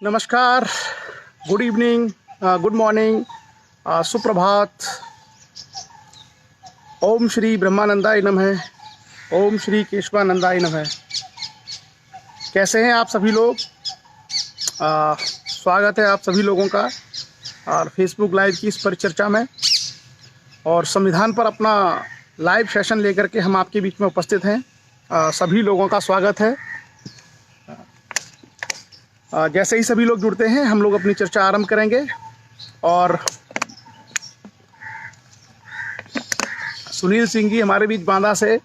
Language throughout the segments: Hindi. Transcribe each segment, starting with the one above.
नमस्कार, गुड इवनिंग, गुड मॉर्निंग, सुप्रभात। ओम श्री ब्रह्मानंदाय नमः, ओम श्री केशवानंदाय नमः। कैसे हैं आप सभी लोग? स्वागत है आप सभी लोगों का और फेसबुक लाइव की इस परिचर्चा में। और संविधान पर अपना लाइव सेशन लेकर के हम आपके बीच में उपस्थित हैं। सभी लोगों का स्वागत है। जैसे ही सभी लोग जुड़ते हैं हम लोग अपनी चर्चा आरंभ करेंगे। और सुनील सिंह जी हमारे बीच बांदा से,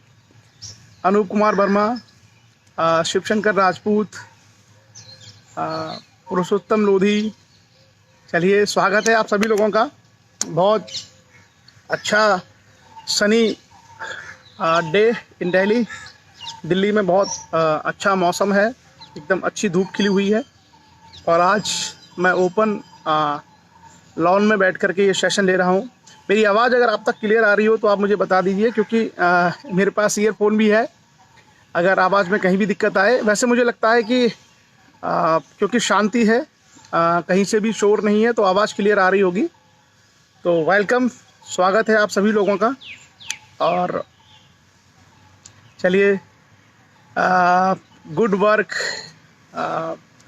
अनूप कुमार वर्मा, शिवशंकर राजपूत, पुरुषोत्तम लोधी। चलिए, स्वागत है आप सभी लोगों का। बहुत अच्छा sunny day in Delhi. Delhi में बहुत अच्छा मौसम है, एकदम अच्छी धूप खिली हुई है। और आज मैं ओपन लॉन में बैठ करके ये सेशन ले रहा हूँ। मेरी आवाज़ अगर आप तक क्लियर आ रही हो तो आप मुझे बता दीजिए, क्योंकि मेरे पास ईयरफोन भी है। अगर आवाज़ में कहीं भी दिक्कत आए, वैसे मुझे लगता है कि क्योंकि शांति है, कहीं से भी शोर नहीं है, तो आवाज़ क्लियर आ रही होगी। तो वेलकम, स्वागत है आप सभी लोगों का। और चलिए, good work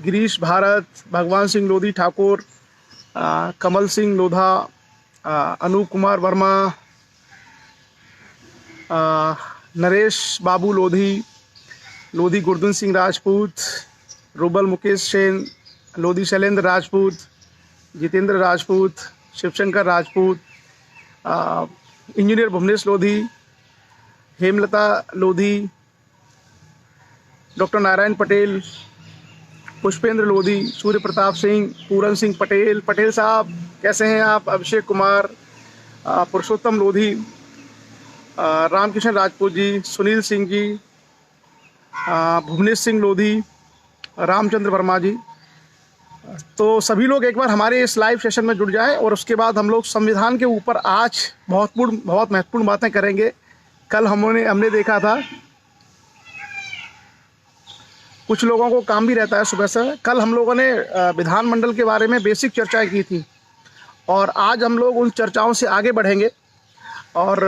Girish Bharat, Bhagwan Singh Lodhi Thakur, Kamal Singh Lodha, Anoop Kumar Verma, Naresh Babu Lodhi, Lodhi Gurdan Singh Rajput, Rubal Mukesh Sen, Lodhi Shailendra Rajput, Jitendra Rajput, Shivshankar Rajput, engineer Bhuvanesh Lodhi, Hemlata Lodhi, doctor Narayan Patel, Pushpendra Lodhi, Surya Pratap Singh, Puran Singh Patel. Patel साहब कैसे हैं आप? अभिषेक कुमार, पुरुषोत्तम लोधी, रामकिशन राजपूत जी, सुनील सिंह जी, भुवनेश सिंह लोधी, रामचंद्र वर्मा जी। तो सभी लोग एक बार हमारे इस लाइव सेशन में जुड़ जाएं और उसके बाद हम लोग संविधान के ऊपर आज बहुत महत्वपूर्ण बातें करेंगे। कल हमने देखा था, कुछ लोगों को काम भी रहता है सुबह से। कल हम लोगों ने विधानमंडल के बारे में बेसिक चर्चाएं की थी और आज हम लोग उन चर्चाओं से आगे बढ़ेंगे और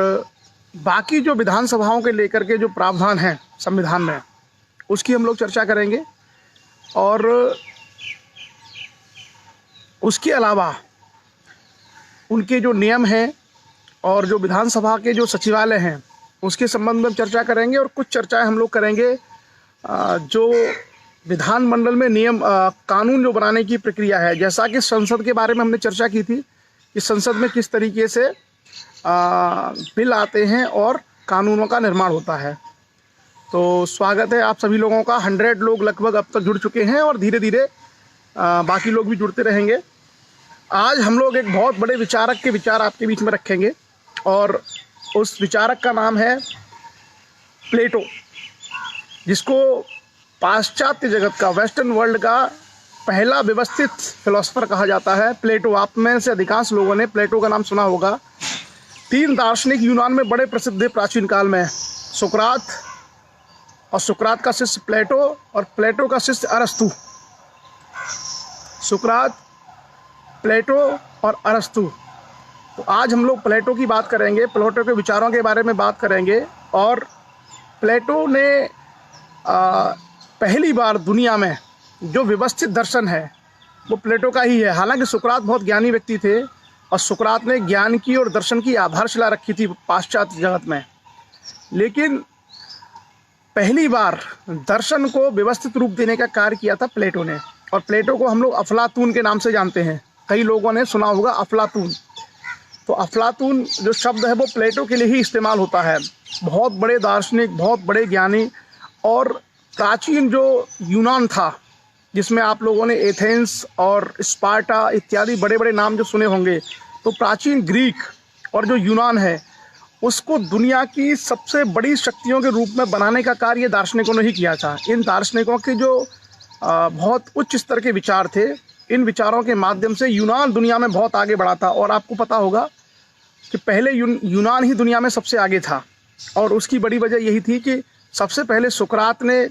बाकी जो विधानसभाओं के लेकर के जो प्रावधान हैं संविधान में, उसकी हम लोग चर्चा करेंगे। और उसके अलावा उनके जो नियम हैं और जो विधानसभा के जो सचिवालय हैं, उसके संबंध में चर्चा करेंगे। और कुछ चर्चाएं हम लोग करेंगे जो विधानमंडल में नियम कानून जो बनाने की प्रक्रिया है। जैसा कि संसद के बारे में हमने चर्चा की थी कि संसद में किस तरीके से बिल आते हैं और कानूनों का निर्माण होता है। तो स्वागत है आप सभी लोगों का। 100 लोग लगभग अब तक जुड़ चुके हैं और धीरे धीरे बाकी लोग भी जुड़ते रहेंगे। आज हम लोग एक बहुत बड़े विचारक के विचार आपके बीच में रखेंगे और उस विचारक का नाम है प्लेटो, जिसको पाश्चात्य जगत का, वेस्टर्न वर्ल्ड का पहला व्यवस्थित फिलोसोफर कहा जाता है। प्लेटो, आप में से अधिकांश लोगों ने प्लेटो का नाम सुना होगा। 3 दार्शनिक यूनान में बड़े प्रसिद्ध थे प्राचीन काल में, सुकरात, और सुकरात का शिष्य प्लेटो, और प्लेटो का शिष्य अरस्तु। सुकरात, प्लेटो और अरस्तु। तो आज हम लोग प्लेटो की बात करेंगे, प्लेटो के विचारों के बारे में बात करेंगे। और प्लेटो ने पहली बार दुनिया में जो व्यवस्थित दर्शन है वो प्लेटो का ही है। हालांकि सुकरात बहुत ज्ञानी व्यक्ति थे और सुकरात ने ज्ञान की और दर्शन की आधारशिला रखी थी पाश्चात्य जगत में, लेकिन पहली बार दर्शन को व्यवस्थित रूप देने का कार्य किया था प्लेटो ने। और प्लेटो को हम लोग अफलातून के नाम से जानते हैं। कई लोगों ने सुना होगा अफलातून। तो अफलातून जो शब्द है वो प्लेटो के लिए ही इस्तेमाल होता है। बहुत बड़े दार्शनिक, बहुत बड़े ज्ञानी। और प्राचीन जो यूनान था, जिसमें आप लोगों ने एथेंस और स्पार्टा इत्यादि बड़े बड़े नाम जो सुने होंगे, तो प्राचीन ग्रीक और जो यूनान है उसको दुनिया की सबसे बड़ी शक्तियों के रूप में बनाने का कार्य दार्शनिकों ने ही किया था। इन दार्शनिकों के जो बहुत उच्च स्तर के विचार थे, इन विचारों के माध्यम से यूनान दुनिया में बहुत आगे बढ़ा था। और आपको पता होगा कि पहले यूनान ही दुनिया में सबसे आगे था। और उसकी बड़ी वजह यही थी कि सबसे पहले सुकरात ने,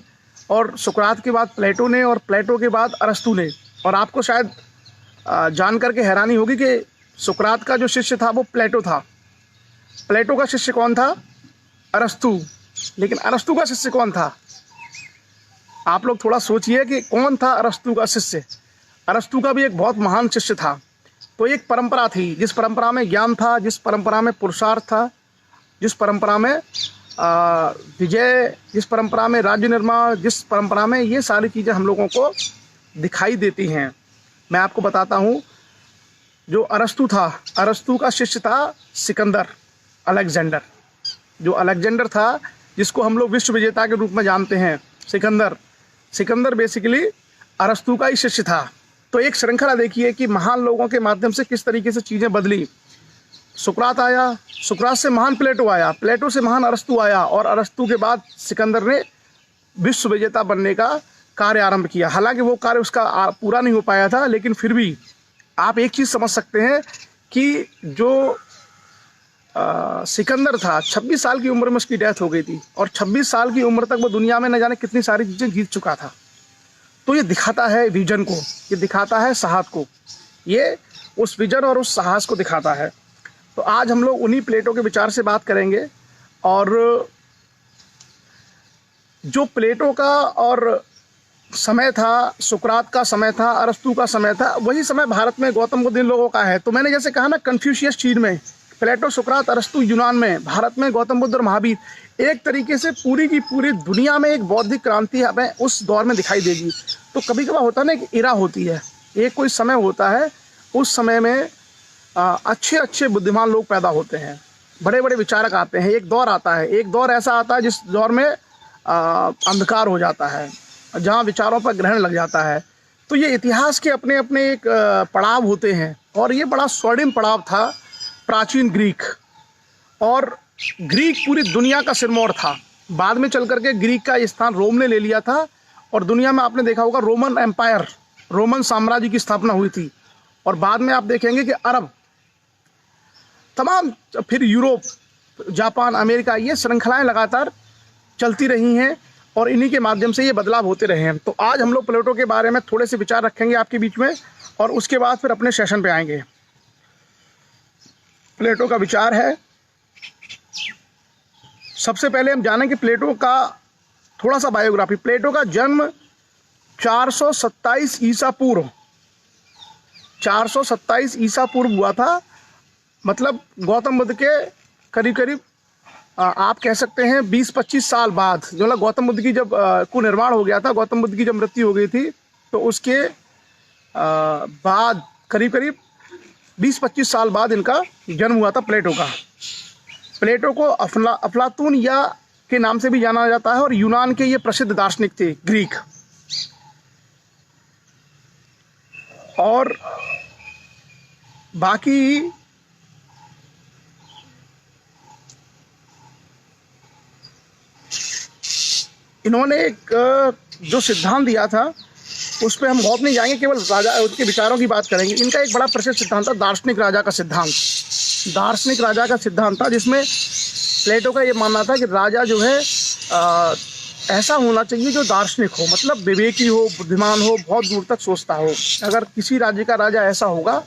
और सुकरात के बाद प्लेटो ने, और प्लेटो के बाद अरस्तु ने और आपको शायद जान करके हैरानी होगी कि सुकरात का जो शिष्य था वो प्लेटो था। प्लेटो का शिष्य कौन था? अरस्तु। लेकिन अरस्तु का शिष्य कौन था? आप लोग थोड़ा सोचिए कि कौन था अरस्तु का शिष्य। अरस्तु का भी एक बहुत महान शिष्य था। तो एक परंपरा थी, जिस परंपरा में ज्ञान था, जिस परंपरा में पुरुषार्थ था, जिस परंपरा में विजय, जिस परंपरा में राज्य निर्माण, जिस परंपरा में ये सारी चीज़ें हम लोगों को दिखाई देती हैं। मैं आपको बताता हूँ, जो अरस्तु था, अरस्तु का शिष्य था सिकंदर, अलेक्जेंडर। जो अलेक्जेंडर था, जिसको हम लोग विश्व विजेता के रूप में जानते हैं, सिकंदर बेसिकली अरस्तु का ही शिष्य था। तो एक श्रृंखला देखिए कि महान लोगों के माध्यम से किस तरीके से चीज़ें बदली। सुकरात आया, सुकरात से महान प्लेटो आया, प्लेटो से महान अरस्तु आया, और अरस्तु के बाद सिकंदर ने विश्व विजेता बनने का कार्य आरंभ किया। हालांकि वो कार्य उसका पूरा नहीं हो पाया था, लेकिन फिर भी आप एक चीज़ समझ सकते हैं कि जो सिकंदर था, 26 साल की उम्र में उसकी डेथ हो गई थी, और 26 साल की उम्र तक वो दुनिया में न जाने कितनी सारी चीज़ें जीत चुका था। तो ये दिखाता है विजन को, ये दिखाता है साहस को, ये उस विजन और उस साहस को दिखाता है। तो आज हम लोग उन्हीं प्लेटो के विचार से बात करेंगे। और जो प्लेटो का और समय था, सुकरात का समय था, अरस्तु का समय था, वही समय भारत में गौतम बुद्ध इन लोगों का है। तो मैंने जैसे कहा ना, कन्फ्यूशियस चीन में प्लेटो, सुकरात, अरस्तु यूनान में, भारत में गौतम बुद्ध और महावीर। एक तरीके से पूरी की पूरी दुनिया में एक बौद्धिक क्रांति हमें उस दौर में दिखाई देगी। तो कभी कभार होता है ना, एक इरा होती है, एक कोई समय होता है, उस समय में अच्छे अच्छे बुद्धिमान लोग पैदा होते हैं, बड़े बड़े विचारक आते हैं। एक दौर आता है, एक दौर ऐसा आता है जिस दौर में अंधकार हो जाता है, जहाँ विचारों पर ग्रहण लग जाता है। तो ये इतिहास के अपने अपने एक पड़ाव होते हैं, और ये बड़ा स्वर्णिम पड़ाव था प्राचीन ग्रीक। और ग्रीक पूरी दुनिया का सिरमौर था। बाद में चल करके ग्रीक का स्थान रोम ने ले लिया था, और दुनिया में आपने देखा होगा रोमन एम्पायर, रोमन साम्राज्य की स्थापना हुई थी। और बाद में आप देखेंगे कि अरब, तमाम, फिर यूरोप, जापान, अमेरिका, ये श्रृंखलाएं लगातार चलती रही हैं, और इन्हीं के माध्यम से ये बदलाव होते रहे हैं। तो आज हम लोग प्लेटो के बारे में थोड़े से विचार रखेंगे आपके बीच में, और उसके बाद फिर अपने सेशन पे आएंगे। प्लेटो का विचार है, सबसे पहले हम जानें कि प्लेटो का थोड़ा सा बायोग्राफी। प्लेटो का जन्म 427 ईसा पूर्व, 427 ईसा पूर्व हुआ था। मतलब गौतम बुद्ध के करीब करीब आप कह सकते हैं 20-25 साल बाद, जो ना गौतम बुद्ध की जब को निर्माण हो गया था, गौतम बुद्ध की जब मृत्यु हो गई थी, तो उसके बाद करीब करीब 20-25 साल बाद इनका जन्म हुआ था प्लेटो का। प्लेटो को अफलातून या के नाम से भी जाना जाता है, और यूनान के ये प्रसिद्ध दार्शनिक थे, ग्रीक। और बाकी इन्होंने एक जो सिद्धांत दिया था, उस पर हम बहुत नहीं जाएंगे, केवल राजा उसके विचारों की बात करेंगे। इनका एक बड़ा प्रसिद्ध सिद्धांत था दार्शनिक राजा का सिद्धांत। दार्शनिक राजा का सिद्धांत था, जिसमें प्लेटो का ये मानना था कि राजा जो है ऐसा होना चाहिए जो दार्शनिक हो, मतलब विवेकी हो, बुद्धिमान हो, बहुत दूर तक सोचता हो। अगर किसी राज्य का राजा ऐसा होगा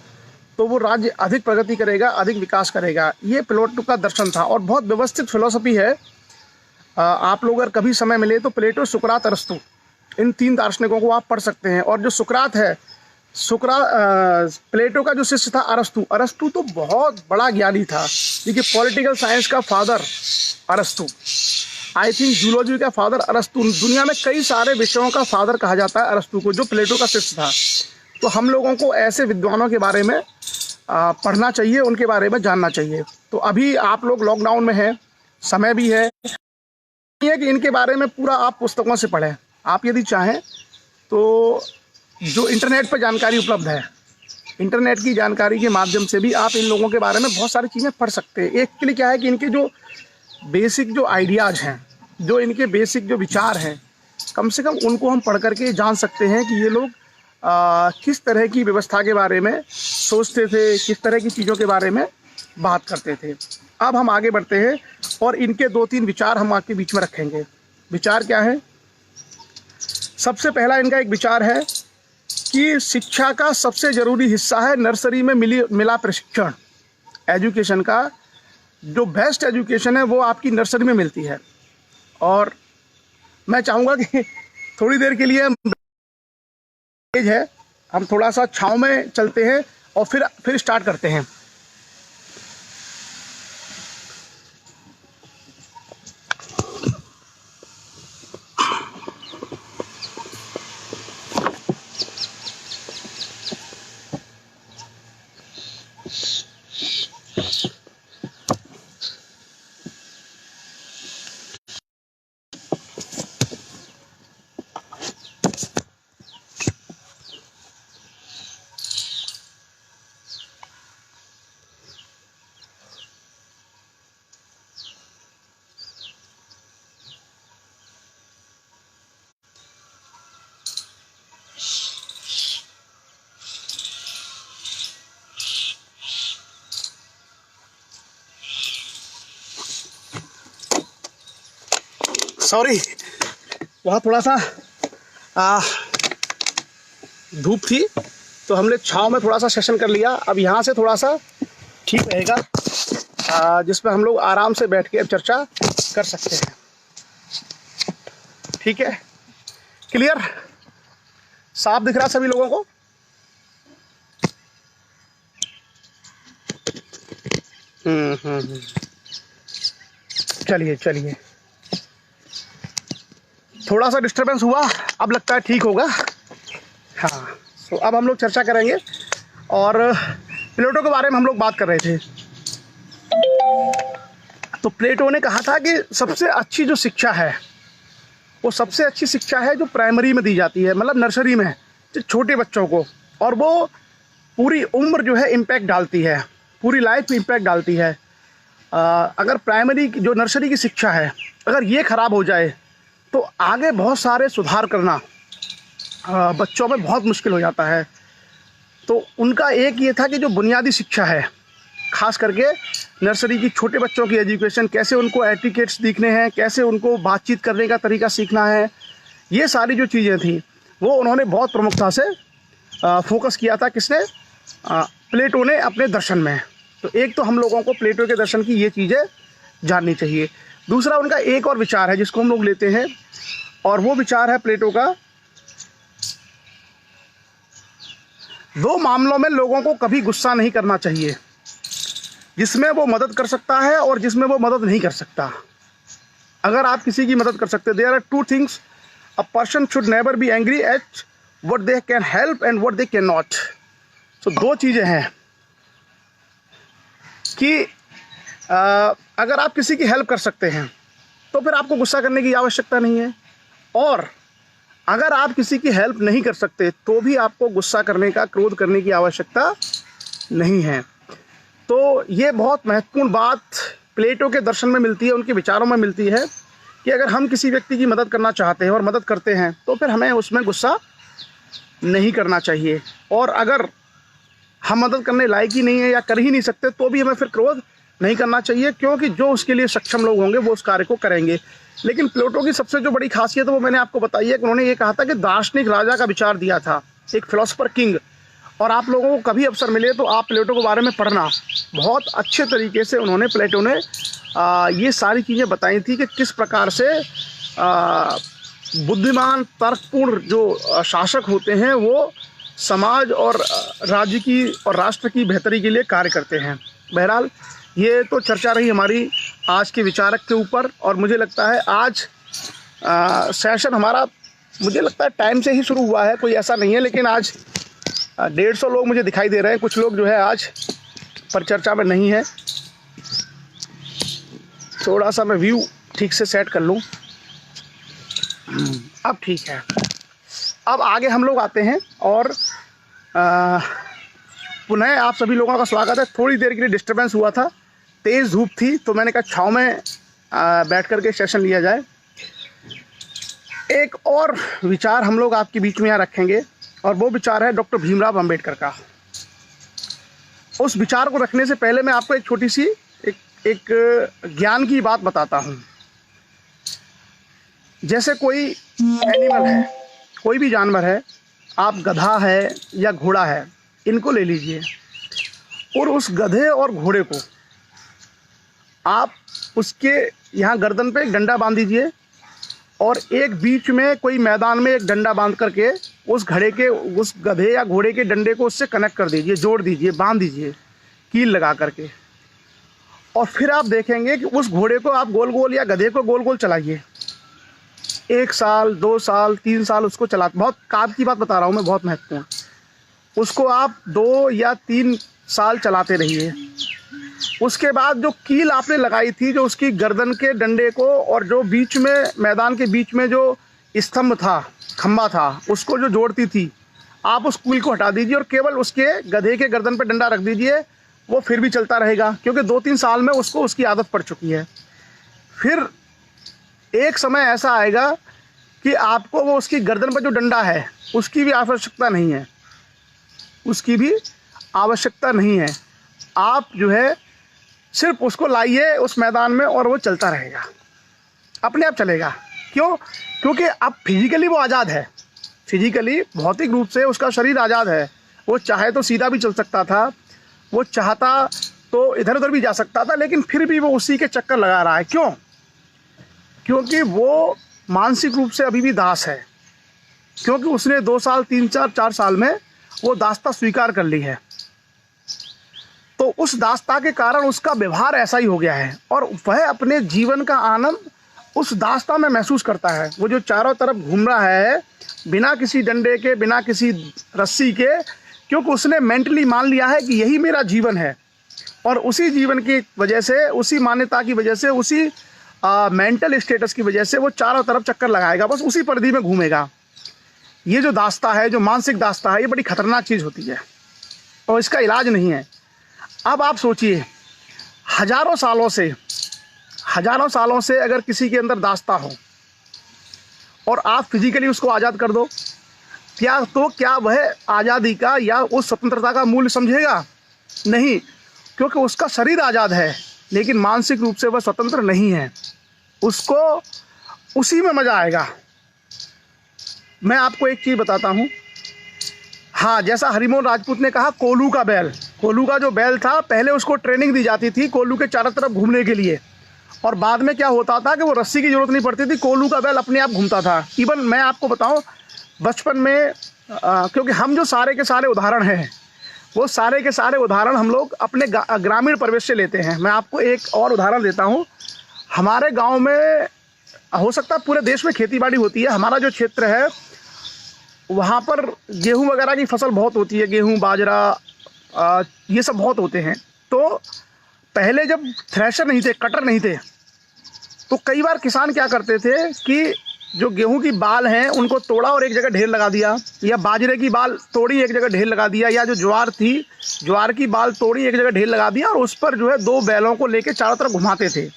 तो वो राज्य अधिक प्रगति करेगा, अधिक विकास करेगा। ये प्लेटो का दर्शन था, और बहुत व्यवस्थित फिलॉसफी है। आप लोग अगर कभी समय मिले तो प्लेटो, सुकरात, अरस्तु, इन 3 दार्शनिकों को आप पढ़ सकते हैं। और जो सुकरात है, प्लेटो का जो शिष्य था अरस्तु, अरस्तु तो बहुत बड़ा ज्ञानी था। देखिए, पॉलिटिकल साइंस का फादर अरस्तु, आई थिंक जूलॉजी का फादर अरस्तु, दुनिया में कई सारे विषयों का फादर कहा जाता है अरस्तु को, जो प्लेटो का शिष्य था। तो हम लोगों को ऐसे विद्वानों के बारे में पढ़ना चाहिए, उनके बारे में जानना चाहिए। तो अभी आप लोग लॉकडाउन में हैं, समय भी है कि इनके बारे में पूरा आप पुस्तकों से पढ़ें। आप यदि चाहें तो जो इंटरनेट पर जानकारी उपलब्ध है, इंटरनेट की जानकारी के माध्यम से भी आप इन लोगों के बारे में बहुत सारी चीज़ें पढ़ सकते हैं। एक के लिए क्या है कि इनके जो बेसिक जो आइडियाज़ हैं, जो इनके बेसिक जो विचार हैं, कम से कम उनको हम पढ़ करके जान सकते हैं कि ये लोग किस तरह की व्यवस्था के बारे में सोचते थे, किस तरह की चीज़ों के बारे में बात करते थे। अब हम आगे बढ़ते हैं, और इनके 2-3 विचार हम आपके बीच में रखेंगे। विचार क्या है? सबसे पहला इनका एक विचार है कि शिक्षा का सबसे ज़रूरी हिस्सा है नर्सरी में मिला प्रशिक्षण। एजुकेशन का जो बेस्ट एजुकेशन है वो आपकी नर्सरी में मिलती है। और मैं चाहूँगा कि थोड़ी देर के लिए हम थोड़ा सा छाँव में चलते हैं और फिर स्टार्ट करते हैं। सॉरी, वहाँ थोड़ा सा धूप थी तो हमने छाँव में थोड़ा सा सेशन कर लिया। अब यहाँ से थोड़ा सा ठीक रहेगा, जिसमें हम लोग आराम से बैठ के अब चर्चा कर सकते हैं। ठीक है, क्लियर, साफ दिख रहा सभी लोगों को? चलिए चलिए, थोड़ा सा डिस्टरबेंस हुआ, अब लगता है ठीक होगा। हाँ, तो अब हम लोग चर्चा करेंगे और प्लेटो के बारे में हम लोग बात कर रहे थे। तो प्लेटो ने कहा था कि सबसे अच्छी जो शिक्षा है वो सबसे अच्छी शिक्षा है जो प्राइमरी में दी जाती है, मतलब नर्सरी में, जो छोटे बच्चों को, और वो पूरी उम्र जो है इम्पैक्ट डालती है, पूरी लाइफ में इम्पैक्ट डालती है। अगर प्राइमरी जो नर्सरी की शिक्षा है अगर ये ख़राब हो जाए तो आगे बहुत सारे सुधार करना बच्चों में बहुत मुश्किल हो जाता है। तो उनका एक ये था कि जो बुनियादी शिक्षा है, ख़ास करके नर्सरी की छोटे बच्चों की एजुकेशन, कैसे उनको एटिकेट्स सीखने हैं, कैसे उनको बातचीत करने का तरीका सीखना है, ये सारी जो चीज़ें थी वो उन्होंने बहुत प्रमुखता से फोकस किया था। किसने? प्लेटो ने अपने दर्शन में। तो एक तो हम लोगों को प्लेटो के दर्शन की ये चीज़ें जाननी चाहिए। दूसरा, उनका एक और विचार है जिसको हम लोग लेते हैं, और वो विचार है प्लेटो का, दो मामलों में लोगों को कभी गुस्सा नहीं करना चाहिए, जिसमें वो मदद कर सकता है और जिसमें वो मदद नहीं कर सकता। अगर आप किसी की मदद कर सकते, there are two things a person should never be angry at what they can help and what they can not. तो दो चीज़ें हैं कि अगर आप किसी की हेल्प कर सकते हैं तो फिर आपको गुस्सा करने की आवश्यकता नहीं है, और अगर आप किसी की हेल्प नहीं कर सकते तो भी आपको गुस्सा करने का, क्रोध करने की आवश्यकता नहीं है। तो ये बहुत महत्वपूर्ण बात प्लेटो के दर्शन में मिलती है, उनके विचारों में मिलती है कि अगर हम किसी व्यक्ति की मदद करना चाहते हैं और मदद करते हैं तो फिर हमें उसमें गुस्सा नहीं करना चाहिए, और अगर हम मदद करने लायक ही नहीं है या कर ही नहीं सकते तो भी हमें फिर क्रोध नहीं करना चाहिए, क्योंकि जो उसके लिए सक्षम लोग होंगे वो उस कार्य को करेंगे। लेकिन प्लेटो की सबसे जो बड़ी खासियत है वो मैंने आपको बताई है कि उन्होंने ये कहा था कि दार्शनिक राजा का विचार दिया था, एक फिलोसफर किंग। और आप लोगों को कभी अवसर मिले तो आप प्लेटो के बारे में पढ़ना, बहुत अच्छे तरीके से उन्होंने, प्लेटो ने ये सारी चीज़ें बताई थी कि किस प्रकार से बुद्धिमान, तर्कपूर्ण जो शासक होते हैं वो समाज और राज्य की और राष्ट्र की बेहतरी के लिए कार्य करते हैं। बहरहाल ये तो चर्चा रही हमारी आज के विचारक के ऊपर, और मुझे लगता है आज सेशन हमारा, मुझे लगता है टाइम से ही शुरू हुआ है, कोई ऐसा नहीं है, लेकिन आज 150 लोग मुझे दिखाई दे रहे हैं। कुछ लोग जो है आज परिचर्चा में नहीं है। थोड़ा सा मैं व्यू ठीक से सेट कर लूँ, अब ठीक है। अब आगे हम लोग आते हैं और पुनः आप सभी लोगों का स्वागत है। थोड़ी देर के लिए डिस्टर्बेंस हुआ था, तेज़ धूप थी, तो मैंने कहा छाँव में बैठ कर के सेशन लिया जाए। एक और विचार हम लोग आपके बीच में यहाँ रखेंगे, और वो विचार है डॉक्टर भीमराव अंबेडकर का। उस विचार को रखने से पहले मैं आपको एक छोटी सी एक ज्ञान की बात बताता हूँ। जैसे कोई एनिमल है, कोई भी जानवर है, आप गधा है या घोड़ा है, इनको ले लीजिए और उस गधे और घोड़े को आप उसके यहाँ गर्दन पे एक डंडा बांध दीजिए और एक बीच में कोई मैदान में एक डंडा बांध करके उस गधे या घोड़े के डंडे को उससे कनेक्ट कर दीजिए, जोड़ दीजिए, बांध दीजिए कील लगा करके। और फिर आप देखेंगे कि उस घोड़े को आप गोल गोल या गधे को गोल गोल चलाइए। 1 साल, 2 साल, 3 साल उसको चला, बहुत काम की बात बता रहा हूँ मैं, बहुत महत्वपूर्ण। उसको आप 2 या 3 साल चलाते रहिए। उसके बाद जो कील आपने लगाई थी, जो उसकी गर्दन के डंडे को और जो बीच में मैदान के बीच में जो स्तंभ था, खंबा था, उसको जो जोड़ती थी, आप उस कील को हटा दीजिए और केवल उसके गधे के गर्दन पर डंडा रख दीजिए। वो फिर भी चलता रहेगा क्योंकि 2-3 साल में उसको उसकी आदत पड़ चुकी है। फिर एक समय ऐसा आएगा कि आपको वो उसकी गर्दन पर जो डंडा है उसकी भी आवश्यकता नहीं है, उसकी भी आवश्यकता नहीं है। आप जो है सिर्फ उसको लाइए उस मैदान में और वो चलता रहेगा, अपने आप चलेगा। क्यों? क्योंकि अब फिजिकली वो आज़ाद है, फिजिकली भौतिक रूप से उसका शरीर आज़ाद है। वो चाहे तो सीधा भी चल सकता था, वो चाहता तो इधर उधर भी जा सकता था, लेकिन फिर भी वो उसी के चक्कर लगा रहा है। क्यों? क्योंकि वो मानसिक रूप से अभी भी दास है, क्योंकि उसने 2 साल, 3 साल, 4 साल में वो दासता स्वीकार कर ली है। तो उस दासता के कारण उसका व्यवहार ऐसा ही हो गया है और वह अपने जीवन का आनंद उस दासता में महसूस करता है। वो जो चारों तरफ घूम रहा है बिना किसी डंडे के, बिना किसी रस्सी के, क्योंकि उसने मेंटली मान लिया है कि यही मेरा जीवन है। और उसी जीवन की वजह से, उसी मान्यता की वजह से, उसी मेंटल स्टेटस की वजह से वो चारों तरफ चक्कर लगाएगा, बस उसी परिधि में घूमेगा। ये जो दासता है, जो मानसिक दासता है, ये बड़ी खतरनाक चीज़ होती है और इसका इलाज नहीं है। अब आप सोचिए, हजारों सालों से अगर किसी के अंदर दासता हो और आप फिजिकली उसको आज़ाद कर दो, क्या वह आज़ादी का या उस स्वतंत्रता का मूल्य समझेगा? नहीं, क्योंकि उसका शरीर आज़ाद है लेकिन मानसिक रूप से वह स्वतंत्र नहीं है। उसको उसी में मज़ा आएगा। मैं आपको एक चीज़ बताता हूँ। हाँ, जैसा हरिमोहन राजपूत ने कहा, कोल्हू का जो बैल था, पहले उसको ट्रेनिंग दी जाती थी कोल्हू के चारों तरफ घूमने के लिए, और बाद में क्या होता था कि वो रस्सी की जरूरत नहीं पड़ती थी, कोल्हू का बैल अपने आप घूमता था। इवन मैं आपको बताऊं, बचपन में क्योंकि हम जो सारे के सारे उदाहरण हैं, वो सारे के सारे उदाहरण हम लोग अपने ग्रामीण परिवेश से लेते हैं। मैं आपको एक और उदाहरण देता हूँ। हमारे गाँव में, हो सकता है पूरे देश में खेती बाड़ी होती है, हमारा जो क्षेत्र है वहाँ पर गेहूँ वगैरह की फसल बहुत होती है, गेहूँ, बाजरा, ये सब बहुत होते हैं। तो पहले जब थ्रेशर नहीं थे, कटर नहीं थे, तो कई बार किसान क्या करते थे कि जो गेहूं की बाल हैं उनको तोड़ा और एक जगह ढेर लगा दिया, या बाजरे की बाल तोड़ी एक जगह ढेर लगा दिया, या जो ज्वार थी, ज्वार की बाल तोड़ी एक जगह ढेर लगा दिया और उस पर जो है 2 बैलों को लेके चारों तरफ घुमाते थे।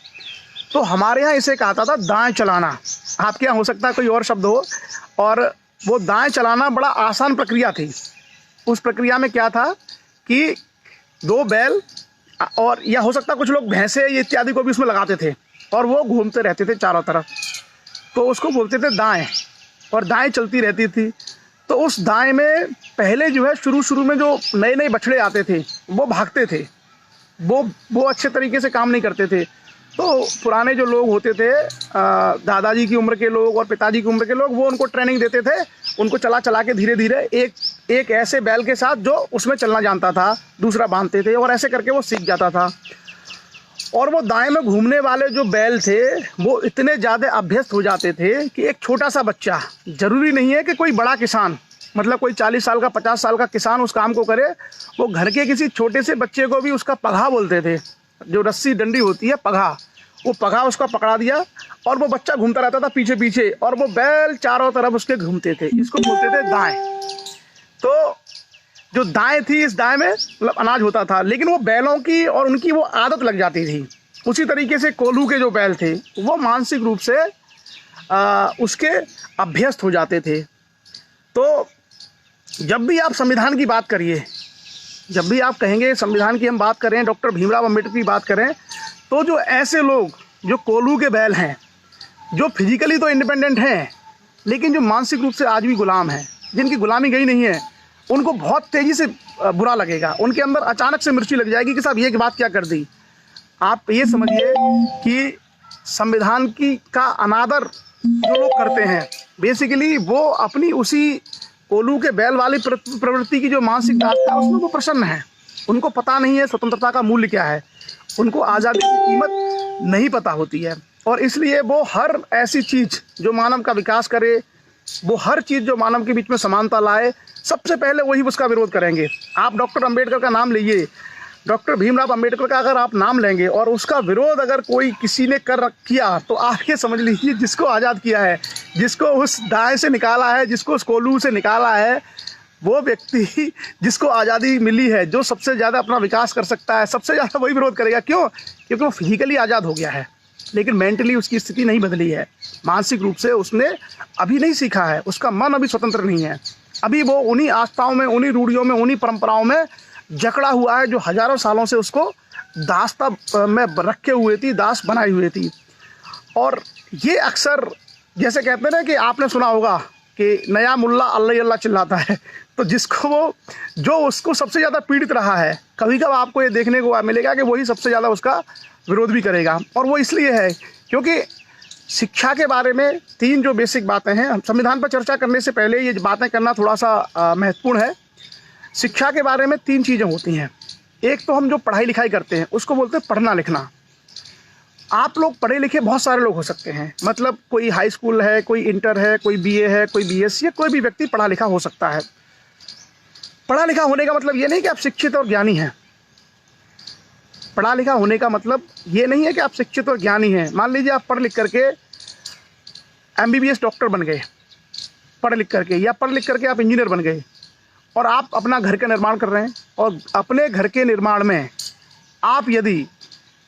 तो हमारे यहाँ इसे कहा था दाएँ चलाना, आपके यहाँ हो सकता है कोई और शब्द हो। और वो दाएँ चलाना बड़ा आसान प्रक्रिया थी। उस प्रक्रिया में क्या था कि 2 बैल, और या हो सकता कुछ लोग भैंसे इत्यादि को भी उसमें लगाते थे और वो घूमते रहते थे चारों तरफ, तो उसको बोलते थे दाएं, और दाएं चलती रहती थी। तो उस दाएं में पहले जो है शुरू में जो नए बछड़े आते थे वो भागते थे, वो अच्छे तरीके से काम नहीं करते थे। तो पुराने जो लोग होते थे, दादाजी की उम्र के लोग और पिताजी की उम्र के लोग, वो उनको ट्रेनिंग देते थे, उनको चला के धीरे धीरे एक ऐसे बैल के साथ जो उसमें चलना जानता था दूसरा बांधते थे, और ऐसे करके वो सीख जाता था। और वो दाएं में घूमने वाले जो बैल थे वो इतने ज़्यादा अभ्यस्त हो जाते थे कि एक छोटा सा बच्चा, ज़रूरी नहीं है कि कोई बड़ा किसान, मतलब कोई 40 साल का 50 साल का किसान उस काम को करे, वो घर के किसी छोटे से बच्चे को भी उसका पगहा बोलते थे, जो रस्सी डंडी होती है पगहा, वो पगहा उसका पकड़ा दिया और वो बच्चा घूमता रहता था पीछे पीछे, और वो बैल चारों तरफ उसके घूमते थे। इसको बोलते थे दाएं। तो जो दाएं थी, इस दाएं में मतलब अनाज होता था, लेकिन वो बैलों की और उनकी वो आदत लग जाती थी। उसी तरीके से कोल्हू के जो बैल थे वो मानसिक रूप से उसके अभ्यस्त हो जाते थे। तो जब भी आप संविधान की बात करिए, जब भी आप कहेंगे संविधान की हम बात करें, डॉक्टर भीमराव अम्बेडकर की बात करें, तो जो ऐसे लोग जो कोल्हू के बैल हैं, जो फिजिकली तो इंडिपेंडेंट हैं लेकिन जो मानसिक रूप से आज भी गुलाम हैं, जिनकी गुलामी गई नहीं है, उनको बहुत तेज़ी से बुरा लगेगा। उनके अंदर अचानक से मिर्ची लग जाएगी कि साहब ये बात क्या कर दी। आप ये समझिए कि संविधान का अनादर जो लोग करते हैं, बेसिकली वो अपनी उसी कोल्हू के बैल वाली प्रवृत्ति की जो मानसिक दास्ता है उसमें वो प्रसन्न है। उनको पता नहीं है स्वतंत्रता का मूल्य क्या है, उनको आज़ादी की कीमत नहीं पता होती है, और इसलिए वो हर ऐसी चीज़ जो मानव का विकास करे, वो हर चीज़ जो मानव के बीच में समानता लाए, सबसे पहले वही उसका विरोध करेंगे। आप डॉक्टर अंबेडकर का नाम लीजिए, डॉक्टर भीमराव अंबेडकर का अगर आप नाम लेंगे और उसका विरोध अगर कोई किसी ने किया, तो आप ये समझ लीजिए जिसको आज़ाद किया है, जिसको उस दाएं से निकाला है, जिसको उस कोल्हू से निकाला है, वो व्यक्ति जिसको आज़ादी मिली है, जो सबसे ज़्यादा अपना विकास कर सकता है, सबसे ज़्यादा वही विरोध करेगा। क्यों? क्योंकि वो फिजिकली आज़ाद हो गया है, लेकिन मेंटली उसकी स्थिति नहीं बदली है। मानसिक रूप से उसने अभी नहीं सीखा है, उसका मन अभी स्वतंत्र नहीं है। अभी वो उन्हीं आस्थाओं में, उन्हीं रूढ़ियों में, उन्हीं परंपराओं में जकड़ा हुआ है जो हजारों सालों से उसको दास्ता में रखे हुए थी, दास बनाई हुई थी। और ये अक्सर जैसे कहते हैं ना कि आपने सुना होगा कि नया मुल्ला अल्लाह अल्लाह चिल्लाता है, तो जिसको वो जो उसको सबसे ज़्यादा पीड़ित रहा है, कभी कभी आपको ये देखने को मिलेगा कि वही सबसे ज़्यादा उसका विरोध भी करेगा। और वो इसलिए है क्योंकि शिक्षा के बारे में 3 जो बेसिक बातें हैं, हम संविधान पर चर्चा करने से पहले ये बातें करना थोड़ा सा महत्वपूर्ण है। शिक्षा के बारे में 3 चीज़ें होती हैं। एक तो हम जो पढ़ाई लिखाई करते हैं उसको बोलते हैं पढ़ना लिखना। आप लोग पढ़े लिखे बहुत सारे लोग हो सकते हैं, मतलब कोई हाई स्कूल है, कोई इंटर है, कोई बीए है, कोई बीएससी है, कोई भी व्यक्ति पढ़ा लिखा हो सकता है। पढ़ा लिखा होने का मतलब ये नहीं कि आप शिक्षित और ज्ञानी हैं। पढ़ा लिखा होने का मतलब ये नहीं है कि आप शिक्षित और ज्ञानी हैं। मान लीजिए आप पढ़ लिख करके एमबीबीएस डॉक्टर बन गए, पढ़ लिख करके, या पढ़ लिख करके आप इंजीनियर बन गए, और आप अपना घर का निर्माण कर रहे हैं, और अपने घर के निर्माण में आप यदि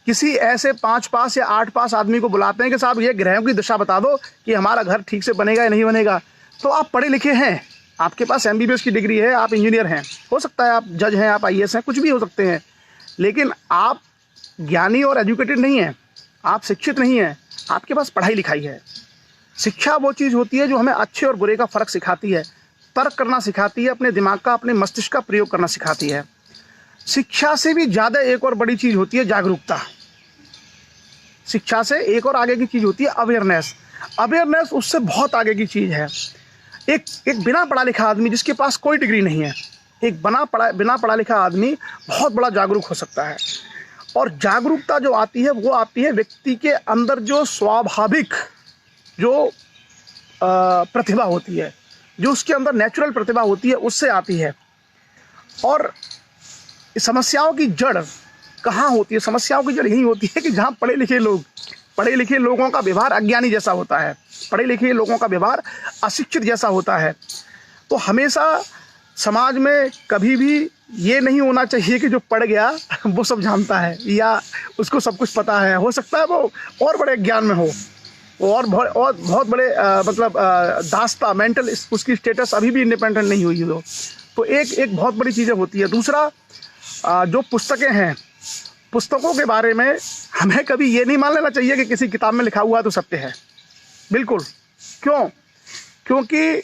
किसी ऐसे 5 पास या 8 पास आदमी को बुलाते हैं कि साहब ये ग्रहों की दिशा बता दो कि हमारा घर ठीक से बनेगा या नहीं बनेगा, तो आप पढ़े लिखे हैं, आपके पास एमबीबीएस की डिग्री है, आप इंजीनियर हैं, हो सकता है आप जज हैं, आप आईएएस हैं, कुछ भी हो सकते हैं, लेकिन आप ज्ञानी और एजुकेटेड नहीं हैं, आप शिक्षित नहीं हैं, आपके पास पढ़ाई लिखाई है। शिक्षा वो चीज़ होती है जो हमें अच्छे और बुरे का फ़र्क सिखाती है, तर्क करना सिखाती है, अपने दिमाग का, अपने मस्तिष्क का प्रयोग करना सिखाती है। शिक्षा से भी ज़्यादा एक और बड़ी चीज़ होती है जागरूकता। शिक्षा से एक और आगे की चीज़ होती है अवेयरनेस। अवेयरनेस उससे बहुत आगे की चीज़ है। एक बिना पढ़ा लिखा आदमी जिसके पास कोई डिग्री नहीं है, एक बिना पढ़ा लिखा आदमी बहुत बड़ा जागरूक हो सकता है। और जागरूकता जो आती है वो आती है व्यक्ति के अंदर जो स्वाभाविक जो प्रतिभा होती है, जो उसके अंदर नेचुरल प्रतिभा होती है, उससे आती है। और समस्याओं की जड़ कहाँ होती है? समस्याओं की जड़ यही होती है कि जहाँ पढ़े लिखे लोगों का व्यवहार अज्ञानी जैसा होता है, पढ़े लिखे लोगों का व्यवहार अशिक्षित जैसा होता है। तो हमेशा समाज में कभी भी ये नहीं होना चाहिए कि जो पढ़ गया वो सब जानता है या उसको सब कुछ पता है। हो सकता है वो और बड़े ज्ञान में हो, और बहुत बड़े दास्ता मेंटल उसकी स्टेटस अभी भी इंडिपेंडेंट नहीं हुई हो। तो एक बहुत बड़ी चीज़ें होती है। दूसरा, जो पुस्तकें हैं, पुस्तकों के बारे में हमें कभी ये नहीं मान लेना चाहिए कि किसी किताब में लिखा हुआ तो सत्य है। बिल्कुल। क्यों? क्योंकि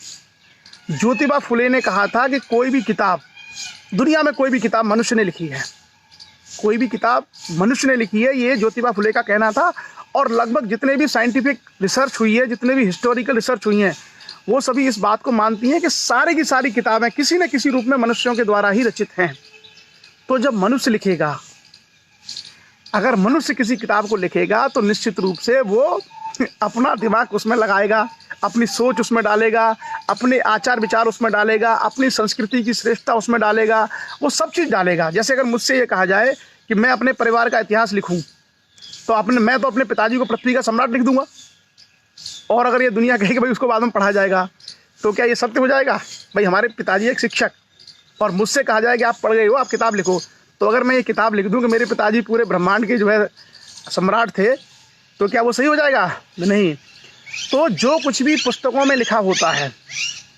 ज्योतिबा फुले ने कहा था कि कोई भी किताब, दुनिया में कोई भी किताब मनुष्य ने लिखी है, कोई भी किताब मनुष्य ने लिखी है, ये ज्योतिबा फुले का कहना था। और लगभग जितने भी साइंटिफिक रिसर्च हुई है, जितने भी हिस्टोरिकल रिसर्च हुई हैं, वो सभी इस बात को मानती हैं कि सारी की सारी किताबें किसी न किसी रूप में मनुष्यों के द्वारा ही रचित हैं। तो जब मनुष्य लिखेगा, अगर मनुष्य किसी किताब को लिखेगा तो निश्चित रूप से वो अपना दिमाग उसमें लगाएगा, अपनी सोच उसमें डालेगा, अपने आचार विचार उसमें डालेगा, अपनी संस्कृति की श्रेष्ठता उसमें डालेगा, वो सब चीज़ डालेगा। जैसे अगर मुझसे ये कहा जाए कि मैं अपने परिवार का इतिहास लिखूं, तो मैं तो अपने पिताजी को पृथ्वी का सम्राट लिख दूंगा, और अगर ये दुनिया कहे कि भाई उसको बाद में पढ़ा जाएगा, तो क्या ये सत्य हो जाएगा? भाई हमारे पिताजी एक शिक्षक, और मुझसे कहा जाए कि आप पढ़ गए हो, आप किताब लिखो, तो अगर मैं ये किताब लिख दूं कि मेरे पिताजी पूरे ब्रह्मांड के जो है सम्राट थे, तो क्या वो सही हो जाएगा? नहीं। तो जो कुछ भी पुस्तकों में लिखा होता है,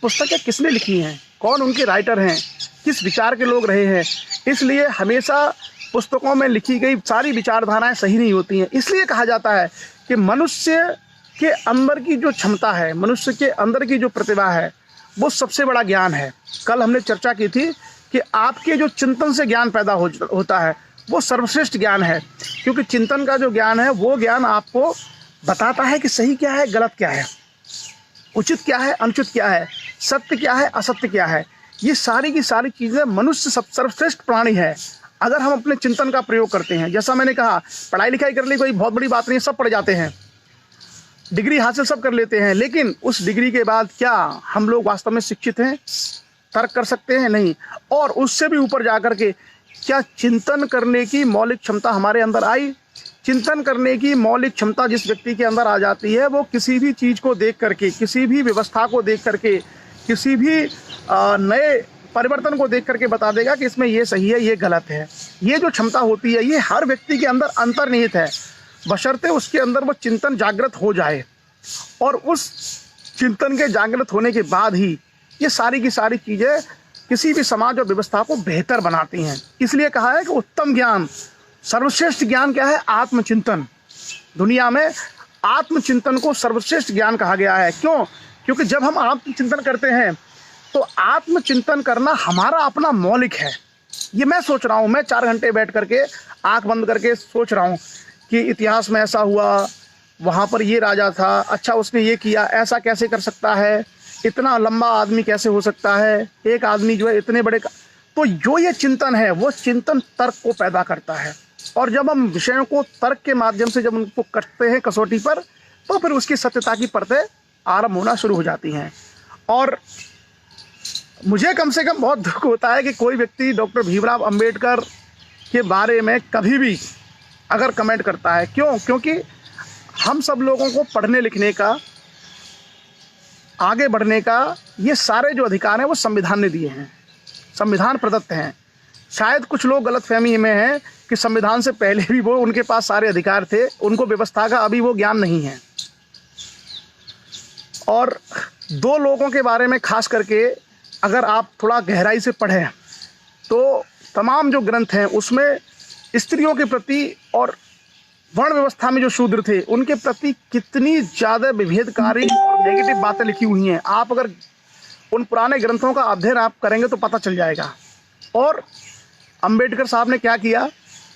पुस्तकें किसने लिखी हैं, कौन उनके राइटर हैं, किस विचार के लोग रहे हैं, इसलिए हमेशा पुस्तकों में लिखी गई सारी विचारधाराएं सही नहीं होती हैं। इसलिए कहा जाता है कि मनुष्य के अंदर की जो क्षमता है, मनुष्य के अंदर की जो प्रतिभा है, वो सबसे बड़ा ज्ञान है। कल हमने चर्चा की थी कि आपके जो चिंतन से ज्ञान पैदा होता है वो सर्वश्रेष्ठ ज्ञान है, क्योंकि चिंतन का जो ज्ञान है वो ज्ञान आपको बताता है कि सही क्या है, गलत क्या है, उचित क्या है, अनुचित क्या है, सत्य क्या है, असत्य क्या है। ये सारी की सारी चीज़ें, मनुष्य सब सर्वश्रेष्ठ प्राणी है अगर हम अपने चिंतन का प्रयोग करते हैं। जैसा मैंने कहा, पढ़ाई लिखाई कर ली कोई बहुत बड़ी बात नहीं, सब पढ़ जाते हैं, डिग्री हासिल सब कर लेते हैं, लेकिन उस डिग्री के बाद क्या हम लोग वास्तव में शिक्षित हैं? तर्क कर सकते हैं? नहीं। और उससे भी ऊपर जाकर के क्या चिंतन करने की मौलिक क्षमता हमारे अंदर आई? चिंतन करने की मौलिक क्षमता जिस व्यक्ति के अंदर आ जाती है, वो किसी भी चीज़ को देख करके, किसी भी व्यवस्था को देख करके, किसी भी नए परिवर्तन को देख करके बता देगा कि इसमें ये सही है, ये गलत है। ये जो क्षमता होती है ये हर व्यक्ति के अंदर अंतर्निहित है, बशर्ते उसके अंदर वो चिंतन जागृत हो जाए। और उस चिंतन के जागृत होने के बाद ही ये सारी की सारी चीज़ें किसी भी समाज और व्यवस्था को बेहतर बनाती हैं। इसलिए कहा है कि उत्तम ज्ञान, सर्वश्रेष्ठ ज्ञान क्या है? आत्मचिंतन। दुनिया में आत्मचिंतन को सर्वश्रेष्ठ ज्ञान कहा गया है। क्यों? क्योंकि जब हम आत्मचिंतन करते हैं तो आत्मचिंतन करना हमारा अपना मौलिक है। ये मैं सोच रहा हूँ, मैं 4 घंटे बैठ करके आंख बंद करके सोच रहा हूँ कि इतिहास में ऐसा हुआ, वहाँ पर ये राजा था, अच्छा उसने ये किया, ऐसा कैसे कर सकता है, इतना लंबा आदमी कैसे हो सकता है, एक आदमी जो है इतने बड़े तो जो ये चिंतन है वो चिंतन तर्क को पैदा करता है। और जब हम विषयों को तर्क के माध्यम से जब उनको करते हैं कसौटी पर, तो फिर उसकी सत्यता की परतें आरंभ होना शुरू हो जाती हैं। और मुझे कम से कम बहुत दुख होता है कि कोई व्यक्ति डॉक्टर भीमराव अंबेडकर के बारे में कभी भी अगर कमेंट करता है। क्यों? क्योंकि हम सब लोगों को पढ़ने लिखने का, आगे बढ़ने का, ये सारे जो अधिकार हैं वो संविधान ने दिए हैं, संविधान प्रदत्त हैं। शायद कुछ लोग गलतफहमी में हैं कि संविधान से पहले भी वो उनके पास सारे अधिकार थे, उनको व्यवस्था का अभी वो ज्ञान नहीं है। और 2 लोगों के बारे में खास करके अगर आप थोड़ा गहराई से पढ़ें तो तमाम जो ग्रंथ हैं उसमें स्त्रियों के प्रति और वर्ण व्यवस्था में जो शूद्र थे उनके प्रति कितनी ज़्यादा विभेदकारी और नेगेटिव बातें लिखी हुई हैं। आप अगर उन पुराने ग्रंथों का अध्ययन आप करेंगे तो पता चल जाएगा। और अंबेडकर साहब ने क्या किया,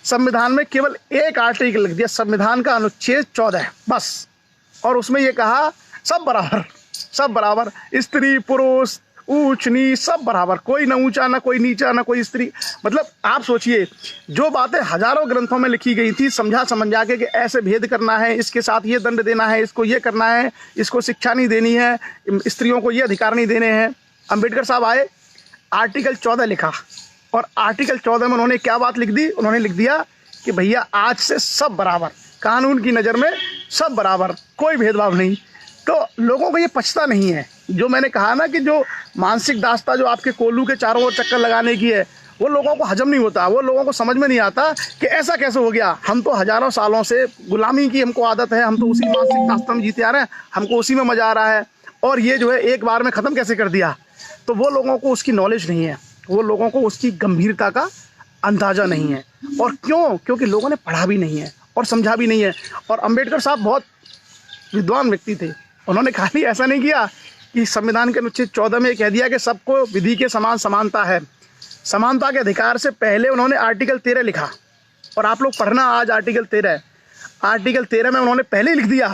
संविधान में केवल एक आर्टिकल लिख दिया, संविधान का अनुच्छेद 14 बस, और उसमें ये कहा सब बराबर, सब बराबर, स्त्री पुरुष ऊंच नीच सब बराबर, कोई ना ऊंचा ना कोई नीचा ना कोई स्त्री। मतलब आप सोचिए, जो बातें हजारों ग्रंथों में लिखी गई थी समझा समझा के कि ऐसे भेद करना है, इसके साथ ये दंड देना है, इसको ये करना है, इसको शिक्षा नहीं देनी है, स्त्रियों को ये अधिकार नहीं देने हैं। अंबेडकर साहब आए, आर्टिकल 14 लिखा, और आर्टिकल 14 में उन्होंने क्या बात लिख दी? उन्होंने लिख दिया कि भैया आज से सब बराबर, कानून की नज़र में सब बराबर, कोई भेदभाव नहीं। तो लोगों को ये पछता नहीं है। जो मैंने कहा ना कि जो मानसिक दास्ता जो आपके कोल्लू के चारों ओर चक्कर लगाने की है, वो लोगों को हजम नहीं होता, वो लोगों को समझ में नहीं आता कि ऐसा कैसे हो गया। हम तो हजारों सालों से गुलामी की हमको आदत है, हम तो उसी मानसिक दास्ता में जीते आ रहे हैं, हमको उसी में मजा आ रहा है, और ये जो है एक बार में ख़त्म कैसे कर दिया। तो वो लोगों को उसकी नॉलेज नहीं है, वो लोगों को उसकी गंभीरता का अंदाज़ा नहीं है। और क्यों? क्योंकि लोगों ने पढ़ा भी नहीं है और समझा भी नहीं है। और अंबेडकर साहब बहुत विद्वान व्यक्ति थे, उन्होंने खाली ऐसा नहीं किया कि संविधान के अनुच्छेद 14 में कह दिया कि सबको विधि के समान समानता है। समानता के अधिकार से पहले उन्होंने आर्टिकल 13 लिखा, और आप लोग पढ़ना आज आर्टिकल 13 में उन्होंने पहले लिख दिया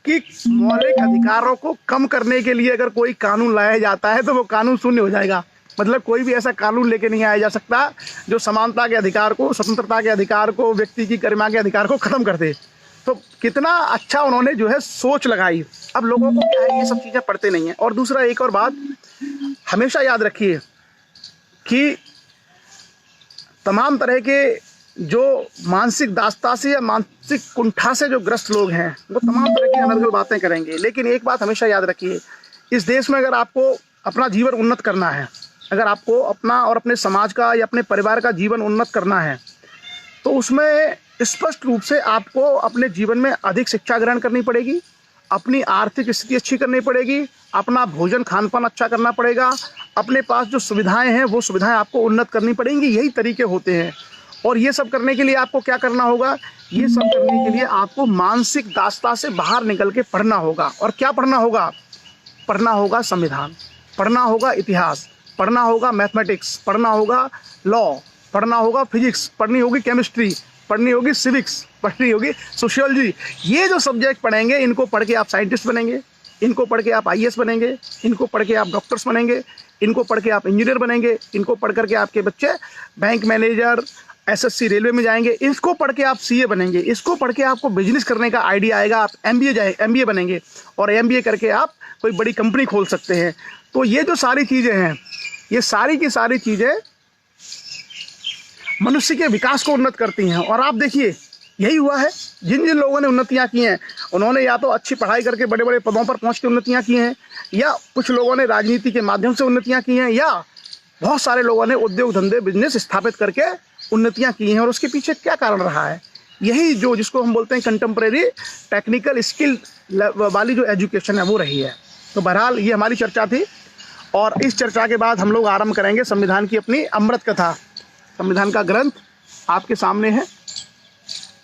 कि मौलिक अधिकारों को कम करने के लिए अगर कोई कानून लाया जाता है तो वो कानून शून्य हो जाएगा। मतलब कोई भी ऐसा कानून लेके नहीं आया जा सकता जो समानता के अधिकार को, स्वतंत्रता के अधिकार को, व्यक्ति की गरिमा के अधिकार को खत्म कर दे। तो कितना अच्छा उन्होंने जो है सोच लगाई। अब लोगों को क्या है, ये सब चीज़ें पढ़ते नहीं हैं। और दूसरा एक और बात हमेशा याद रखिए कि तमाम तरह के जो मानसिक दास्ता से या मानसिक कुंठा से जो ग्रस्त लोग हैं वो तमाम तरह की अनर्गल बातें करेंगे, लेकिन एक बात हमेशा याद रखिए, इस देश में अगर आपको अपना जीवन उन्नत करना है, अगर आपको अपना और अपने समाज का या अपने परिवार का जीवन उन्नत करना है, तो उसमें स्पष्ट रूप से आपको अपने जीवन में अधिक शिक्षा ग्रहण करनी पड़ेगी, अपनी आर्थिक स्थिति अच्छी करनी पड़ेगी, अपना भोजन खान पान अच्छा करना पड़ेगा, अपने पास जो सुविधाएं हैं वो सुविधाएं आपको उन्नत करनी पड़ेंगी। यही तरीके होते हैं। और ये सब करने के लिए आपको क्या करना होगा? ये सब करने के लिए आपको मानसिक दास्ता से बाहर निकल के पढ़ना होगा। और क्या पढ़ना होगा? पढ़ना होगा संविधान। पढ़ना होगा इतिहास, पढ़ना होगा मैथमेटिक्स, पढ़ना होगा लॉ, पढ़ना होगा फिजिक्स, पढ़नी होगी केमिस्ट्री, पढ़नी होगी सिविक्स, पढ़नी होगी सोशियोलॉजी। ये जो सब्जेक्ट पढ़ेंगे, इनको पढ़ के आप साइंटिस्ट बनेंगे, इनको पढ़ के आप आईएएस बनेंगे, इनको पढ़ के आप डॉक्टर्स बनेंगे, इनको पढ़ के आप इंजीनियर बनेंगे, इनको पढ़ करके आपके बच्चे बैंक मैनेजर, एसएससी रेलवे में जाएंगे, इसको पढ़ के आप सीए बनेंगे, इसको पढ़ के आपको बिजनेस करने का आइडिया आएगा, आप एमबीए बनेंगे और एमबीए करके आप कोई बड़ी कंपनी खोल सकते हैं। तो ये जो सारी चीज़ें हैं, ये सारी की सारी चीज़ें मनुष्य के विकास को उन्नत करती हैं। और आप देखिए यही हुआ है, जिन जिन लोगों ने उन्नतियाँ की हैं, उन्होंने या तो अच्छी पढ़ाई करके बड़े बड़े पदों पर पहुँच के उन्नतियाँ की हैं, या कुछ लोगों ने राजनीति के माध्यम से उन्नतियाँ की हैं, या बहुत सारे लोगों ने उद्योग धंधे बिजनेस स्थापित करके उन्नतियाँ की हैं। और उसके पीछे क्या कारण रहा है? यही जो जिसको हम बोलते हैं कंटेम्प्रेरी टेक्निकल स्किल वाली जो एजुकेशन है वो रही है। तो बहरहाल ये हमारी चर्चा थी, और इस चर्चा के बाद हम लोग आरंभ करेंगे संविधान की अपनी अमृत कथा। संविधान का ग्रंथ आपके सामने है,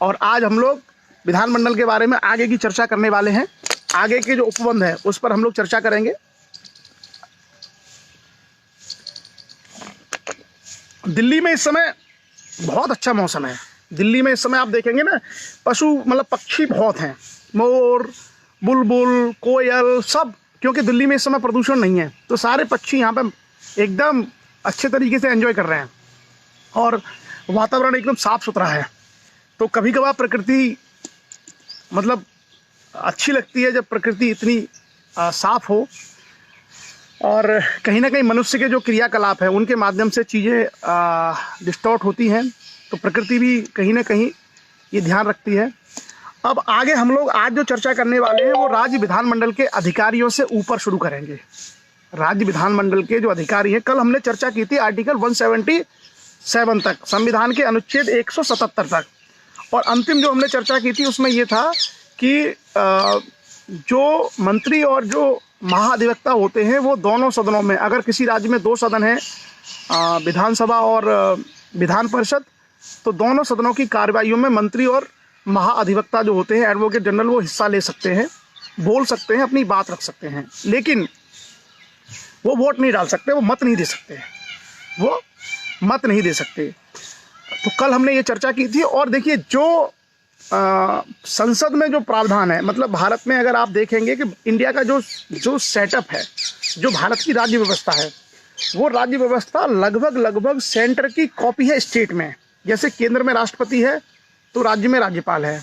और आज हम लोग विधानमंडल के बारे में आगे की चर्चा करने वाले हैं। आगे के जो उपबंध है उस पर हम लोग चर्चा करेंगे। दिल्ली में इस समय बहुत अच्छा मौसम है। दिल्ली में इस समय आप देखेंगे ना, पशु मतलब पक्षी बहुत हैं, मोर, बुलबुल, कोयल, सब, क्योंकि दिल्ली में इस समय प्रदूषण नहीं है, तो सारे पक्षी यहाँ पे एकदम अच्छे तरीके से एंजॉय कर रहे हैं, और वातावरण एकदम साफ सुथरा है। तो कभी कभार प्रकृति मतलब अच्छी लगती है, जब प्रकृति इतनी साफ हो, और कहीं ना कहीं मनुष्य के जो क्रियाकलाप है उनके माध्यम से चीज़ें डिस्टॉर्ट होती हैं, तो प्रकृति भी कहीं ना कहीं ये ध्यान रखती है। अब आगे हम लोग आज जो चर्चा करने वाले हैं वो राज्य विधानमंडल के अधिकारियों से ऊपर शुरू करेंगे। राज्य विधानमंडल के जो अधिकारी हैं, कल हमने चर्चा की थी आर्टिकल 177 तक, संविधान के अनुच्छेद 177 तक, और अंतिम जो हमने चर्चा की थी उसमें ये था कि जो मंत्री और जो महाधिवक्ता होते हैं वो दोनों सदनों में, अगर किसी राज्य में 2 सदन हैं, विधानसभा और विधान परिषद, तो दोनों सदनों की कार्रवाइयों में मंत्री और महाअधिवक्ता जो होते हैं, एडवोकेट जनरल, वो हिस्सा ले सकते हैं, बोल सकते हैं, अपनी बात रख सकते हैं, लेकिन वो वोट नहीं डाल सकते, वो मत नहीं दे सकते, वो मत नहीं दे सकते। तो कल हमने ये चर्चा की थी। और देखिए जो संसद में जो प्रावधान है, मतलब भारत में अगर आप देखेंगे कि इंडिया का जो सेटअप है, जो भारत की राज्य व्यवस्था है, वो राज्य व्यवस्था लगभग सेंटर की कॉपी है स्टेट में। जैसे केंद्र में राष्ट्रपति है तो राज्य में राज्यपाल है,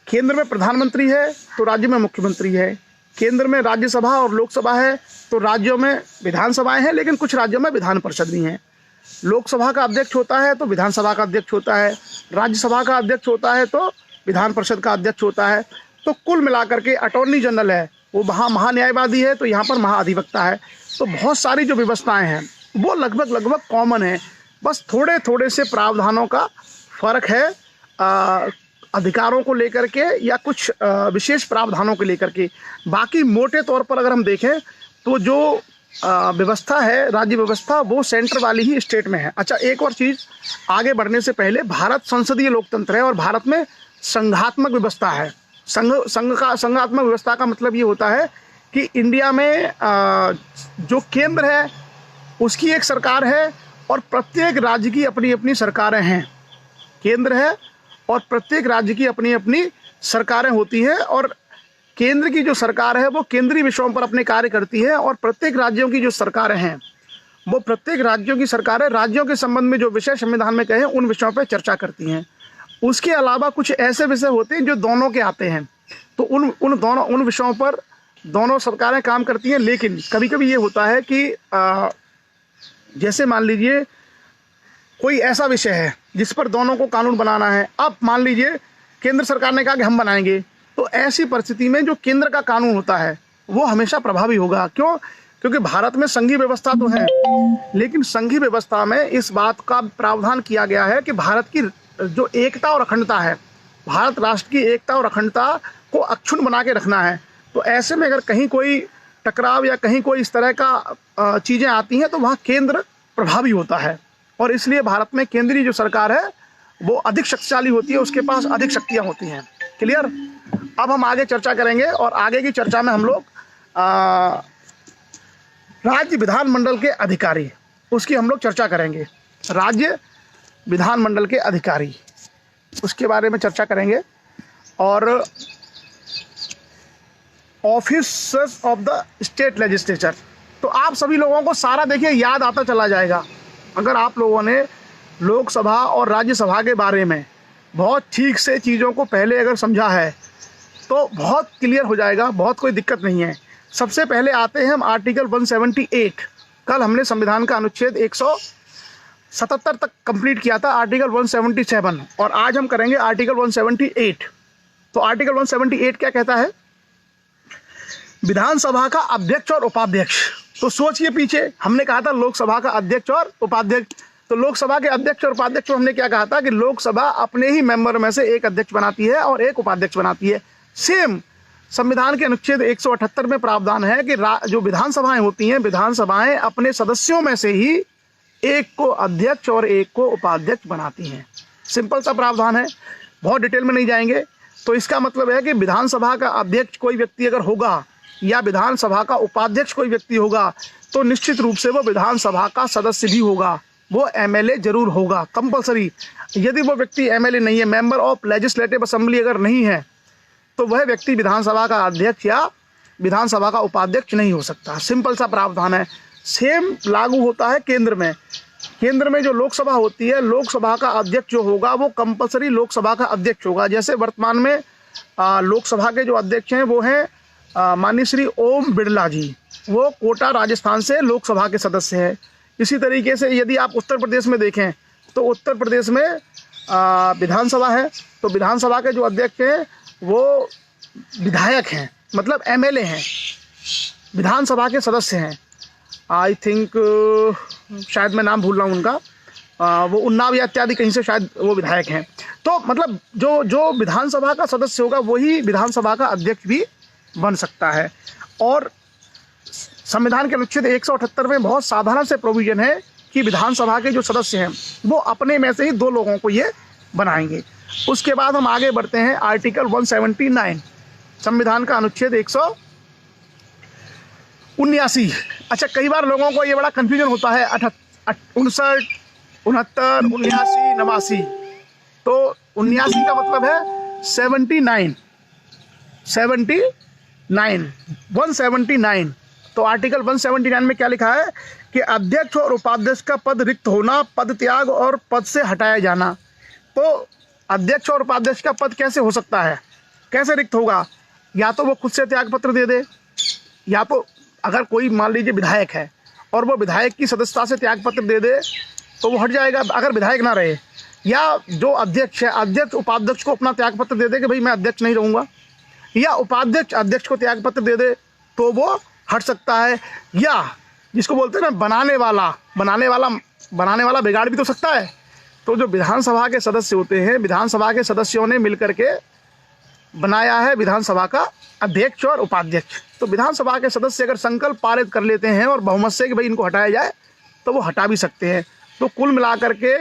केंद्र में प्रधानमंत्री है तो राज्य में मुख्यमंत्री है, केंद्र में राज्यसभा और लोकसभा है तो राज्यों में विधानसभाएं हैं, लेकिन कुछ राज्यों में विधान परिषद भी हैं। लोकसभा का अध्यक्ष होता है तो विधानसभा का अध्यक्ष होता है, राज्यसभा का अध्यक्ष होता है तो विधान परिषद का अध्यक्ष होता है। तो कुल मिलाकर के अटॉर्नी जनरल है, वो वहाँ महान्यायवादी है, तो यहाँ पर महाधिवक्ता है। तो बहुत सारी जो व्यवस्थाएं हैं वो लगभग कॉमन है, बस थोड़े थोड़े से प्रावधानों का फर्क है, अधिकारों को लेकर के या कुछ विशेष प्रावधानों को लेकर के। बाकी मोटे तौर पर अगर हम देखें तो जो व्यवस्था है, राज्य व्यवस्था, वो सेंटर वाली ही स्टेट में है। अच्छा, एक और चीज़ आगे बढ़ने से पहले, भारत संसदीय लोकतंत्र है और भारत में संघात्मक व्यवस्था है। संघात्मक व्यवस्था का मतलब ये होता है कि इंडिया में जो केंद्र है उसकी एक सरकार है और प्रत्येक राज्य की अपनी अपनी सरकारें हैं। केंद्र है और प्रत्येक राज्य की अपनी अपनी सरकारें होती हैं, और केंद्र की जो सरकार है वो केंद्रीय विषयों पर अपने कार्य करती है, और प्रत्येक राज्यों की जो सरकारें हैं वो प्रत्येक राज्यों की सरकारें राज्यों के संबंध में जो विषय संविधान में कहे उन विषयों पर चर्चा करती हैं। उसके अलावा कुछ ऐसे विषय होते हैं जो दोनों के आते हैं, तो उन विषयों पर दोनों सरकारें काम करती हैं। लेकिन कभी कभी ये होता है कि जैसे मान लीजिए कोई ऐसा विषय है जिस पर दोनों को कानून बनाना है, अब मान लीजिए केंद्र सरकार ने कहा कि हम बनाएंगे, तो ऐसी परिस्थिति में जो केंद्र का कानून होता है वो हमेशा प्रभावी होगा। क्यों? क्योंकि भारत में संघीय व्यवस्था तो है, लेकिन संघीय व्यवस्था में इस बात का प्रावधान किया गया है कि भारत की जो एकता और अखंडता है, भारत राष्ट्र की एकता और अखंडता को अक्षुण्ण बना के रखना है। तो ऐसे में अगर कहीं कोई टकराव या कहीं कोई इस तरह का चीज़ें आती हैं तो वहाँ केंद्र प्रभावी होता है, और इसलिए भारत में केंद्रीय जो सरकार है वो अधिक शक्तिशाली होती है, उसके पास अधिक शक्तियाँ होती हैं। क्लियर? अब हम आगे चर्चा करेंगे, और आगे की चर्चा में हम लोग राज्य विधानमंडल के अधिकारी, उसकी हम लोग चर्चा करेंगे। राज्य विधानमंडल के अधिकारी, उसके बारे में चर्चा करेंगे। और officers of the state legislature, तो आप सभी लोगों को सारा देखिए याद आता चला जाएगा। अगर आप लोगों ने लोकसभा और राज्यसभा के बारे में बहुत ठीक से चीज़ों को पहले अगर समझा है तो बहुत क्लियर हो जाएगा, बहुत कोई दिक्कत नहीं है। सबसे पहले आते हैं हम आर्टिकल 178। कल हमने संविधान का अनुच्छेद 177 तक कंप्लीट किया था, आर्टिकल 177, और आज हम करेंगे आर्टिकल 178। तो आर्टिकल 178 क्या कहता है? विधानसभा का अध्यक्ष और उपाध्यक्ष। तो सोचिए, पीछे हमने कहा था लोकसभा का अध्यक्ष और उपाध्यक्ष, तो लोकसभा के अध्यक्ष और उपाध्यक्ष में हमने क्या कहा था कि लोकसभा अपने ही मेंबर में से एक अध्यक्ष बनाती है और एक उपाध्यक्ष बनाती है। सेम संविधान के अनुच्छेद 178 में प्रावधान है कि जो विधानसभाएं होती हैं, विधानसभाएं अपने सदस्यों में से ही एक को अध्यक्ष और एक को उपाध्यक्ष बनाती हैं। सिंपल सा प्रावधान है, बहुत डिटेल में नहीं जाएंगे। तो इसका मतलब है कि विधानसभा का अध्यक्ष कोई व्यक्ति अगर होगा या विधानसभा का उपाध्यक्ष कोई व्यक्ति होगा तो निश्चित रूप से वो विधानसभा का सदस्य भी होगा, वो एमएलए जरूर होगा कंपलसरी। यदि वो व्यक्ति एमएलए नहीं है, मेंबर ऑफ लेजिस्लेटिव असेंबली अगर नहीं है, तो वह व्यक्ति विधानसभा का अध्यक्ष या विधानसभा का उपाध्यक्ष नहीं हो सकता। सिंपल सा प्रावधान है। सेम लागू होता है केंद्र में। केंद्र में जो लोकसभा होती है, लोकसभा का अध्यक्ष जो होगा वो कंपलसरी लोकसभा का अध्यक्ष होगा। जैसे वर्तमान में लोकसभा के जो अध्यक्ष हैं वो हैं माननीय श्री ओम बिरला जी, वो कोटा राजस्थान से लोकसभा के सदस्य हैं। इसी तरीके से यदि आप उत्तर प्रदेश में देखें तो उत्तर प्रदेश में विधानसभा है, तो विधानसभा के जो अध्यक्ष हैं वो विधायक हैं, मतलब एमएलए हैं, विधानसभा के सदस्य हैं। आई थिंक शायद मैं नाम भूल रहा हूँ उनका, वो उन्नाव या इत्यादि कहीं से शायद वो विधायक हैं। तो मतलब जो विधानसभा का सदस्य होगा वही विधानसभा का अध्यक्ष भी बन सकता है। और संविधान के अनुच्छेद 178 में बहुत साधारण से प्रोविजन है कि विधानसभा के जो सदस्य हैं वो अपने में से ही 2 लोगों को ये बनाएंगे। उसके बाद हम आगे बढ़ते हैं आर्टिकल 179, संविधान का अनुच्छेद 179। अच्छा, कई बार लोगों को ये बड़ा कन्फ्यूजन होता है 59, 69, 79, 89। तो 79 का मतलब है 79, 179। तो आर्टिकल 179 में क्या लिखा है कि अध्यक्ष और उपाध्यक्ष का पद रिक्त होना, पद त्याग और पद से हटाया जाना। तो अध्यक्ष और उपाध्यक्ष का पद कैसे हो सकता है, कैसे रिक्त होगा? या तो वो खुद से त्याग पत्र दे दे, या तो अगर कोई मान लीजिए विधायक है और वो विधायक की सदस्यता से त्याग पत्र दे दे तो वो हट जाएगा अगर विधायक ना रहे। या जो अध्यक्ष है, अध्यक्ष उपाध्यक्ष को अपना त्याग पत्र दे दे कि भाई मैं अध्यक्ष नहीं रहूँगा, या उपाध्यक्ष अध्यक्ष को त्याग पत्र दे दे तो वो हट सकता है। या जिसको बोलते हैं ना बनाने वाला बिगाड़ भी तो सकता है। तो जो विधानसभा के सदस्य होते हैं, विधानसभा के सदस्यों ने मिलकर के बनाया है विधानसभा का अध्यक्ष और उपाध्यक्ष। तो विधानसभा के सदस्य अगर संकल्प पारित कर लेते हैं और बहुमत से कि भाई इनको हटाया जाए तो वो हटा भी सकते हैं। तो कुल मिलाकर के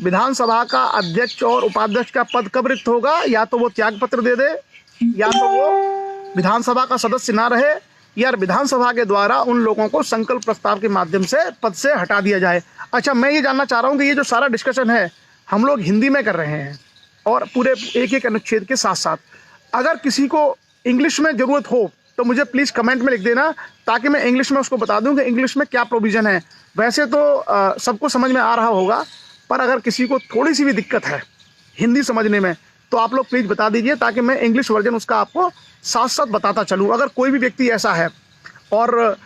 विधानसभा का अध्यक्ष और उपाध्यक्ष का पद कब रिक्त होगा? या तो वो त्यागपत्र दे दे, या तो वो विधानसभा का सदस्य ना रहे, या विधानसभा के द्वारा उन लोगों को संकल्प प्रस्ताव के माध्यम से पद से हटा दिया जाए। अच्छा, मैं ये जानना चाह रहा हूँ कि ये जो सारा डिस्कशन है हम लोग हिंदी में कर रहे हैं और पूरे एक अनुच्छेद के साथ साथ अगर किसी को इंग्लिश में ज़रूरत हो तो मुझे प्लीज़ कमेंट में लिख देना, ताकि मैं इंग्लिश में उसको बता दूं कि इंग्लिश में क्या प्रोविज़न है। वैसे तो सबको समझ में आ रहा होगा, पर अगर किसी को थोड़ी सी भी दिक्कत है हिंदी समझने में तो आप लोग प्लीज़ बता दीजिए, ताकि मैं इंग्लिश वर्जन उसका आपको साथ साथ बताता चलूँ। अगर कोई भी व्यक्ति ऐसा है और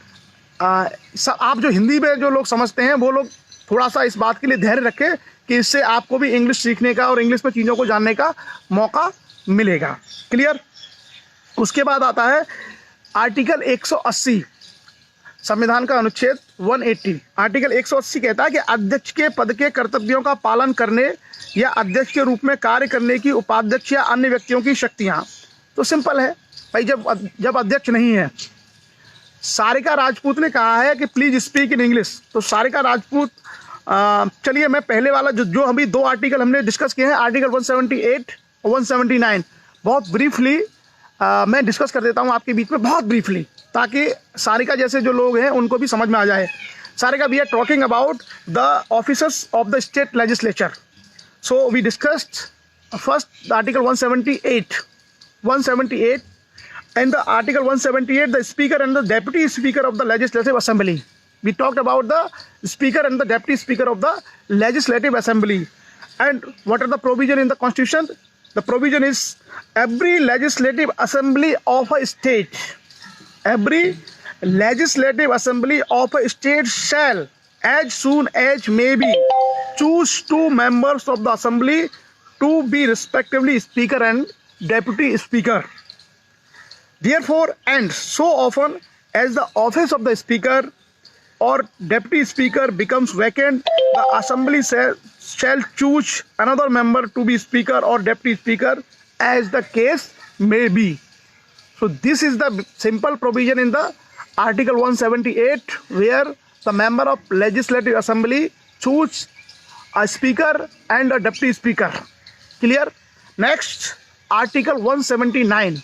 आप जो हिंदी में जो लोग समझते हैं वो लोग थोड़ा सा इस बात के लिए धैर्य रखें कि इससे आपको भी इंग्लिश सीखने का और इंग्लिश में चीज़ों को जानने का मौका मिलेगा। क्लियर? उसके बाद आता है आर्टिकल 180, संविधान का अनुच्छेद 180। आर्टिकल 180 कहता है कि अध्यक्ष के पद के कर्तव्यों का पालन करने या अध्यक्ष के रूप में कार्य करने की उपाध्यक्ष या अन्य व्यक्तियों की शक्तियां। तो सिंपल है भाई, जब अध्यक्ष नहीं है, सारिका राजपूत ने कहा है कि प्लीज स्पीक इन इंग्लिश। तो सारिका राजपूत, चलिए मैं पहले वाला जो अभी 2 आर्टिकल हमने डिस्कस किए हैं, आर्टिकल 178 और 179, बहुत ब्रीफली मैं डिस्कस कर देता हूँ आपके बीच में बहुत ब्रीफली, ताकि सारिका जैसे जो लोग हैं उनको भी समझ में आ जाए। Sarika, we are talking about the officers of the state legislature. So we discussed first article 178 and the article 178, the speaker and the deputy speaker of the legislative assembly. We talked about the speaker and the deputy speaker of the legislative assembly. And what are the provision in the constitution? The provision is every legislative assembly of a state, every legislative assembly of a state shall, as soon as may be, choose 2 members of the assembly to be respectively speaker and deputy speaker. Therefore, and so often as the office of the speaker or deputy speaker becomes vacant, the assembly shall choose another member to be speaker or deputy speaker as the case may be. So this is the simple provision in the article 178, where the member of legislative assembly choose a speaker and a deputy speaker. Clear? Next, article 179.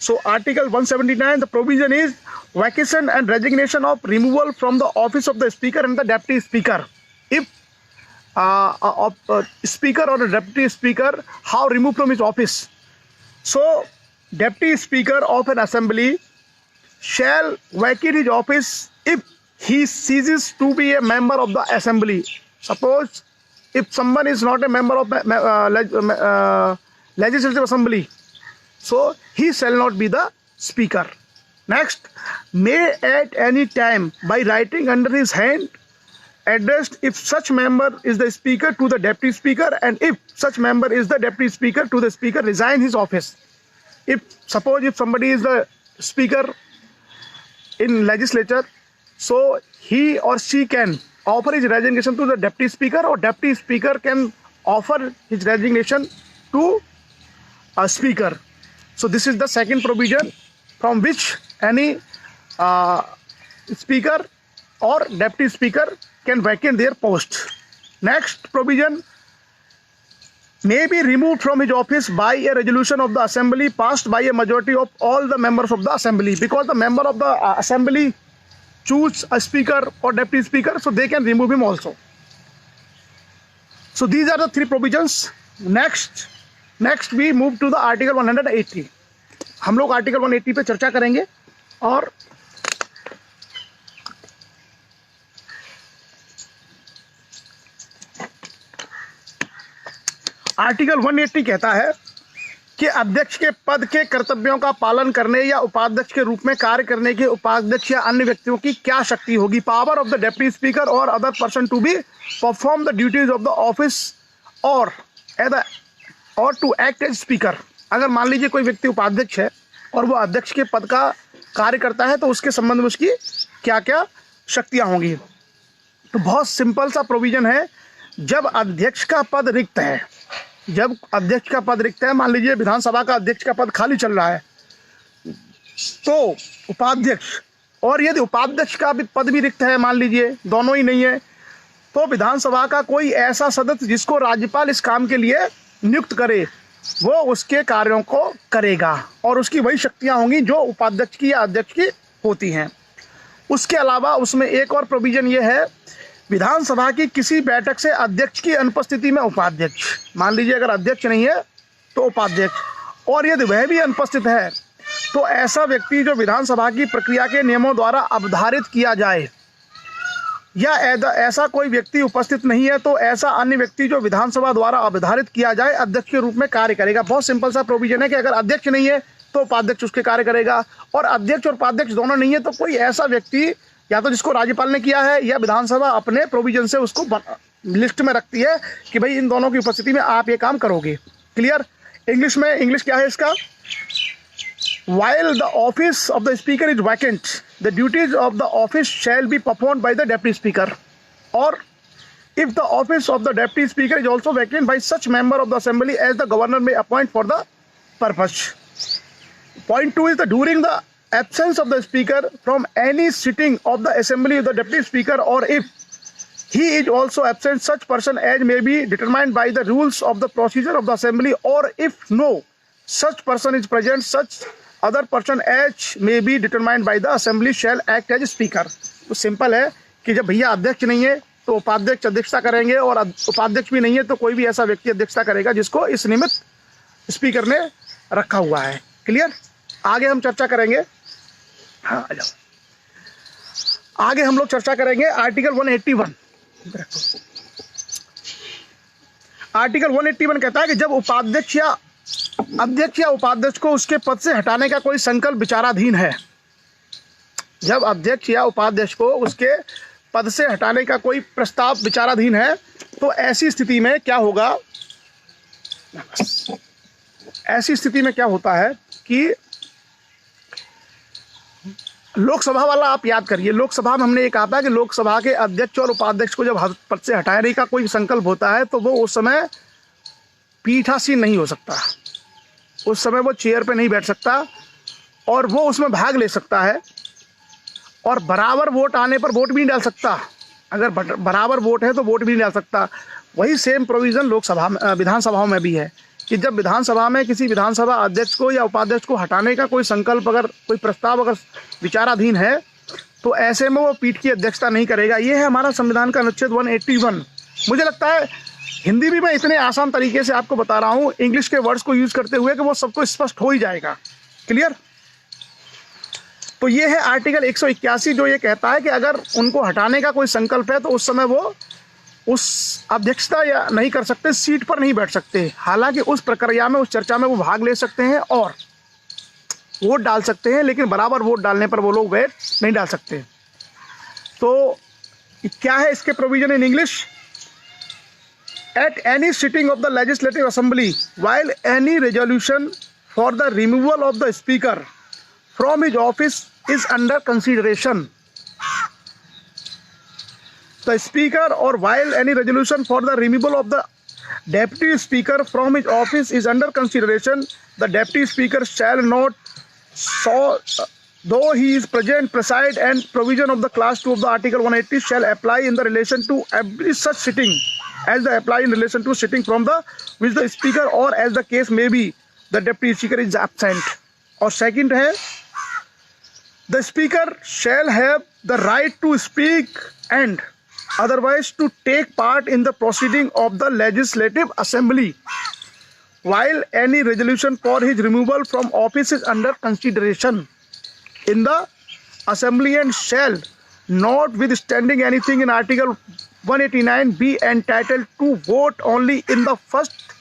So article 179, the provision is vacation and resignation of removal from the office of the speaker and the deputy speaker. If a speaker or a deputy speaker, how removed from his office? So deputy speaker of an assembly shall vacate his office if he ceases to be a member of the assembly. Suppose if someone is not a member of legislative assembly, so he shall not be the speaker. Next, may at any time by writing under his hand addressed if such member is the speaker to the deputy speaker, and if such member is the deputy speaker to the speaker, resign his office. Suppose if somebody is the speaker in legislature, so he or she can offer his resignation to the deputy speaker, or deputy speaker can offer his resignation to a speaker. So this is the second provision from which any speaker or deputy speaker can vacate their post. Next provision, may be removed from his office by a resolution of the assembly passed by a majority of all the members of the assembly. Because the member of the assembly choose a speaker or deputy speaker, so they can remove him also. So these are the 3 provisions. Next we move to the article 180. हम लोग आर्टिकल 180 पे चर्चा करेंगे। और आर्टिकल 180 कहता है कि अध्यक्ष के पद के कर्तव्यों का पालन करने या उपाध्यक्ष के रूप में कार्य करने के उपाध्यक्ष या अन्य व्यक्तियों की क्या शक्ति होगी। Power of the deputy speaker और other person to be perform the duties of the office और टू एक्ट एज स्पीकर। अगर मान लीजिए कोई व्यक्ति उपाध्यक्ष है और वो अध्यक्ष के पद का कार्य करता है, तो उसके संबंध में उसकी क्या क्या शक्तियां होंगी। तो बहुत सिंपल सा प्रोविजन है। जब अध्यक्ष का पद रिक्त है, मान लीजिए विधानसभा का अध्यक्ष का पद खाली चल रहा है, तो उपाध्यक्ष, और यदि उपाध्यक्ष का भी पद भी रिक्त है, मान लीजिए दोनों ही नहीं है, तो विधानसभा का कोई ऐसा सदस्य जिसको राज्यपाल इस काम के लिए नियुक्त करे, वो उसके कार्यों को करेगा और उसकी वही शक्तियां होंगी जो उपाध्यक्ष की या अध्यक्ष की होती हैं। उसके अलावा उसमें एक और प्रोविजन ये है, विधानसभा की किसी बैठक से अध्यक्ष की अनुपस्थिति में उपाध्यक्ष, मान लीजिए अगर अध्यक्ष नहीं है तो उपाध्यक्ष, और यदि वह भी अनुपस्थित है तो ऐसा व्यक्ति जो विधानसभा की प्रक्रिया के नियमों द्वारा अवधारित किया जाए, या ऐसा कोई व्यक्ति उपस्थित नहीं है तो ऐसा अन्य व्यक्ति जो विधानसभा द्वारा अवधारित किया जाए अध्यक्ष के रूप में कार्य करेगा। बहुत सिंपल सा प्रोविजन है कि अगर अध्यक्ष नहीं है तो उपाध्यक्ष उसके कार्य करेगा, और अध्यक्ष और उपाध्यक्ष दोनों नहीं है तो कोई ऐसा व्यक्ति या तो जिसको राज्यपाल ने किया है या विधानसभा अपने प्रोविजन से उसको लिस्ट में रखती है कि भाई इन दोनों की उपस्थिति में आप ये काम करोगे। क्लियर? इंग्लिश क्या है इसका? While the office of the speaker is vacant, the duties of the office shall be performed by the deputy speaker, or if the office of the deputy speaker is also vacant, by such member of the assembly as the governor may appoint for the purpose. Point 2 is that during the absence of the speaker from any sitting of the assembly, the deputy speaker, or if he is also absent, such person as may be determined by the rules of the procedure of the assembly, or if no such person is present, such other person as may be determined by the assembly shall act as speaker. तो सिंपल है कि जब भैया अध्यक्ष नहीं है तो उपाध्यक्ष अध्यक्षता करेंगे, और उपाध्यक्ष भी नहीं है तो कोई भी ऐसा व्यक्ति अध्यक्षता करेगा जिसको इस निमित्त स्पीकर ने रखा हुआ है। क्लियर? आगे हम चर्चा करेंगे। हाँ, आ जाओ। आगे हम लोग चर्चा करेंगे आर्टिकल 181। आर्टिकल 181 कहता है कि जब उपाध्यक्ष या अध्यक्ष या उपाध्यक्ष को उसके पद से हटाने का कोई संकल्प विचाराधीन है, जब अध्यक्ष या उपाध्यक्ष को उसके पद से हटाने का कोई प्रस्ताव विचाराधीन है, तो ऐसी स्थिति में क्या होगा, ऐसी स्थिति में क्या होता है कि लोकसभा वाला आप याद करिए, लोकसभा में हमने ये कहा था कि लोकसभा के अध्यक्ष और उपाध्यक्ष को जब पद से हटाने का कोई संकल्प होता है तो वो उस समय पीठासीन नहीं हो सकता, उस समय वो चेयर पे नहीं बैठ सकता और वो उसमें भाग ले सकता है, और बराबर वोट आने पर वोट भी नहीं डाल सकता। अगर बराबर वोट है तो वोट भी नहीं डाल सकता। वही सेम प्रोविज़न लोकसभा में, विधानसभाओं में भी है कि जब विधानसभा में किसी विधानसभा अध्यक्ष को या उपाध्यक्ष को हटाने का कोई संकल्प, अगर कोई प्रस्ताव अगर विचाराधीन है, तो ऐसे में वो पीठ की अध्यक्षता नहीं करेगा। ये है हमारा संविधान का अनुच्छेद 181। मुझे लगता है हिंदी भी मैं इतने आसान तरीके से आपको बता रहा हूँ इंग्लिश के वर्ड्स को यूज करते हुए कि वो सबको स्पष्ट हो ही जाएगा। क्लियर? तो ये है आर्टिकल 181 जो ये कहता है कि अगर उनको हटाने का कोई संकल्प है तो उस समय वो उस अध्यक्षता या नहीं कर सकते, सीट पर नहीं बैठ सकते। हालांकि उस प्रक्रिया में, उस चर्चा में वो भाग ले सकते हैं और वोट डाल सकते हैं, लेकिन बराबर वोट डालने पर वो लोग वोट नहीं डाल सकते। तो क्या है इसके provision in English? At any sitting of the legislative assembly while any resolution for the removal of the speaker from his office is under consideration, the speaker, or while any resolution for the removal of the deputy speaker from his office is under consideration, the deputy speaker shall not, though he is present, preside, and provision of the clause 2 of the article 180 shall apply in the relation to every such sitting as they apply in relation to sitting from the which the speaker, or as the case may be, the deputy speaker is absent. और second है, the speaker shall have the right to speak and otherwise to take part in the proceeding of the legislative assembly while any resolution for his removal from office is under consideration in the assembly, and shall, notwithstanding anything in article 189, be entitled to vote only in the first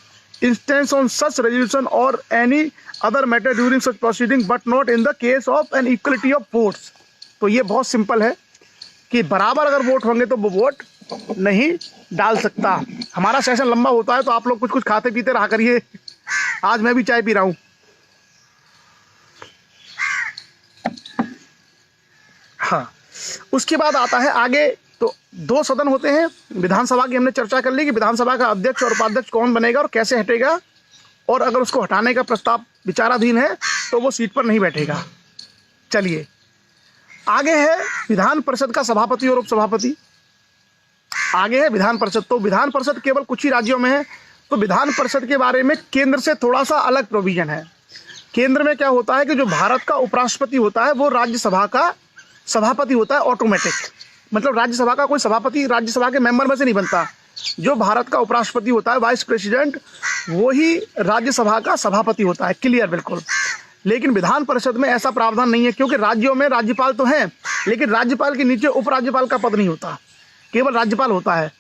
instance on such resolution or any other matter during such proceeding, but not in the case of an equality of votes। तो ये बहुत सिंपल है कि बराबर अगर वोट होंगे तो वो वोट नहीं डाल सकता। हमारा सेशन लंबा होता है तो आप लोग कुछ कुछ खाते पीते रहा करिए, आज मैं भी चाय पी रहा हूं। हाँ, उसके बाद आता है आगे, तो दो सदन होते हैं। विधानसभा की हमने चर्चा कर ली कि विधानसभा का अध्यक्ष और उपाध्यक्ष कौन बनेगा और कैसे हटेगा, और अगर उसको हटाने का प्रस्ताव विचाराधीन है तो वो सीट पर नहीं बैठेगा। चलिए आगे है विधान परिषद का सभापति और उपसभापति। आगे है विधान परिषद। तो विधान परिषद केवल कुछ ही राज्यों में है, तो विधान परिषद के बारे में केंद्र से थोड़ा सा अलग प्रोविजन है। केंद्र में क्या होता है कि जो भारत का उपराष्ट्रपति होता है वो राज्यसभा का सभापति होता है ऑटोमेटिक। मतलब राज्यसभा का कोई सभापति राज्यसभा के मेंबर में से नहीं बनता। जो भारत का उपराष्ट्रपति होता है, वाइस प्रेसिडेंट, वो ही राज्यसभा का सभापति होता है। क्लियर? बिल्कुल। लेकिन विधान परिषद में ऐसा प्रावधान नहीं है, क्योंकि राज्यों में राज्यपाल तो हैं, लेकिन राज्यपाल के नीचे उपराज्यपाल का पद नहीं होता, केवल राज्यपाल होता है।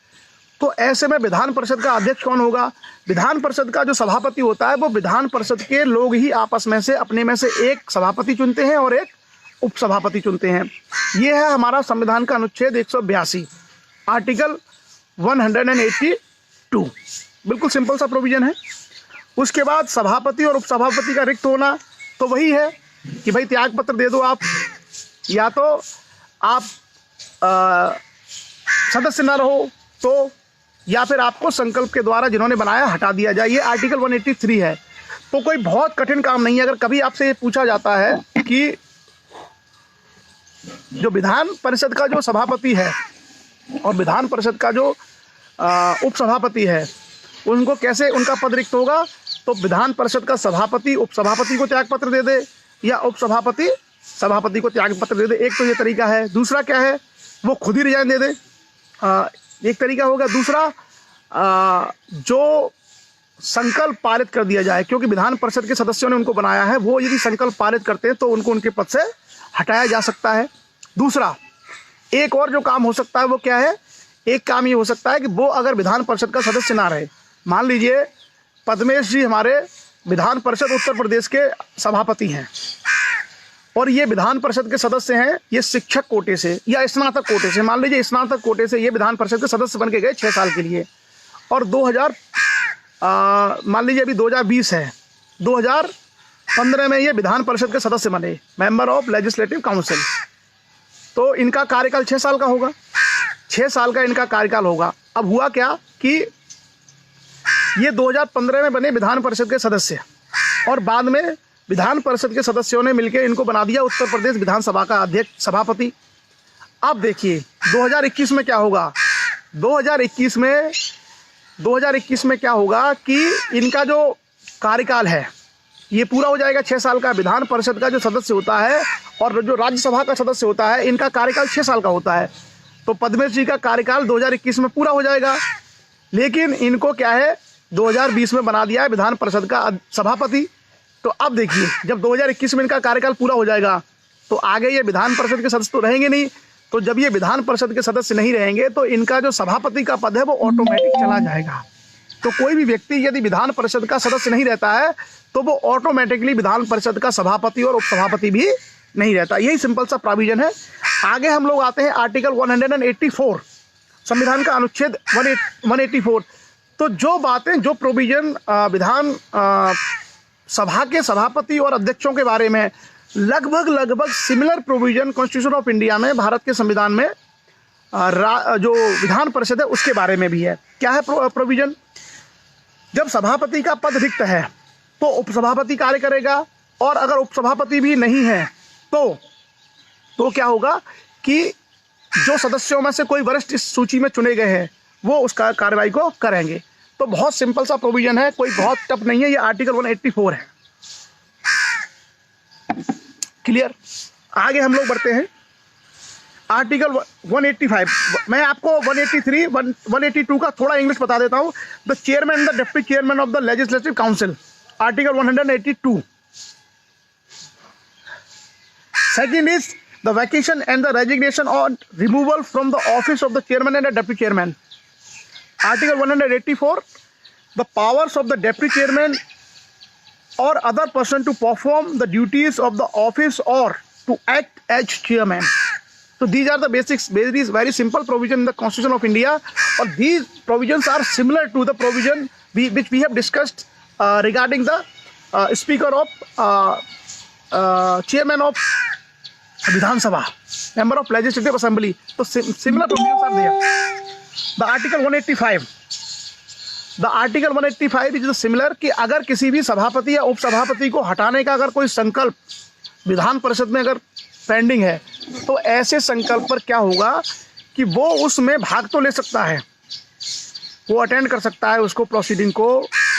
तो ऐसे में विधान परिषद का अध्यक्ष कौन होगा? विधान परिषद का जो सभापति होता है वो विधान परिषद के लोग ही आपस में से अपने में से एक सभापति चुनते हैं और एक उपसभापति चुनते हैं। ये है हमारा संविधान का अनुच्छेद 182, आर्टिकल 182। बिल्कुल सिंपल सा प्रोविजन है। उसके बाद सभापति और उपसभापति का रिक्त होना, तो वही है कि भाई त्याग पत्र दे दो आप, या तो आप सदस्य न रहो तो, या फिर आपको संकल्प के द्वारा जिन्होंने बनाया हटा दिया जाए। ये आर्टिकल 183 है। तो कोई बहुत कठिन काम नहीं है। अगर कभी आपसे ये पूछा जाता है कि जो विधान परिषद का जो सभापति है और विधान परिषद का जो उपसभापति है, उनको कैसे उनका पद रिक्त होगा, तो विधान परिषद का सभापति उपसभापति को त्याग पत्र दे दे, या उपसभापति सभापति को त्याग पत्र दे दे, एक तो ये तरीका है। दूसरा क्या है, वो खुद ही रिजाइन दे दे, एक तरीका होगा। दूसरा जो संकल्प पारित कर दिया जाए, क्योंकि विधान परिषद के सदस्यों ने उनको बनाया है, वो यदि संकल्प पारित करते हैं तो उनको उनके पद से हटाया जा सकता है। दूसरा एक और जो काम हो सकता है वो क्या है, एक काम ये हो सकता है कि वो अगर विधान परिषद का सदस्य ना रहे, मान लीजिए पद्मेश जी हमारे विधान परिषद उत्तर प्रदेश के सभापति हैं और ये विधान परिषद के सदस्य हैं, ये शिक्षक कोटे से या स्नातक कोटे से, मान लीजिए स्नातक कोटे से ये विधान परिषद के सदस्य बन के गए 6 साल के लिए, और मान लीजिए अभी 2020 है, 2015 में ये विधान परिषद के सदस्य बने, मेंबर ऑफ लेजिस्लेटिव काउंसिल। तो इनका कार्यकाल 6 साल का होगा, 6 साल का इनका कार्यकाल होगा। अब हुआ क्या कि ये 2015 में बने विधान परिषद के सदस्य और बाद में विधान परिषद के सदस्यों ने मिलकर इनको बना दिया उत्तर प्रदेश विधानसभा का अध्यक्ष सभापति। अब देखिए 2021 में क्या होगा, 2021 में क्या होगा कि इनका जो कार्यकाल है ये पूरा हो जाएगा 6 साल का। विधान परिषद का जो सदस्य होता है और जो राज्यसभा का सदस्य होता है, इनका कार्यकाल 6 साल का होता है। तो पद्मेश जी का कार्यकाल 2021 में पूरा हो जाएगा, लेकिन इनको क्या है 2020 में बना दिया है विधान परिषद का सभापति। तो अब देखिए जब 2021 में इनका कार्यकाल पूरा हो जाएगा तो आगे ये विधान परिषद के सदस्य तो रहेंगे नहीं। तो जब ये विधान परिषद के सदस्य नहीं रहेंगे तो इनका जो सभापति का पद है वो ऑटोमेटिक चला जाएगा। तो कोई भी व्यक्ति यदि विधान परिषद का सदस्य नहीं रहता है तो वो ऑटोमेटिकली विधान परिषद का सभापति और उपसभापति भी नहीं रहता। यही सिंपल सा प्रोविजन है। आगे हम लोग आते हैं आर्टिकल 184 संविधान का अनुच्छेद 184। तो जो बातें, जो प्रोविजन विधान सभा के सभापति और अध्यक्षों के बारे में लगभग similar provision constitution of India में, भारत के संविधान में जो विधान परिषद है उसके बारे में भी है। क्या है प्रोविजन, जब सभापति का पद रिक्त है तो उपसभापति कार्य करेगा, और अगर उपसभापति भी नहीं है तो क्या होगा कि जो सदस्यों में से कोई वरिष्ठ इस सूची में चुने गए हैं वो उस कार्रवाई को करेंगे। तो बहुत सिंपल सा प्रोविजन है, कोई बहुत टफ नहीं है। ये आर्टिकल 184 है। क्लियर। आगे हम लोग बढ़ते हैं आर्टिकल 185। मैं आपको 183 182 का थोड़ा इंग्लिश बता देता हूं। The chairman and the deputy chairman of the legislative council, article 182। Second is the vacation and the resignation और removal from the office of the chairman and the deputy chairman, article 184। The powers of the deputy chairman or other person to perform the duties of the office or to act as chairman. So these are the basics, very simple provision in the Constitution of India, or these provisions are similar to the provision which we have discussed regarding the speaker of chairman of Vidhan Sabha, member of Legislative Assembly. So similar provisions are there. The article 185. The article 185 is similar कि अगर किसी भी सभापति या उपसभापति को हटाने का अगर कोई संकल्प विधान परिषद में अगर पेंडिंग है तो ऐसे संकल्प पर क्या होगा कि वो उसमें भाग तो ले सकता है, वो अटेंड कर सकता है उसको, प्रोसीडिंग को,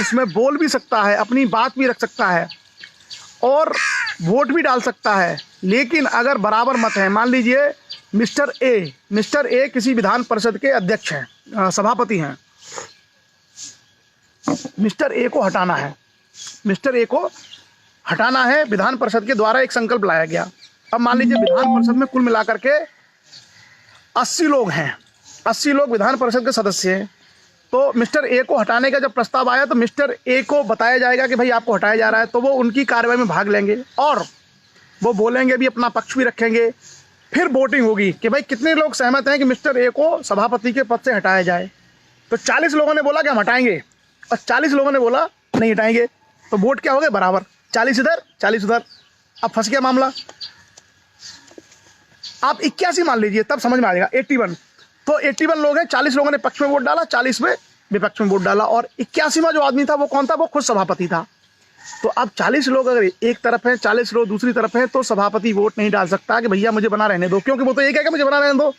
उसमें बोल भी सकता है, अपनी बात भी रख सकता है और वोट भी डाल सकता है। लेकिन अगर बराबर मत है, मान लीजिए मिस्टर ए किसी विधान परिषद के अध्यक्ष हैं, सभापति हैं, मिस्टर ए को हटाना है, विधान परिषद के द्वारा एक संकल्प लाया गया। अब मान लीजिए विधान परिषद में कुल मिलाकर के 80 लोग हैं, 80 लोग विधान परिषद के सदस्य हैं। तो मिस्टर ए को हटाने का जब प्रस्ताव आया तो मिस्टर ए को बताया जाएगा कि भाई आपको हटाया जा रहा है, तो वो उनकी कार्रवाई में भाग लेंगे और वो बोलेंगे भी, अपना पक्ष भी रखेंगे। फिर वोटिंग होगी कि भाई कितने लोग सहमत हैं कि मिस्टर ए को सभापति के पद से हटाया जाए। तो 40 लोगों ने बोला कि हम हटाएंगे और 40 लोगों ने बोला नहीं हटाएंगे। तो वोट क्या हो गए, बराबर, 40 इधर 40 उधर। अब फंस गया मामला। आप 81 मान लीजिए, तब समझ में आएगा। 81, तो 81 लोग हैं, 40 लोगों ने पक्ष में वोट डाला, 40 में विपक्ष में वोट डाला, और 81वां जो आदमी था वो कौन था, वो खुद सभापति था। तो अब 40 लोग अगर एक तरफ हैं, 40 लोग दूसरी तरफ हैं, तो सभापति वोट नहीं डाल सकता कि भैया मुझे बना रहने दो, क्योंकि वो तो ये कहेगा मुझे बना रहने दो।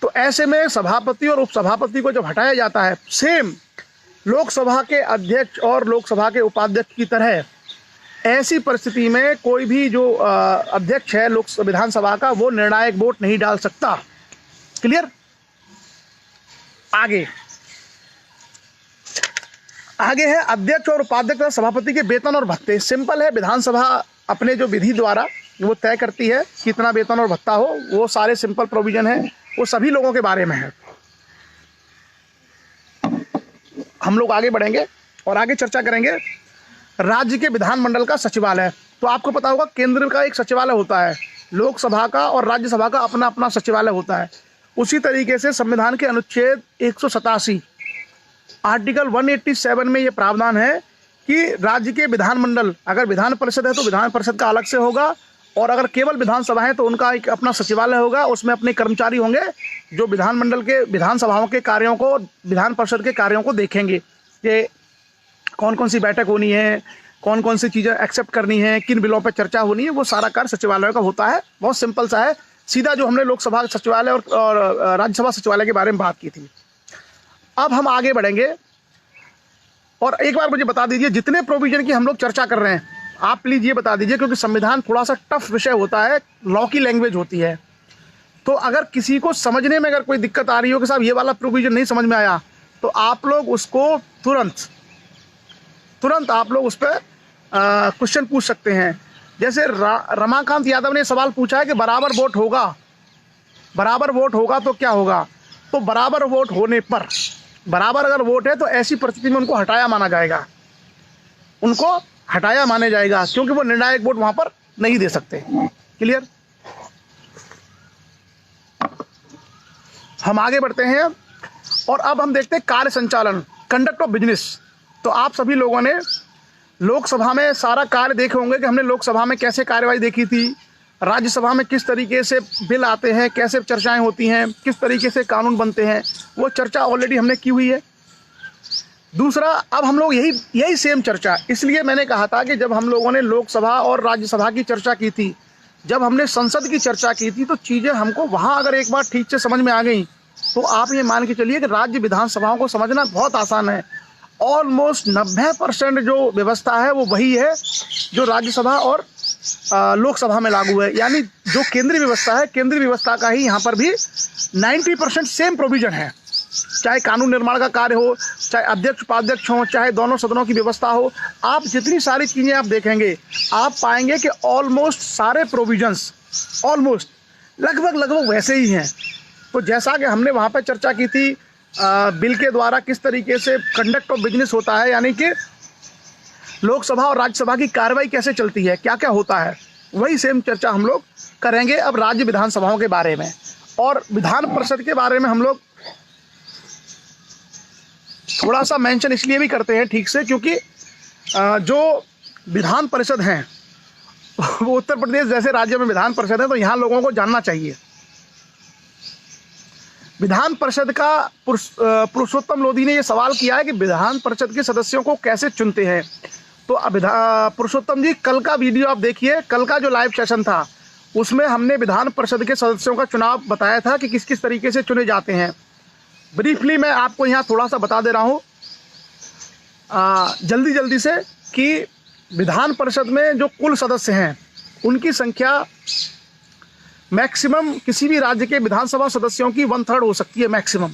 तो ऐसे में सभापति और उपसभापति को जब हटाया जाता है, सेम लोकसभा के अध्यक्ष और लोकसभा के उपाध्यक्ष की तरह ऐसी परिस्थिति में कोई भी जो अध्यक्ष है लोक विधानसभा का, वो निर्णायक वोट नहीं डाल सकता। क्लियर? आगे है अध्यक्ष और उपाध्यक्ष और सभापति के वेतन और भत्ते। सिंपल है, विधानसभा अपने जो विधि द्वारा वो तय करती है कितना वेतन और भत्ता हो, वो सारे सिंपल प्रोविजन है, वो सभी लोगों के बारे में है। हम लोग आगे बढ़ेंगे और आगे चर्चा करेंगे राज्य के विधानमंडल का सचिवालय। तो आपको पता होगा केंद्र का एक सचिवालय होता है, लोकसभा का और राज्यसभा का अपना अपना सचिवालय होता है। उसी तरीके से संविधान के अनुच्छेद 187 आर्टिकल 187 में ये प्रावधान है कि राज्य के विधानमंडल, अगर विधान परिषद है तो विधान परिषद का अलग से होगा, और अगर केवल विधानसभा है तो उनका एक अपना सचिवालय होगा। उसमें अपने कर्मचारी होंगे जो विधानमंडल के विधानसभाओं के कार्यों को, विधान परिषद के कार्यों को देखेंगे कि कौन कौन सी बैठक होनी है, कौन कौन सी चीज़ें एक्सेप्ट करनी है, किन बिलों पर चर्चा होनी है, वो सारा कार्य सचिवालय का होता है। बहुत सिंपल सा है, सीधा जो हमने लोकसभा सचिवालय और राज्यसभा सचिवालय के बारे में बात की थी। अब हम आगे बढ़ेंगे और एक बार मुझे बता दीजिए जितने प्रोविजन की हम लोग चर्चा कर रहे हैं, आप प्लीज़ ये बता दीजिए, क्योंकि संविधान थोड़ा सा टफ विषय होता है, लॉ की लैंग्वेज होती है। तो अगर किसी को समझने में अगर कोई दिक्कत आ रही हो कि साहब ये वाला प्रोविजन नहीं समझ में आया, तो आप लोग उसको तुरंत आप लोग उस पर क्वेश्चन पूछ सकते हैं। जैसे रमाकांत यादव ने सवाल पूछा है कि बराबर वोट होगा तो क्या होगा। तो बराबर वोट होने पर, बराबर अगर वोट है तो ऐसी परिस्थिति में उनको हटाया माना जाएगा, क्योंकि वो निर्णायक वोट वहां पर नहीं दे सकते। क्लियर? हम आगे बढ़ते हैं और अब हम देखते हैं कार्य संचालन, कंडक्ट ऑफ बिजनेस। तो आप सभी लोगों ने लोकसभा में सारा कार्य देखे होंगे कि हमने लोकसभा में कैसे कार्यवाही देखी थी, राज्यसभा में किस तरीके से बिल आते हैं, कैसे चर्चाएं होती हैं, किस तरीके से कानून बनते हैं, वो चर्चा ऑलरेडी हमने की हुई है। दूसरा, अब हम लोग यही सेम चर्चा, इसलिए मैंने कहा था कि जब हम लोगों ने लोकसभा और राज्यसभा की चर्चा की थी, जब हमने संसद की चर्चा की थी, तो चीज़ें हमको वहाँ अगर एक बार ठीक से समझ में आ गई तो आप ये मान के चलिए कि राज्य विधानसभाओं को समझना बहुत आसान है। ऑलमोस्ट 90% जो व्यवस्था है वो वही है जो राज्यसभा और लोकसभा में लागू है। यानी जो केंद्रीय व्यवस्था है, केंद्रीय व्यवस्था का ही यहाँ पर भी 90% सेम प्रोविजन है। चाहे कानून निर्माण का कार्य हो, चाहे अध्यक्ष उपाध्यक्ष हो, चाहे दोनों सदनों की व्यवस्था हो, आप जितनी सारी चीज़ें आप देखेंगे, आप पाएंगे कि ऑलमोस्ट सारे प्रोविजंस ऑलमोस्ट लगभग वैसे ही हैं। तो जैसा कि हमने वहाँ पर चर्चा की थी बिल के द्वारा किस तरीके से कंडक्ट ऑफ बिजनेस होता है, यानी कि लोकसभा और राज्यसभा की कार्रवाई कैसे चलती है, क्या क्या होता है, वही सेम चर्चा हम लोग करेंगे अब राज्य विधानसभाओं के बारे में। और विधान परिषद के बारे में हम लोग थोड़ा सा मेंशन इसलिए भी करते हैं ठीक से, क्योंकि जो विधान परिषद हैं वो उत्तर प्रदेश जैसे राज्य में विधान परिषद है, तो यहाँ लोगों को जानना चाहिए। विधान परिषद का पुरुषोत्तम लोधी ने यह सवाल किया है कि विधान परिषद के सदस्यों को कैसे चुनते हैं। तो पुरुषोत्तम जी, कल का वीडियो आप देखिए, कल का जो लाइव सेशन था उसमें हमने विधान परिषद के सदस्यों का चुनाव बताया था कि किस किस तरीके से चुने जाते हैं। ब्रीफली मैं आपको यहाँ थोड़ा सा बता दे रहा हूँ जल्दी से कि विधान परिषद में जो कुल सदस्य हैं उनकी संख्या मैक्सिमम किसी भी राज्य के विधानसभा सदस्यों की 1/3 हो सकती है मैक्सिमम,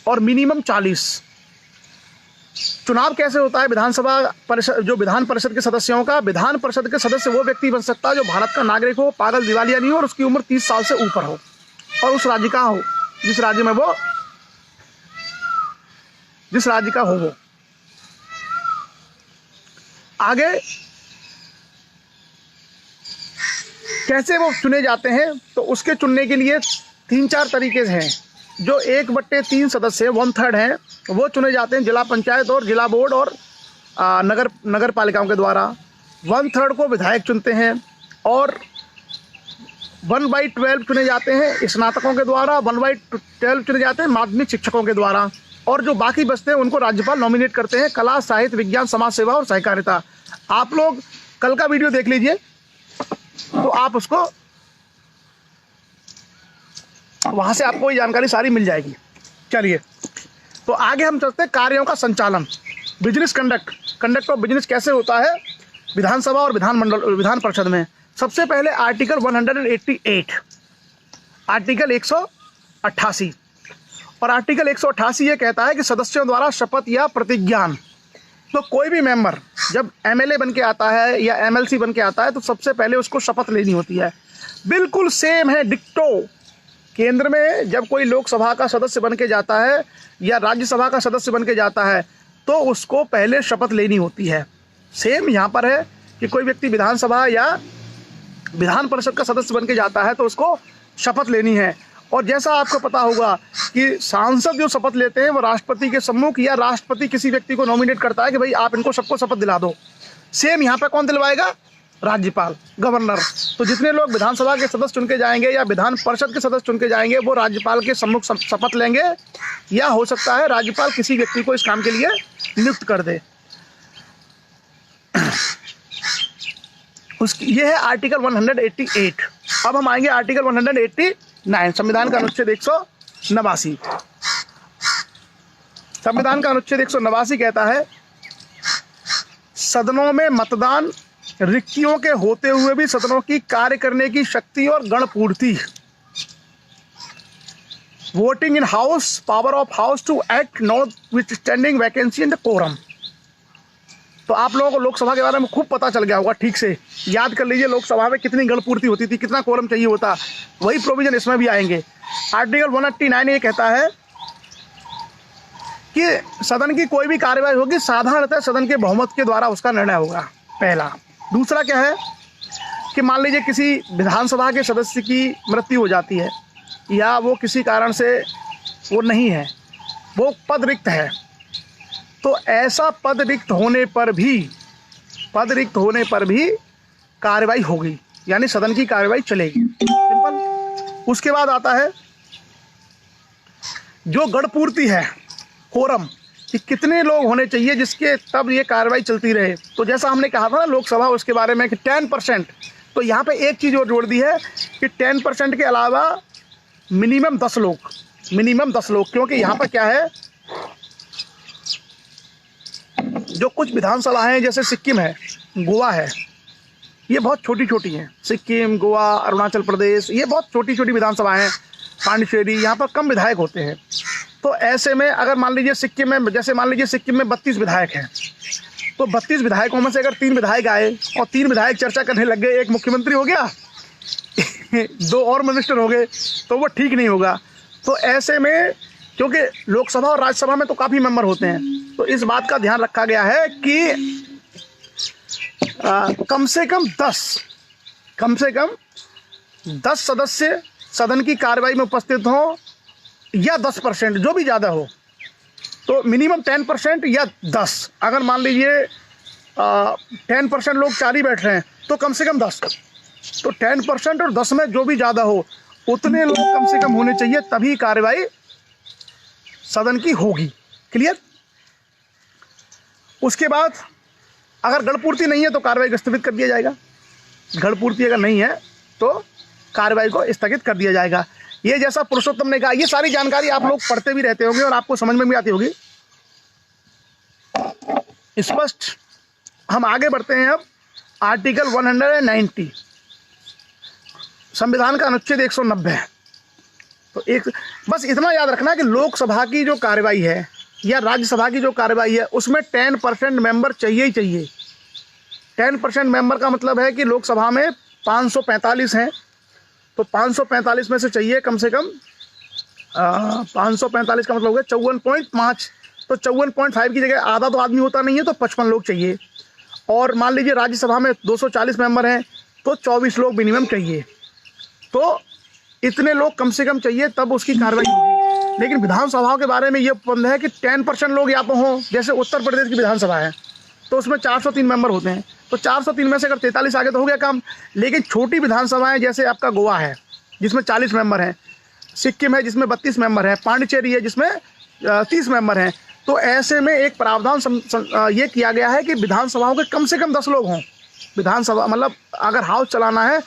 और मिनिमम 40। चुनाव कैसे होता है विधानसभा परिषद, जो विधान परिषद के सदस्यों का, विधान परिषद के सदस्य वो व्यक्ति बन सकता है जो भारत का नागरिक हो, पागल दिवालिया नहीं हो और उसकी उम्र 30 साल से ऊपर हो और उस राज्य का हो, जिस राज्य का हो वो। आगे कैसे वो चुने जाते हैं, तो उसके चुनने के लिए 3-4 तरीके हैं। जो 1/3 सदस्य 1/3 हैं वो चुने जाते हैं जिला पंचायत और जिला बोर्ड और नगर पालिकाओं के द्वारा। 1/3 को विधायक चुनते हैं और 1/12 चुने जाते हैं स्नातकों के द्वारा, 1/12 चुने जाते हैं माध्यमिक शिक्षकों के द्वारा, और जो बाकी बचते हैं उनको राज्यपाल नॉमिनेट करते हैं कला, साहित्य, विज्ञान, समाज सेवा और सहकारिता। आप लोग कल का वीडियो देख लीजिए तो आप उसको वहां से आपको ये जानकारी सारी मिल जाएगी। चलिए, तो आगे हम चलते हैं कार्यों का संचालन, बिजनेस कंडक्ट ऑफ बिजनेस कैसे होता है विधानसभा और विधान परिषद में। सबसे पहले आर्टिकल 188, आर्टिकल 188, और आर्टिकल 188 ये कहता है कि सदस्यों द्वारा शपथ या प्रतिज्ञान। तो कोई भी मेंबर जब एमएलए बन के आता है या एमएलसी बन के आता है तो सबसे पहले उसको शपथ लेनी होती है। बिल्कुल सेम है, डिक्टो। केंद्र में जब कोई लोकसभा का सदस्य बन के जाता है या राज्यसभा का सदस्य बन के जाता है तो उसको पहले शपथ लेनी होती है। सेम यहाँ पर है कि कोई व्यक्ति विधानसभा या विधान परिषद का सदस्य बन के जाता है तो उसको शपथ लेनी है। और जैसा आपको पता होगा कि सांसद जो शपथ लेते हैं वो राष्ट्रपति के सम्मुख या राष्ट्रपति किसी व्यक्ति को नॉमिनेट करता है कि भाई आप इनको सबको शपथ दिला दो। सेम यहाँ पे कौन दिलवाएगा? राज्यपाल, गवर्नर। तो जितने लोग विधानसभा के सदस्य चुन के जाएंगे या विधान परिषद के सदस्य चुन के जाएंगे वो राज्यपाल के सम्मुख शपथ लेंगे, या हो सकता है राज्यपाल किसी व्यक्ति को इस काम के लिए नियुक्त कर दे। ये है आर्टिकल 188। अब हम आएंगे आर्टिकल 189, संविधान का अनुच्छेद 189। संविधान का अनुच्छेद 189 कहता है सदनों में मतदान, रिक्तियों के होते हुए भी सदनों की कार्य करने की शक्ति और गणपूर्ति। Voting in house, power of house to act notwithstanding vacancy and quorum. तो आप लोगों को लोकसभा के बारे में खूब पता चल गया होगा, ठीक से याद कर लीजिए लोकसभा में कितनी गणपूर्ति होती थी, कितना कोरम चाहिए होता। वही प्रोविजन इसमें भी आएंगे। आर्टिकल 189 ये कहता है कि सदन की कोई भी कार्यवाही होगी साधारणतः सदन के बहुमत के द्वारा उसका निर्णय होगा, पहला। दूसरा क्या है कि मान लीजिए किसी विधानसभा के सदस्य की मृत्यु हो जाती है या वो किसी कारण से वो नहीं है, वो पद रिक्त है, तो ऐसा पद रिक्त होने पर भी कार्रवाई होगी, यानी सदन की कार्रवाई चलेगी। सिंपल। उसके बाद आता है जो गणपूर्ति है, कोरम, कि कितने लोग होने चाहिए जिसके तब ये कार्रवाई चलती रहे। तो जैसा हमने कहा था ना लोकसभा, उसके बारे में कि 10%, तो यहाँ पे एक चीज़ और जोड़ दी है कि 10% के अलावा मिनिमम 10 लोग, क्योंकि यहाँ पर क्या है, जो कुछ विधानसभा हैं जैसे सिक्किम है, गोवा है, ये बहुत छोटी छोटी हैं। सिक्किम, गोवा, अरुणाचल प्रदेश, ये बहुत छोटी छोटी विधानसभाएं हैं। पांडिचेरी, यहाँ पर कम विधायक होते हैं। तो ऐसे में अगर मान लीजिए सिक्किम में, जैसे मान लीजिए सिक्किम में 32 विधायक हैं, तो 32 विधायकों में से अगर 3 विधायक आए और 3 विधायक चर्चा करने लग गए, एक मुख्यमंत्री हो गया 2 और मिनिस्टर हो गए, तो वो ठीक नहीं होगा। तो ऐसे में क्योंकि लोकसभा और राज्यसभा में तो काफ़ी मेंबर होते हैं, तो इस बात का ध्यान रखा गया है कि कम से कम 10 सदस्य सदन की कार्रवाई में उपस्थित हों, या 10%, जो भी ज़्यादा हो। तो मिनिमम 10% या 10। अगर मान लीजिए 10% लोग 4 ही बैठ रहे हैं तो कम से कम 10। तो 10% और 10 में जो भी ज़्यादा हो उतने लोग कम से कम होने चाहिए, तभी कार्रवाई सदन की होगी। क्लियर? उसके बाद अगर गणपूर्ति नहीं है तो कार्रवाई को स्थगित कर दिया जाएगा। गणपूर्ति अगर नहीं है तो कार्रवाई को स्थगित कर दिया जाएगा। ये जैसा पुरुषोत्तम ने कहा, ये सारी जानकारी आप लोग पढ़ते भी रहते होंगे और आपको समझ में भी आती होगी स्पष्ट। हम आगे बढ़ते हैं अब आर्टिकल 190, संविधान का अनुच्छेद 190। तो एक बस इतना याद रखना कि लोकसभा की जो कार्रवाई है या राज्यसभा की जो कार्रवाई है उसमें 10% मेंबर चाहिए ही चाहिए। 10% मेंबर का मतलब है कि लोकसभा में 545 हैं, तो 545 में से चाहिए कम से कम 545 का मतलब हो गया 54.5। तो 54.5 की जगह आधा तो आदमी होता नहीं है, तो 55 लोग चाहिए। और मान लीजिए राज्यसभा में 240 मेंबर हैं तो 24 लोग मिनिमम चाहिए। तो इतने लोग कम से कम चाहिए तब उसकी कार्रवाई होगी। लेकिन विधानसभाओं के बारे में ये उपबंध है कि 10% लोग यहाँ पर हों। जैसे उत्तर प्रदेश की विधानसभा है तो उसमें 403 मेंबर होते हैं, तो 403 में से अगर 43 आ गए तो हो गया काम। लेकिन छोटी विधानसभाएं जैसे आपका गोवा है जिसमें 40 मेंबर हैं, सिक्किम है जिसमें 32 मेंबर हैं, पांडिचेरी है जिसमें 30 मेंबर हैं, तो ऐसे में एक प्रावधान ये किया गया है कि विधानसभाओं के कम से कम 10 लोग हों। विधानसभा मतलब अगर हाउस चलाना है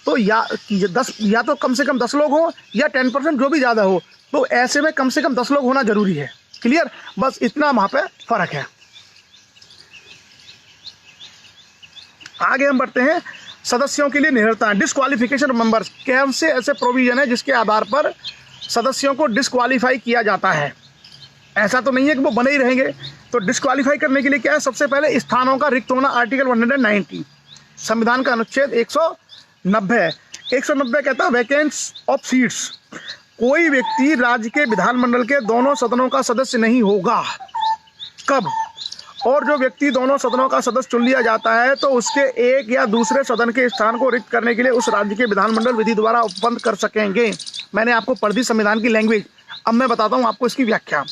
तो या तो कम से कम 10 लोग हों या 10% जो भी ज़्यादा हो, तो ऐसे में कम से कम 10 लोग होना जरूरी है। क्लियर? बस इतना वहाँ पे फ़र्क है। आगे हम बढ़ते हैं, सदस्यों के लिए निरर्हता, डिस्क्वालिफिकेशन मेंबर्स। कौन से ऐसे प्रोविजन है जिसके आधार पर सदस्यों को डिस्क्वालीफाई किया जाता है? ऐसा तो नहीं है कि वो बने ही रहेंगे। तो डिस्क्वालीफाई करने के लिए क्या है? सबसे पहले स्थानों का रिक्त होना, आर्टिकल 190 संविधान का अनुच्छेद 190 कहता है वैकेंस ऑफ सीट्स। कोई व्यक्ति राज्य के विधानमंडल के दोनों सदनों का सदस्य नहीं होगा। कब? और जो व्यक्ति दोनों सदनों का सदस्य चुन लिया जाता है तो उसके एक या दूसरे सदन के स्थान को रिक्त करने के लिए उस राज्य के विधानमंडल विधि द्वारा उपबंध कर सकेंगे। मैंने आपको पढ़ दी संविधान की लैंग्वेज, अब मैं बताता हूँ आपको इसकी व्याख्या।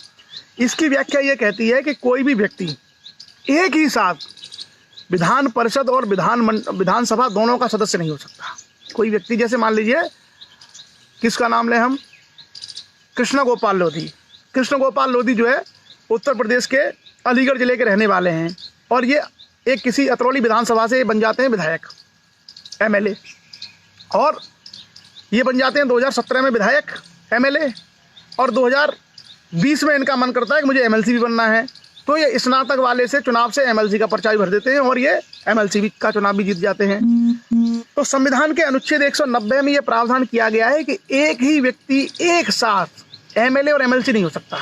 इसकी व्याख्या ये कहती है कि कोई भी व्यक्ति एक ही साथ विधान परिषद और विधानसभा दोनों का सदस्य नहीं हो सकता। कोई व्यक्ति, जैसे मान लीजिए किसका नाम लें हम, कृष्ण गोपाल लोधी। कृष्ण गोपाल लोधी जो है उत्तर प्रदेश के अलीगढ़ जिले के रहने वाले हैं और ये एक किसी अतरौली विधानसभा से बन जाते हैं विधायक, एमएलए, और ये बन जाते हैं 2017 में विधायक, एमएलए, और 2020 में इनका मन करता है कि मुझे एमएलसी भी बनना है, तो ये स्नातक वाले से चुनाव से एमएलसी का पर्चा भी भर देते हैं और ये एमएलसी का चुनाव भी जीत जाते हैं। तो संविधान के अनुच्छेद 190 में ये प्रावधान किया गया है कि एक ही व्यक्ति एक साथ एमएलए और एमएलसी नहीं हो सकता।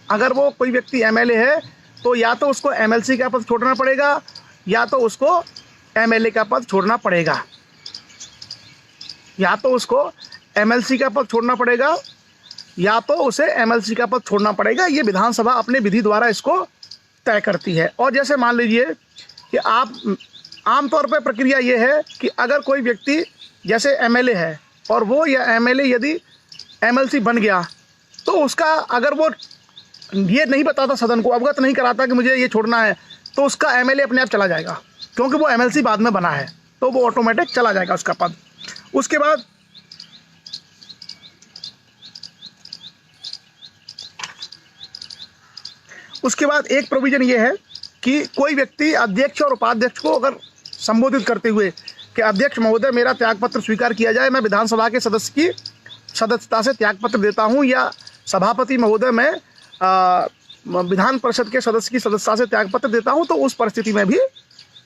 अगर वो कोई व्यक्ति एमएलए है तो या तो उसको एमएलसी का पद छोड़ना पड़ेगा या तो उसको एमएलए का पद छोड़ना पड़ेगा, या तो उसको एमएलसी का पद छोड़ना पड़ेगा या तो उसे एमएलसी का पद छोड़ना पड़ेगा। ये विधानसभा अपने विधि द्वारा इसको तय करती है। और जैसे मान लीजिए कि आप आमतौर पर प्रक्रिया ये है कि अगर कोई व्यक्ति जैसे एमएलए है और वो या एमएलए यदि एमएलसी बन गया तो उसका, अगर वो ये नहीं बताता सदन को, अवगत नहीं कराता कि मुझे ये छोड़ना है, तो उसका एमएलए अपने आप चला जाएगा, क्योंकि वो एमएलसी बाद में बना है तो वो ऑटोमेटिक चला जाएगा उसका पद। उसके बाद एक प्रोविजन ये है कि कोई व्यक्ति अध्यक्ष और उपाध्यक्ष को अगर संबोधित करते हुए कि अध्यक्ष महोदय मेरा त्यागपत्र स्वीकार किया जाए, मैं विधानसभा के सदस्य की सदस्यता से त्यागपत्र देता हूं, या सभापति महोदय मैं विधान परिषद के सदस्य की सदस्यता से त्यागपत्र देता हूं, तो उस परिस्थिति में भी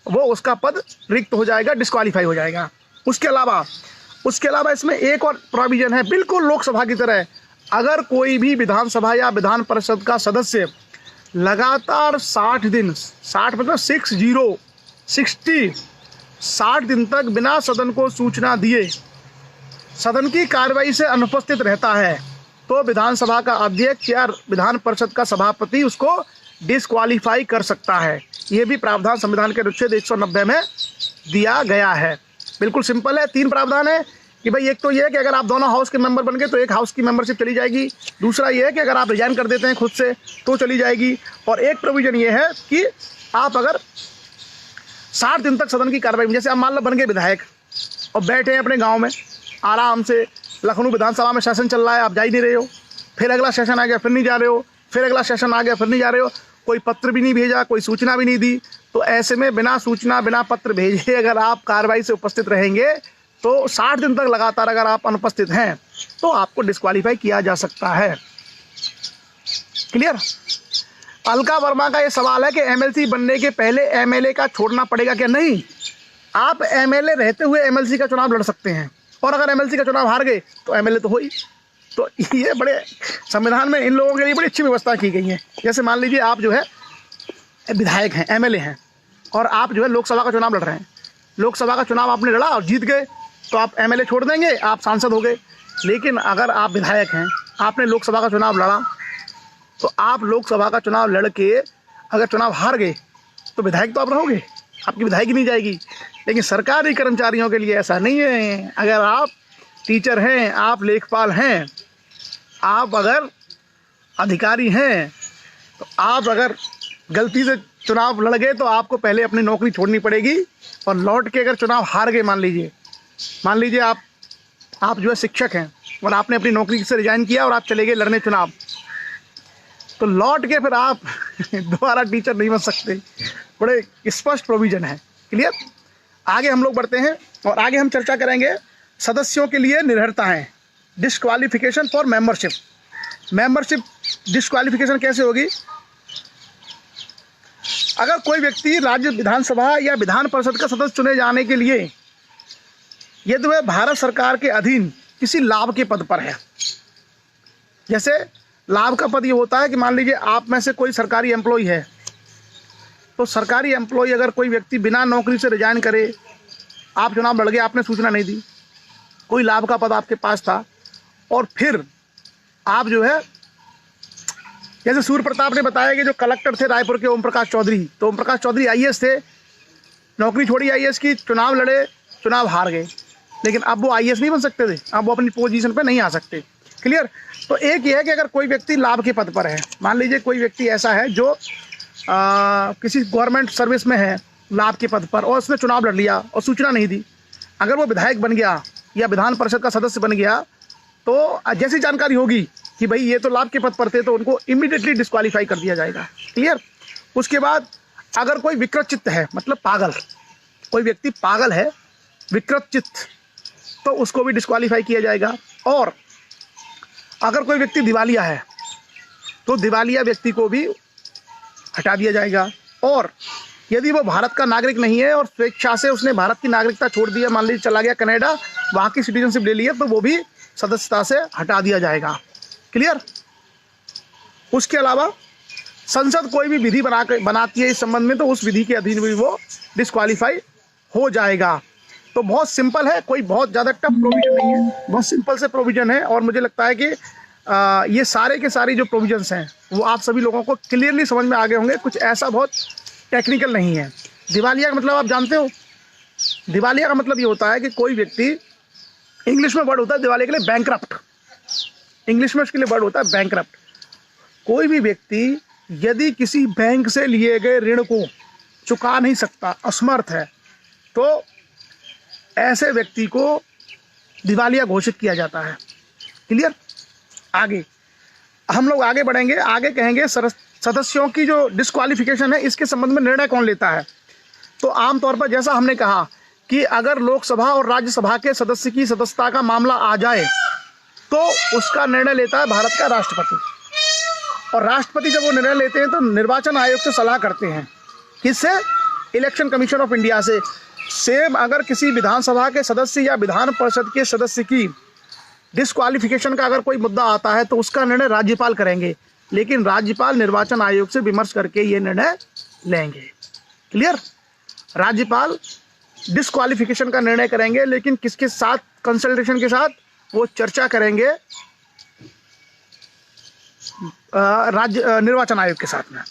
वो उसका पद रिक्त हो जाएगा, डिस्क्वालीफाई हो जाएगा। उसके अलावा इसमें एक और प्रोविजन है, बिल्कुल लोकसभा की तरह। अगर कोई भी विधानसभा या विधान परिषद का सदस्य लगातार 60 दिन, 60 मतलब 60 दिन तक बिना सदन को सूचना दिए सदन की कार्रवाई से अनुपस्थित रहता है तो विधानसभा का अध्यक्ष या विधान परिषद का सभापति उसको डिस्क्वालीफाई कर सकता है। यह भी प्रावधान संविधान के अनुच्छेद 190 में दिया गया है। बिल्कुल सिंपल है। 3 प्रावधान है कि भाई, एक तो ये है कि अगर आप दोनों हाउस के मेंबर बन गए तो एक हाउस की मेंबरशिप चली जाएगी। दूसरा ये है कि अगर आप रिजाइन कर देते हैं खुद से तो चली जाएगी। और एक प्रोविजन ये है कि आप अगर 60 दिन तक सदन की कार्रवाई में, जैसे आप मान लो बन गए विधायक और बैठे हैं अपने गाँव में आराम से, लखनऊ विधानसभा में सेशन चल रहा है, आप जा ही नहीं रहे हो, फिर अगला सेशन आ गया फिर नहीं जा रहे हो, फिर अगला सेशन आ गया फिर नहीं जा रहे हो, कोई पत्र भी नहीं भेजा, कोई सूचना भी नहीं दी, तो ऐसे में बिना सूचना बिना पत्र भेजे अगर आप कार्रवाई से उपस्थित रहेंगे तो 60 दिन तक लगातार अगर आप अनुपस्थित हैं तो आपको डिस्क्वालीफाई किया जा सकता है। क्लियर? अलका वर्मा का ये सवाल है कि एमएलसी बनने के पहले एमएलए का छोड़ना पड़ेगा क्या? नहीं, आप एमएलए रहते हुए एमएलसी का चुनाव लड़ सकते हैं, और अगर एमएलसी का चुनाव हार गए तो एमएलए तो हो ही। तो ये बड़े संविधान में इन लोगों के लिए बड़ी अच्छी व्यवस्था की गई है। जैसे मान लीजिए आप जो है विधायक हैं, एमएलए हैं, और आप जो है लोकसभा का चुनाव लड़ रहे हैं। लोकसभा का चुनाव आपने लड़ा और जीत गए तो आप एमएलए छोड़ देंगे, आप सांसद हो गए। लेकिन अगर आप विधायक हैं, आपने लोकसभा का चुनाव लड़ा, तो आप लोकसभा का चुनाव लड़ के अगर चुनाव हार गए तो विधायक तो आप रहोगे, आपकी विधायकी नहीं जाएगी। लेकिन सरकारी कर्मचारियों के लिए ऐसा नहीं है। अगर आप टीचर हैं, आप लेखपाल हैं, आप अगर अधिकारी हैं, तो आप अगर गलती से चुनाव लड़ गए तो आपको पहले अपनी नौकरी छोड़नी पड़ेगी। और लौट के अगर चुनाव हार गए, मान लीजिए आप जो है शिक्षक हैं और आपने अपनी नौकरी से रिजाइन किया और आप चले गए लड़ने चुनाव, तो लौट के फिर आप दोबारा टीचर नहीं बन सकते। बड़े स्पष्ट प्रोविजन है। क्लियर? आगे हम लोग बढ़ते हैं और आगे हम चर्चा करेंगे सदस्यों के लिए निरर्हताएं, डिस्क्वालिफिकेशन फॉर मेंबरशिप डिस्क्वालिफिकेशन कैसे होगी? अगर कोई व्यक्ति राज्य विधानसभा या विधान परिषद का सदस्य चुने जाने के लिए यदि वह भारत सरकार के अधीन किसी लाभ के पद पर है, जैसे लाभ का पद ये होता है कि मान लीजिए आप में से कोई सरकारी एम्प्लॉय है, तो सरकारी एम्प्लॉय अगर कोई व्यक्ति बिना नौकरी से रिजाइन करे, आप चुनाव लड़ गए, आपने सूचना नहीं दी, कोई लाभ का पद आपके पास था, और फिर आप जो है, जैसे सूर्य प्रताप ने बताया कि जो कलेक्टर थे रायपुर के ओम प्रकाश चौधरी, तो ओम प्रकाश चौधरी आईएएस थे, नौकरी छोड़ी आईएएस की, चुनाव लड़े, चुनाव हार गए, लेकिन अब वो आईएएस नहीं बन सकते थे, अब वो अपनी पोजीशन पर नहीं आ सकते। क्लियर। तो एक ये है कि अगर कोई व्यक्ति लाभ के पद पर है, मान लीजिए कोई व्यक्ति ऐसा है जो किसी गवर्नमेंट सर्विस में है लाभ के पद पर, और उसने चुनाव लड़ लिया और सूचना नहीं दी, अगर वो विधायक बन गया या विधान परिषद का सदस्य बन गया, तो जैसी जानकारी होगी कि भाई ये तो लाभ के पद पर थे, तो उनको इमीडिएटली डिस्क्वालीफाई कर दिया जाएगा। क्लियर। उसके बाद अगर कोई विकृत चित्त है, मतलब पागल, कोई व्यक्ति पागल है, विकृत चित्त, तो उसको भी डिस्क्वालीफाई किया जाएगा। और अगर कोई व्यक्ति दिवालिया है, तो दिवालिया व्यक्ति को भी हटा दिया जाएगा। और यदि वो भारत का नागरिक नहीं है और स्वेच्छा से उसने भारत की नागरिकता छोड़ दी है, मान लीजिए चला गया कनाडा, वहाँ की सिटीजनशिप ले ली है, तो वो भी सदस्यता से हटा दिया जाएगा। क्लियर। उसके अलावा संसद कोई भी विधि बनाती है इस संबंध में, तो उस विधि के अधीन भी वो डिस्क्वालीफाई हो जाएगा। तो बहुत सिंपल है, कोई बहुत ज़्यादा टफ प्रोविजन नहीं है, बहुत सिंपल से प्रोविजन है। और मुझे लगता है कि ये सारे के सारी जो प्रोविजंस हैं वो आप सभी लोगों को क्लियरली समझ में आ गए होंगे, कुछ ऐसा बहुत टेक्निकल नहीं है। दिवालिया का मतलब आप जानते हो, दिवालिया का मतलब ये होता है कि कोई व्यक्ति, इंग्लिश में वर्ड होता है दिवालिया के लिए बैंकरप्ट, इंग्लिश में उसके लिए वर्ड होता है बैंकरप्ट। कोई भी व्यक्ति यदि किसी बैंक से लिए गए ऋण को चुका नहीं सकता, असमर्थ है, तो ऐसे व्यक्ति को दिवालिया घोषित किया जाता है। क्लियर। आगे हम लोग आगे बढ़ेंगे, आगे कहेंगे सदस्यों की जो डिस्क्वालिफिकेशन है इसके संबंध में निर्णय कौन लेता है। तो आमतौर पर जैसा हमने कहा कि अगर लोकसभा और राज्यसभा के सदस्य की सदस्यता का मामला आ जाए तो उसका निर्णय लेता है भारत का राष्ट्रपति। और राष्ट्रपति जब वो निर्णय लेते हैं तो निर्वाचन आयोग से सलाह करते हैं, किससे? इलेक्शन कमीशन ऑफ इंडिया से। सेम अगर किसी विधानसभा के सदस्य या विधान परिषद के सदस्य की डिस्क्वालिफिकेशन का अगर कोई मुद्दा आता है तो उसका निर्णय राज्यपाल करेंगे, लेकिन राज्यपाल निर्वाचन आयोग से विमर्श करके ये निर्णय लेंगे। क्लियर। राज्यपाल डिस्क्वालिफिकेशन का निर्णय करेंगे, लेकिन किसके साथ? कंसल्टेशन के साथ, वो चर्चा करेंगे निर्वाचन आयोग के साथ में।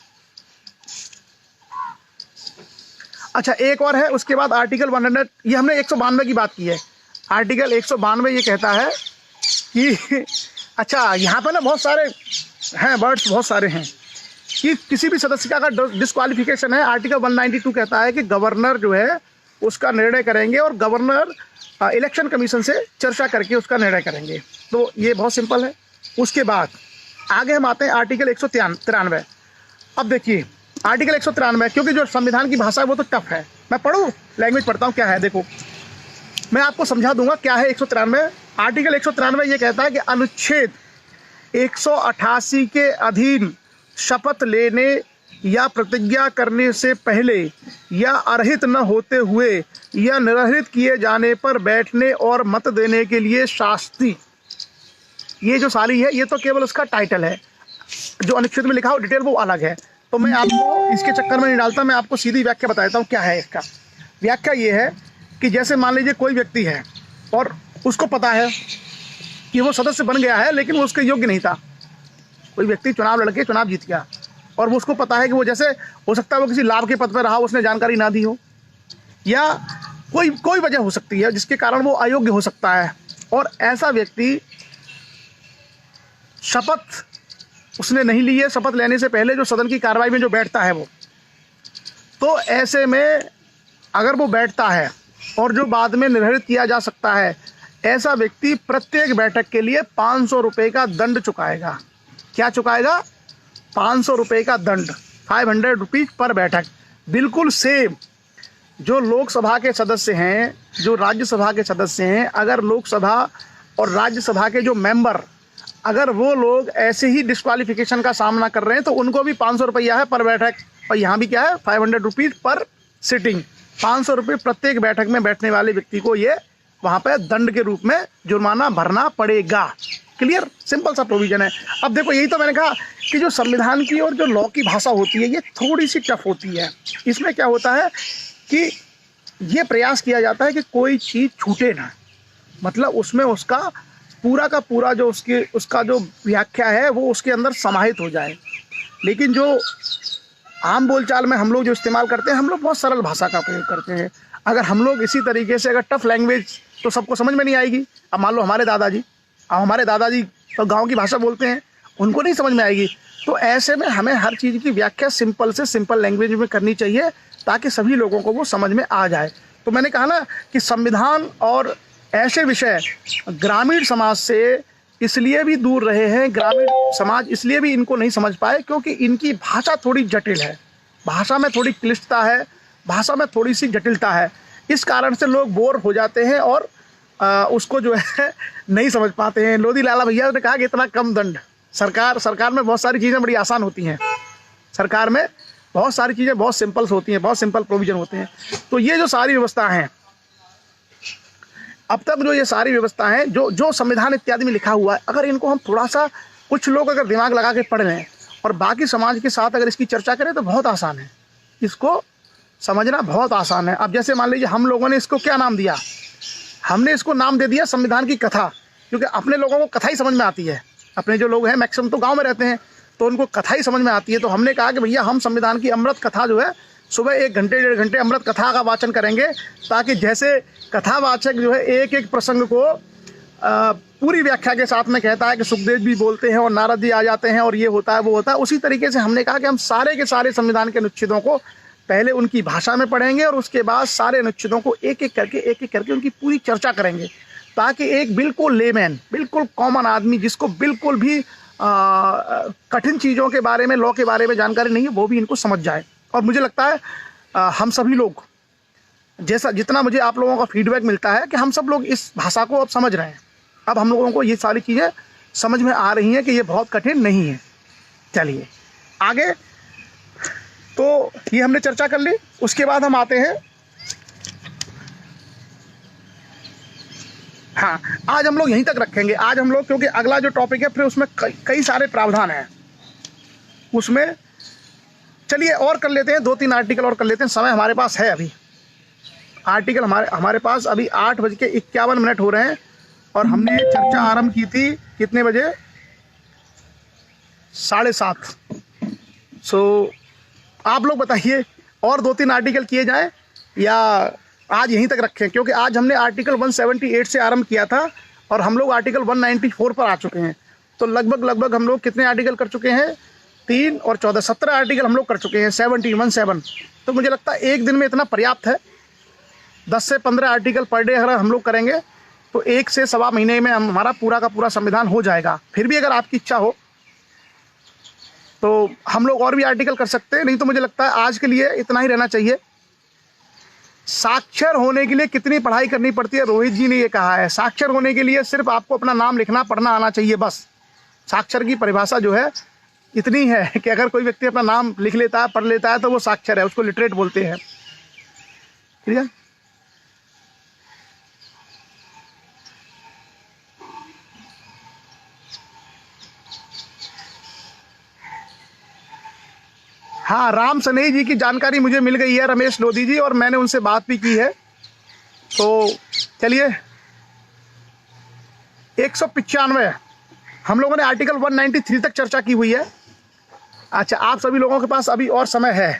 अच्छा, एक और है, उसके बाद आर्टिकल 100, ये हमने 192 की बात की है। आर्टिकल 192 ये कहता है कि अच्छा, यहाँ पर ना बहुत सारे हैं वर्ड्स, बहुत सारे हैं कि किसी भी सदस्य का अगर डिस्क्वालिफिकेशन है, आर्टिकल 192 कहता है कि गवर्नर जो है उसका निर्णय करेंगे और गवर्नर इलेक्शन कमीशन से चर्चा करके उसका निर्णय करेंगे। तो ये बहुत सिंपल है। उसके बाद आगे हम आते हैं आर्टिकल 193। अब देखिए आर्टिकल 193, क्योंकि जो संविधान की भाषा है वो तो टफ है, मैं पढ़ूँ, लैंग्वेज पढ़ता हूँ क्या है, देखो मैं आपको समझा दूंगा क्या है 193। आर्टिकल 193 ये कहता है कि अनुच्छेद 188 के अधीन शपथ लेने या प्रतिज्ञा करने से पहले या अर्हित न होते हुए या निरहित किए जाने पर बैठने और मत देने के लिए शास्ति, ये जो सारी है ये तो केवल उसका टाइटल है, जो अनुच्छेद में लिखा हो डिटेल वो अलग है। तो मैं आपको इसके चक्कर में नहीं डालता, मैं आपको सीधी व्याख्या बता देता हूँ क्या है इसका। व्याख्या ये है कि जैसे मान लीजिए कोई व्यक्ति है और उसको पता है कि वो सदस्य बन गया है लेकिन वो उसके योग्य नहीं था। कोई व्यक्ति चुनाव लड़के चुनाव जीत गया और वो उसको पता है कि वो, जैसे हो सकता है वो किसी लाभ के पद पर रहा, उसने जानकारी ना दी हो, या कोई वजह हो सकती है जिसके कारण वो अयोग्य हो सकता है, और ऐसा व्यक्ति शपथ उसने नहीं ली है, शपथ लेने से पहले जो सदन की कार्रवाई में जो बैठता है वो, तो ऐसे में अगर वो बैठता है और जो बाद में निर्धारित किया जा सकता है, ऐसा व्यक्ति प्रत्येक बैठक के लिए 500 रुपये का दंड चुकाएगा। क्या चुकाएगा? 500 रुपये का दंड, 500 रुपीज पर बैठक। बिल्कुल सेम जो लोकसभा के सदस्य हैं, जो राज्यसभा के सदस्य हैं, अगर लोकसभा और राज्यसभा के जो मेंबर, अगर वो लोग ऐसे ही डिस्क्वालिफिकेशन का सामना कर रहे हैं तो उनको भी 500 रुपया है पर बैठक। और यहाँ भी क्या है 500 रुपीज़ पर सिटिंग, 500 रुपये प्रत्येक बैठक में बैठने वाले व्यक्ति को ये वहाँ पर दंड के रूप में जुर्माना भरना पड़ेगा। क्लियर, सिंपल सा प्रोविज़न है। अब देखो यही तो मैंने कहा कि जो संविधान की और जो लॉ की भाषा होती है ये थोड़ी सी टफ होती है। इसमें क्या होता है कि ये प्रयास किया जाता है कि कोई चीज़ छूटे ना, मतलब उसमें उसका पूरा का पूरा जो उसका जो व्याख्या है वो उसके अंदर समाहित हो जाए। लेकिन जो आम बोलचाल में हम लोग जो इस्तेमाल करते हैं, हम लोग बहुत सरल भाषा का प्रयोग करते हैं। अगर हम लोग इसी तरीके से अगर टफ लैंग्वेज, तो सबको समझ में नहीं आएगी। अब मान लो हमारे दादाजी तो गांव की भाषा बोलते हैं, उनको नहीं समझ में आएगी। तो ऐसे में हमें हर चीज़ की व्याख्या सिंपल से सिंपल लैंग्वेज में करनी चाहिए ताकि सभी लोगों को वो समझ में आ जाए। तो मैंने कहा ना कि संविधान और ऐसे विषय ग्रामीण समाज से इसलिए भी दूर रहे हैं, ग्रामीण समाज इसलिए भी इनको नहीं समझ पाए क्योंकि इनकी भाषा थोड़ी जटिल है, भाषा में थोड़ी क्लिष्टता है, भाषा में थोड़ी सी जटिलता है। इस कारण से लोग बोर हो जाते हैं और उसको जो है नहीं समझ पाते हैं। लोधी लाला भैया ने कहा कि इतना कम दंड, सरकार में बहुत सारी चीज़ें बड़ी आसान होती हैं, सरकार में बहुत सारी चीज़ें बहुत सिंपल्स होती हैं, बहुत सिंपल प्रोविज़न होते हैं। तो ये जो सारी व्यवस्था हैं, अब तक जो ये सारी व्यवस्था है जो संविधान इत्यादि में लिखा हुआ है, अगर इनको हम थोड़ा सा कुछ लोग अगर दिमाग लगा के पढ़ लें और बाकी समाज के साथ अगर इसकी चर्चा करें तो बहुत आसान है, इसको समझना बहुत आसान है। अब जैसे मान लीजिए हम लोगों ने इसको क्या नाम दिया, हमने इसको नाम दे दिया संविधान की कथा, क्योंकि अपने लोगों को कथा ही समझ में आती है। अपने जो लोग हैं मैक्सिमम तो गाँव में रहते हैं, तो उनको कथा ही समझ में आती है। तो हमने कहा कि भैया हम संविधान की अमृत कथा जो है सुबह 1 घंटे 1.5 घंटे अमृत कथा का वाचन करेंगे, ताकि जैसे कथावाचक जो है एक एक प्रसंग को पूरी व्याख्या के साथ में कहता है कि सुखदेव भी बोलते हैं और नारद जी आ जाते हैं और ये होता है वो होता है, उसी तरीके से हमने कहा कि हम सारे के सारे संविधान के अनुच्छेदों को पहले उनकी भाषा में पढ़ेंगे और उसके बाद सारे अनुच्छेदों को एक एक करके उनकी पूरी चर्चा करेंगे, ताकि एक बिल्कुल लेमैन, बिल्कुल कॉमन आदमी जिसको बिल्कुल भी कठिन चीज़ों के बारे में, लॉ के बारे में जानकारी नहीं है, वो भी इनको समझ जाए। और मुझे लगता है हम सभी लोग, जैसा जितना मुझे आप लोगों का फीडबैक मिलता है कि हम सब लोग इस भाषा को अब समझ रहे हैं, अब हम लोगों को ये सारी चीज़ें समझ में आ रही हैं कि ये बहुत कठिन नहीं है। चलिए आगे, तो ये हमने चर्चा कर ली। उसके बाद हम आते हैं, हाँ आज हम लोग यहीं तक रखेंगे आज हम लोग, क्योंकि अगला जो टॉपिक है फिर उसमें कई सारे प्रावधान हैं उसमें। चलिए और कर लेते हैं, 2-3 आर्टिकल और कर लेते हैं, समय हमारे पास है अभी। आर्टिकल हमारे पास अभी 8:51 हो रहे हैं और हमने चर्चा आरंभ की थी कितने बजे, 7:30। सो आप लोग बताइए और 2-3 आर्टिकल किए जाएं या आज यहीं तक रखें, क्योंकि आज हमने आर्टिकल 178 से आरंभ किया था और हम लोग आर्टिकल 194 पर आ चुके हैं। तो लगभग हम लोग कितने आर्टिकल कर चुके हैं, 3 और 14 17 आर्टिकल हम लोग कर चुके हैं, 17। तो मुझे लगता है एक दिन में इतना पर्याप्त है। 10 से 15 आर्टिकल पर डे अगर हम लोग करेंगे तो 1 से सवा महीने में हमारा पूरा का पूरा संविधान हो जाएगा। फिर भी अगर आपकी इच्छा हो तो हम लोग और भी आर्टिकल कर सकते हैं, नहीं तो मुझे लगता है आज के लिए इतना ही रहना चाहिए। साक्षर होने के लिए कितनी पढ़ाई करनी पड़ती है, रोहित जी ने ये कहा है। साक्षर होने के लिए सिर्फ आपको अपना नाम लिखना पढ़ना आना चाहिए, बस। साक्षर की परिभाषा जो है इतनी है कि अगर कोई व्यक्ति अपना नाम लिख लेता है, पढ़ लेता है, तो वो साक्षर है, उसको लिटरेट बोलते हैं। ठीक है, हाँ राम सनेही जी की जानकारी मुझे मिल गई है, रमेश लोधी जी, और मैंने उनसे बात भी की है। तो चलिए 195 हम लोगों ने आर्टिकल 193 तक चर्चा की हुई है। अच्छा, आप सभी लोगों के पास अभी और समय है।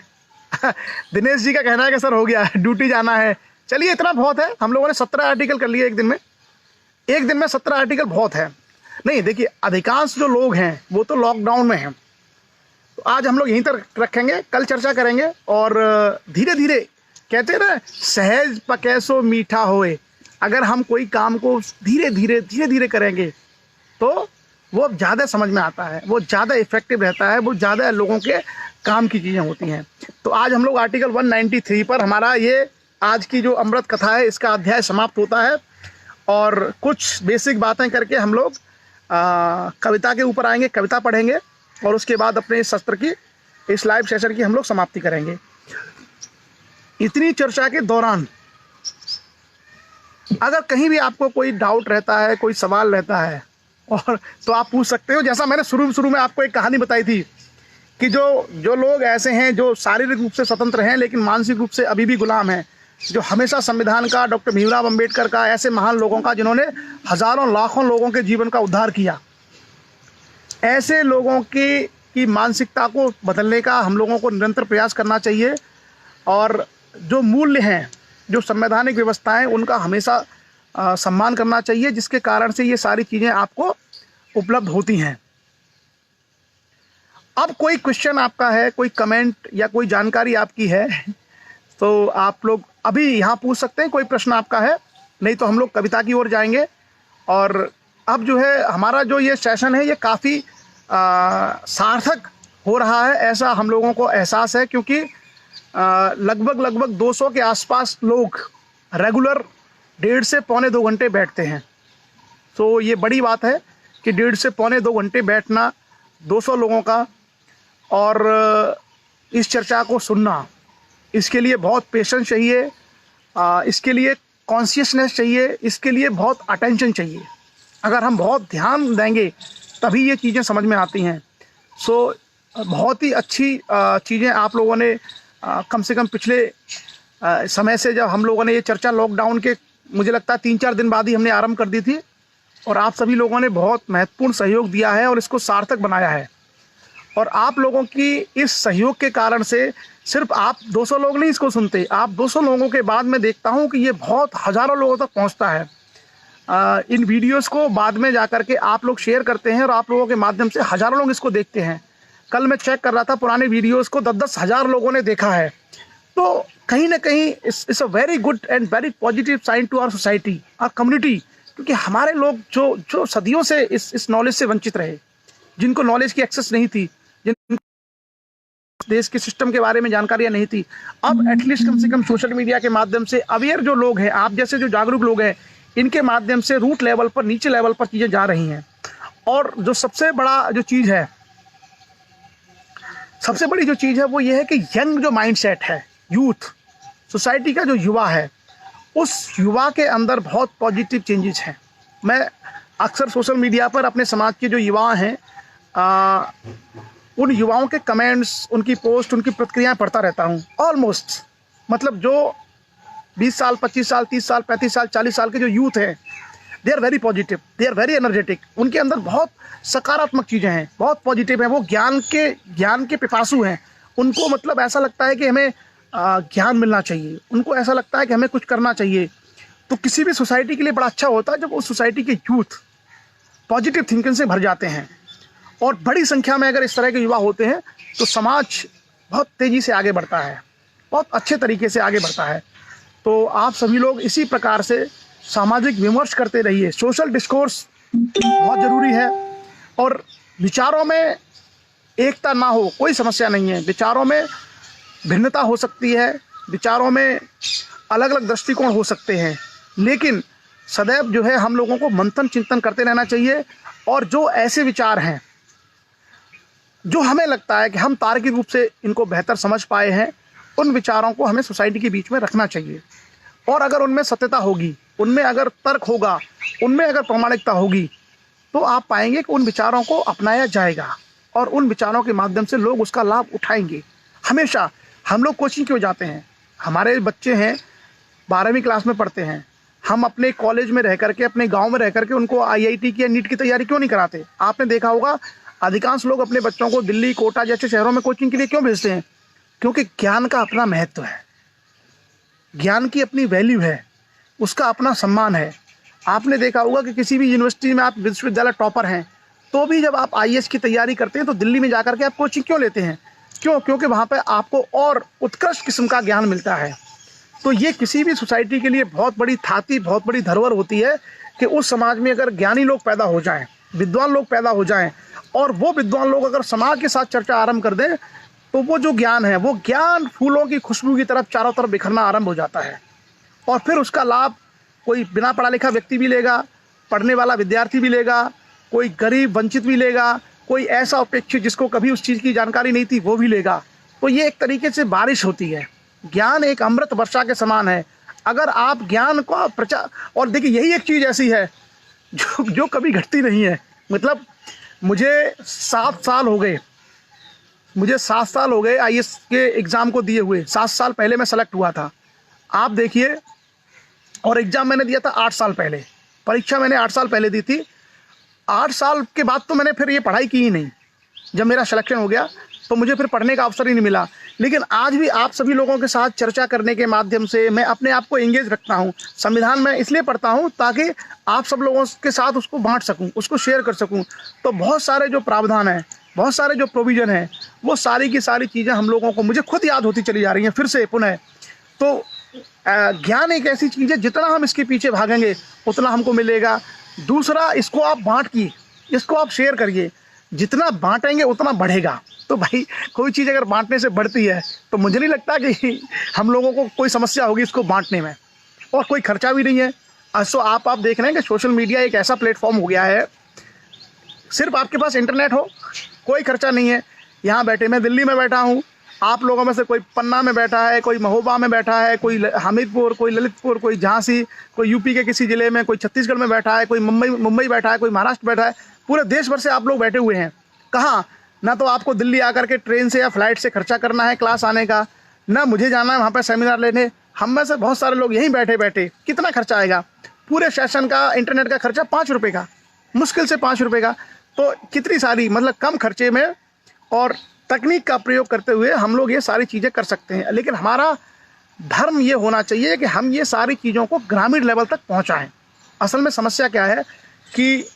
दिनेश जी का कहना है कि सर हो गया, ड्यूटी जाना है। चलिए इतना बहुत है, हम लोगों ने 17 आर्टिकल कर लिए एक दिन में। 17 आर्टिकल बहुत है। नहीं देखिए, अधिकांश जो लोग हैं वो तो लॉकडाउन में हैं, तो आज हम लोग यहीं तक रखेंगे, कल चर्चा करेंगे। और धीरे धीरे कहते हैं ना, सहज पकै सो मीठा होए। अगर हम कोई काम को धीरे धीरे करेंगे तो वो ज़्यादा समझ में आता है, वो ज़्यादा इफेक्टिव रहता है, वो ज़्यादा लोगों के काम की चीज़ें होती हैं। तो आज हम लोग आर्टिकल 193 पर हमारा ये आज की जो अमृत कथा है इसका अध्याय समाप्त होता है। और कुछ बेसिक बातें करके हम लोग कविता के ऊपर आएंगे, कविता पढ़ेंगे और उसके बाद अपने सत्र की इस लाइव सेशन की हम लोग समाप्ति करेंगे। इतनी चर्चा के दौरान अगर कहीं भी आपको कोई डाउट रहता है, कोई सवाल रहता है, और तो आप पूछ सकते हो। जैसा मैंने शुरू में आपको एक कहानी बताई थी कि जो लोग ऐसे हैं जो शारीरिक रूप से स्वतंत्र हैं लेकिन मानसिक रूप से अभी भी गुलाम हैं, जो हमेशा संविधान का, डॉक्टर भीमराव अंबेडकर का, ऐसे महान लोगों का जिन्होंने हजारों लाखों लोगों के जीवन का उद्धार किया, ऐसे लोगों की मानसिकता को बदलने का हम लोगों को निरंतर प्रयास करना चाहिए। और जो मूल्य हैं, जो संवैधानिक व्यवस्थाएं, उनका हमेशा सम्मान करना चाहिए, जिसके कारण से ये सारी चीज़ें आपको उपलब्ध होती हैं। अब कोई क्वेश्चन आपका है, कोई कमेंट या कोई जानकारी आपकी है तो आप लोग अभी यहाँ पूछ सकते हैं। कोई प्रश्न आपका है, नहीं तो हम लोग कविता की ओर जाएंगे। और अब जो है हमारा जो ये सेशन है ये काफ़ी सार्थक हो रहा है, ऐसा हम लोगों को एहसास है, क्योंकि लगभग 200 के आसपास लोग रेगुलर 1.5 से पौने 2 घंटे बैठते हैं। तो ये बड़ी बात है कि 1.5 से पौने 2 घंटे बैठना 200 लोगों का, और इस चर्चा को सुनना, इसके लिए बहुत पेशेंस चाहिए, इसके लिए कॉन्शियसनेस चाहिए, इसके लिए बहुत अटेंशन चाहिए। अगर हम बहुत ध्यान देंगे तभी ये चीज़ें समझ में आती हैं। सो बहुत ही अच्छी चीज़ें आप लोगों ने कम से कम पिछले समय से, जब हम लोगों ने ये चर्चा लॉकडाउन के मुझे लगता है 3-4 दिन बाद ही हमने आरंभ कर दी थी, और आप सभी लोगों ने बहुत महत्वपूर्ण सहयोग दिया है और इसको सार्थक बनाया है। और आप लोगों की इस सहयोग के कारण से सिर्फ आप 200 लोग नहीं इसको सुनते, आप 200 लोगों के बाद मैं देखता हूँ कि ये बहुत हज़ारों लोगों तक पहुँचता है। इन वीडियोस को बाद में जाकर के आप लोग शेयर करते हैं और आप लोगों के माध्यम से हज़ारों लोग इसको देखते हैं। कल मैं चेक कर रहा था, पुराने वीडियोस को 10-10 हज़ार लोगों ने देखा है। तो कहीं ना कहीं it's a very good and very positive sign to our society, our community, क्योंकि हमारे लोग जो सदियों से इस नॉलेज से वंचित रहे, जिनको नॉलेज की एक्सेस नहीं थी, जिन देश के सिस्टम के बारे में जानकारियां नहीं थी, अब एटलीस्ट कम से कम सोशल मीडिया के माध्यम से अवेयर जो लोग हैं, आप जैसे जो जागरूक लोग हैं, इनके माध्यम से रूट लेवल पर, नीचे लेवल पर चीज़ें जा रही हैं। और जो सबसे बड़ा जो चीज़ है, सबसे बड़ी जो चीज़ है वो ये है कि यंग जो माइंडसेट है, यूथ, सोसाइटी का जो युवा है, उस युवा के अंदर बहुत पॉजिटिव चेंजेस हैं। मैं अक्सर सोशल मीडिया पर अपने समाज के जो युवा हैं, उन युवाओं के कमेंट्स, उनकी पोस्ट, उनकी प्रतिक्रियाएं पढ़ता रहता हूं। ऑलमोस्ट मतलब जो 20 साल, 25 साल, 30 साल, 35 साल, 40 साल के जो यूथ हैं, they are very positive, they are very energetic. उनके अंदर बहुत सकारात्मक चीज़ें हैं, बहुत पॉजिटिव हैं। वो ज्ञान के पिपासु हैं। उनको मतलब ऐसा लगता है कि हमें ज्ञान मिलना चाहिए, उनको ऐसा लगता है कि हमें कुछ करना चाहिए। तो किसी भी सोसाइटी के लिए बड़ा अच्छा होता है जब उस सोसाइटी के यूथ पॉजिटिव थिंकिंग से भर जाते हैं। और बड़ी संख्या में अगर इस तरह के युवा होते हैं तो समाज बहुत तेज़ी से आगे बढ़ता है, बहुत अच्छे तरीके से आगे बढ़ता है। तो आप सभी लोग इसी प्रकार से सामाजिक विमर्श करते रहिए। सोशल डिस्कोर्स बहुत ज़रूरी है, और विचारों में एकता ना हो कोई समस्या नहीं है। विचारों में भिन्नता हो सकती है, विचारों में अलग अलग दृष्टिकोण हो सकते हैं, लेकिन सदैव जो है हम लोगों को मंथन चिंतन करते रहना चाहिए। और जो ऐसे विचार हैं जो हमें लगता है कि हम तार्किक रूप से इनको बेहतर समझ पाए हैं, उन विचारों को हमें सोसाइटी के बीच में रखना चाहिए। और अगर उनमें सत्यता होगी, उनमें अगर तर्क होगा, उनमें अगर प्रामाणिकता होगी, तो आप पाएंगे कि उन विचारों को अपनाया जाएगा और उन विचारों के माध्यम से लोग उसका लाभ उठाएंगे। हमेशा हम लोग कोचिंग क्यों जाते हैं? हमारे बच्चे हैं 12वीं क्लास में पढ़ते हैं, हम अपने कॉलेज में रह करके, अपने गांव में रह करके उनको IIT की या नीट की तैयारी क्यों नहीं कराते? आपने देखा होगा अधिकांश लोग अपने बच्चों को दिल्ली, कोटा जैसे शहरों में कोचिंग के लिए क्यों भेजते हैं? क्योंकि ज्ञान का अपना महत्व है, ज्ञान की अपनी वैल्यू है, उसका अपना सम्मान है। आपने देखा होगा कि किसी भी यूनिवर्सिटी में आप विश्वविद्यालय टॉपर हैं, तो भी जब आप IAS की तैयारी करते हैं तो दिल्ली में जाकर के आप कोचिंग क्यों लेते हैं? क्यों? क्योंकि वहाँ पे आपको और उत्कृष्ट किस्म का ज्ञान मिलता है। तो ये किसी भी सोसाइटी के लिए बहुत बड़ी थाती, बहुत बड़ी धरोहर होती है कि उस समाज में अगर ज्ञानी लोग पैदा हो जाएं, विद्वान लोग पैदा हो जाएं, और वो विद्वान लोग अगर समाज के साथ चर्चा आरंभ कर दें, तो वो जो ज्ञान है, वो ज्ञान फूलों की खुशबू की तरफ चारों तरफ बिखरना आरंभ हो जाता है। और फिर उसका लाभ कोई बिना पढ़ा लिखा व्यक्ति भी लेगा, पढ़ने वाला विद्यार्थी भी लेगा, कोई गरीब वंचित भी लेगा, कोई ऐसा उपेक्षित जिसको कभी उस चीज़ की जानकारी नहीं थी वो भी लेगा। तो ये एक तरीके से बारिश होती है। ज्ञान एक अमृत वर्षा के समान है। अगर आप ज्ञान का प्रचार, और देखिए यही एक चीज़ ऐसी है जो कभी घटती नहीं है। मतलब मुझे 7 साल हो गए, IAS के एग्ज़ाम को दिए हुए। 7 साल पहले मैं सेलेक्ट हुआ था, आप देखिए। और एग्ज़ाम मैंने दिया था 8 साल पहले, परीक्षा मैंने 8 साल पहले दी थी। 8 साल के बाद तो मैंने फिर ये पढ़ाई की ही नहीं। जब मेरा सिलेक्शन हो गया तो मुझे फिर पढ़ने का अवसर ही नहीं मिला। लेकिन आज भी आप सभी लोगों के साथ चर्चा करने के माध्यम से मैं अपने आप को एंगेज रखता हूँ। संविधान मैं इसलिए पढ़ता हूँ ताकि आप सब लोगों के साथ उसको बांट सकूँ, उसको शेयर कर सकूँ। तो बहुत सारे जो प्रावधान हैं, बहुत सारे जो प्रोविज़न हैं, वो सारी की सारी चीज़ें हम लोगों को, मुझे खुद याद होती चली जा रही हैं फिर से पुनः। तो ज्ञान एक ऐसी चीज़ है, जितना हम इसके पीछे भागेंगे उतना हमको मिलेगा। दूसरा, इसको आप बांटिए, इसको आप शेयर करिए। जितना बांटेंगे उतना बढ़ेगा। तो भाई कोई चीज़ अगर बांटने से बढ़ती है तो मुझे नहीं लगता कि हम लोगों को कोई समस्या होगी इसको बांटने में, और कोई खर्चा भी नहीं है। सो आप देख रहे हैं कि सोशल मीडिया एक ऐसा प्लेटफॉर्म हो गया है, सिर्फ आपके पास इंटरनेट हो, कोई खर्चा नहीं है। यहाँ बैठे, मैं दिल्ली में बैठा हूँ, आप लोगों में से कोई पन्ना में बैठा है, कोई महोबा में बैठा है, कोई हमीरपुर, कोई ललितपुर, कोई झांसी, कोई यूपी के किसी ज़िले में, कोई छत्तीसगढ़ में बैठा है, कोई मुंबई बैठा है, कोई महाराष्ट्र बैठा है। पूरे देश भर से आप लोग बैठे हुए हैं। कहाँ, ना तो आपको दिल्ली आकर के ट्रेन से या फ्लाइट से खर्चा करना है क्लास आने का, ना मुझे जाना है वहाँ पर सेमिनार लेने। हम में से बहुत सारे लोग यहीं बैठे बैठे, कितना खर्चा आएगा? पूरे सेशन का इंटरनेट का खर्चा 5 रुपये का, मुश्किल से 5 रुपये का। तो कितनी सारी, मतलब कम खर्चे में और तकनीक का प्रयोग करते हुए हम लोग ये सारी चीज़ें कर सकते हैं। लेकिन हमारा धर्म ये होना चाहिए कि हम ये सारी चीज़ों को ग्रामीण लेवल तक पहुँचाएँ। असल में समस्या क्या है कि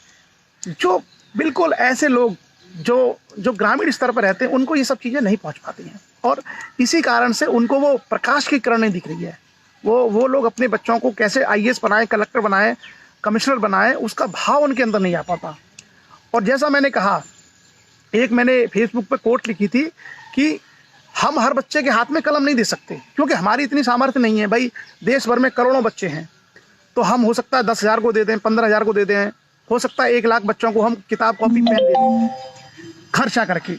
जो बिल्कुल ऐसे लोग जो ग्रामीण स्तर पर रहते हैं, उनको ये सब चीज़ें नहीं पहुंच पाती हैं, और इसी कारण से उनको वो प्रकाश की किरण नहीं दिख रही है। वो लोग अपने बच्चों को कैसे IAS बनाएं, कलेक्टर बनाएं, कमिश्नर बनाएं, उसका भाव उनके अंदर नहीं आ पाता। और जैसा मैंने कहा, एक मैंने फेसबुक पे कोट लिखी थी कि हम हर बच्चे के हाथ में कलम नहीं दे सकते, क्योंकि हमारी इतनी सामर्थ्य नहीं है। भाई देश भर में करोड़ों बच्चे हैं, तो हम हो सकता है 10,000 को दे दें, 15,000 को दे दें, हो सकता है 1 लाख बच्चों को हम किताब कॉपी पेन दे दें खर्चा करके।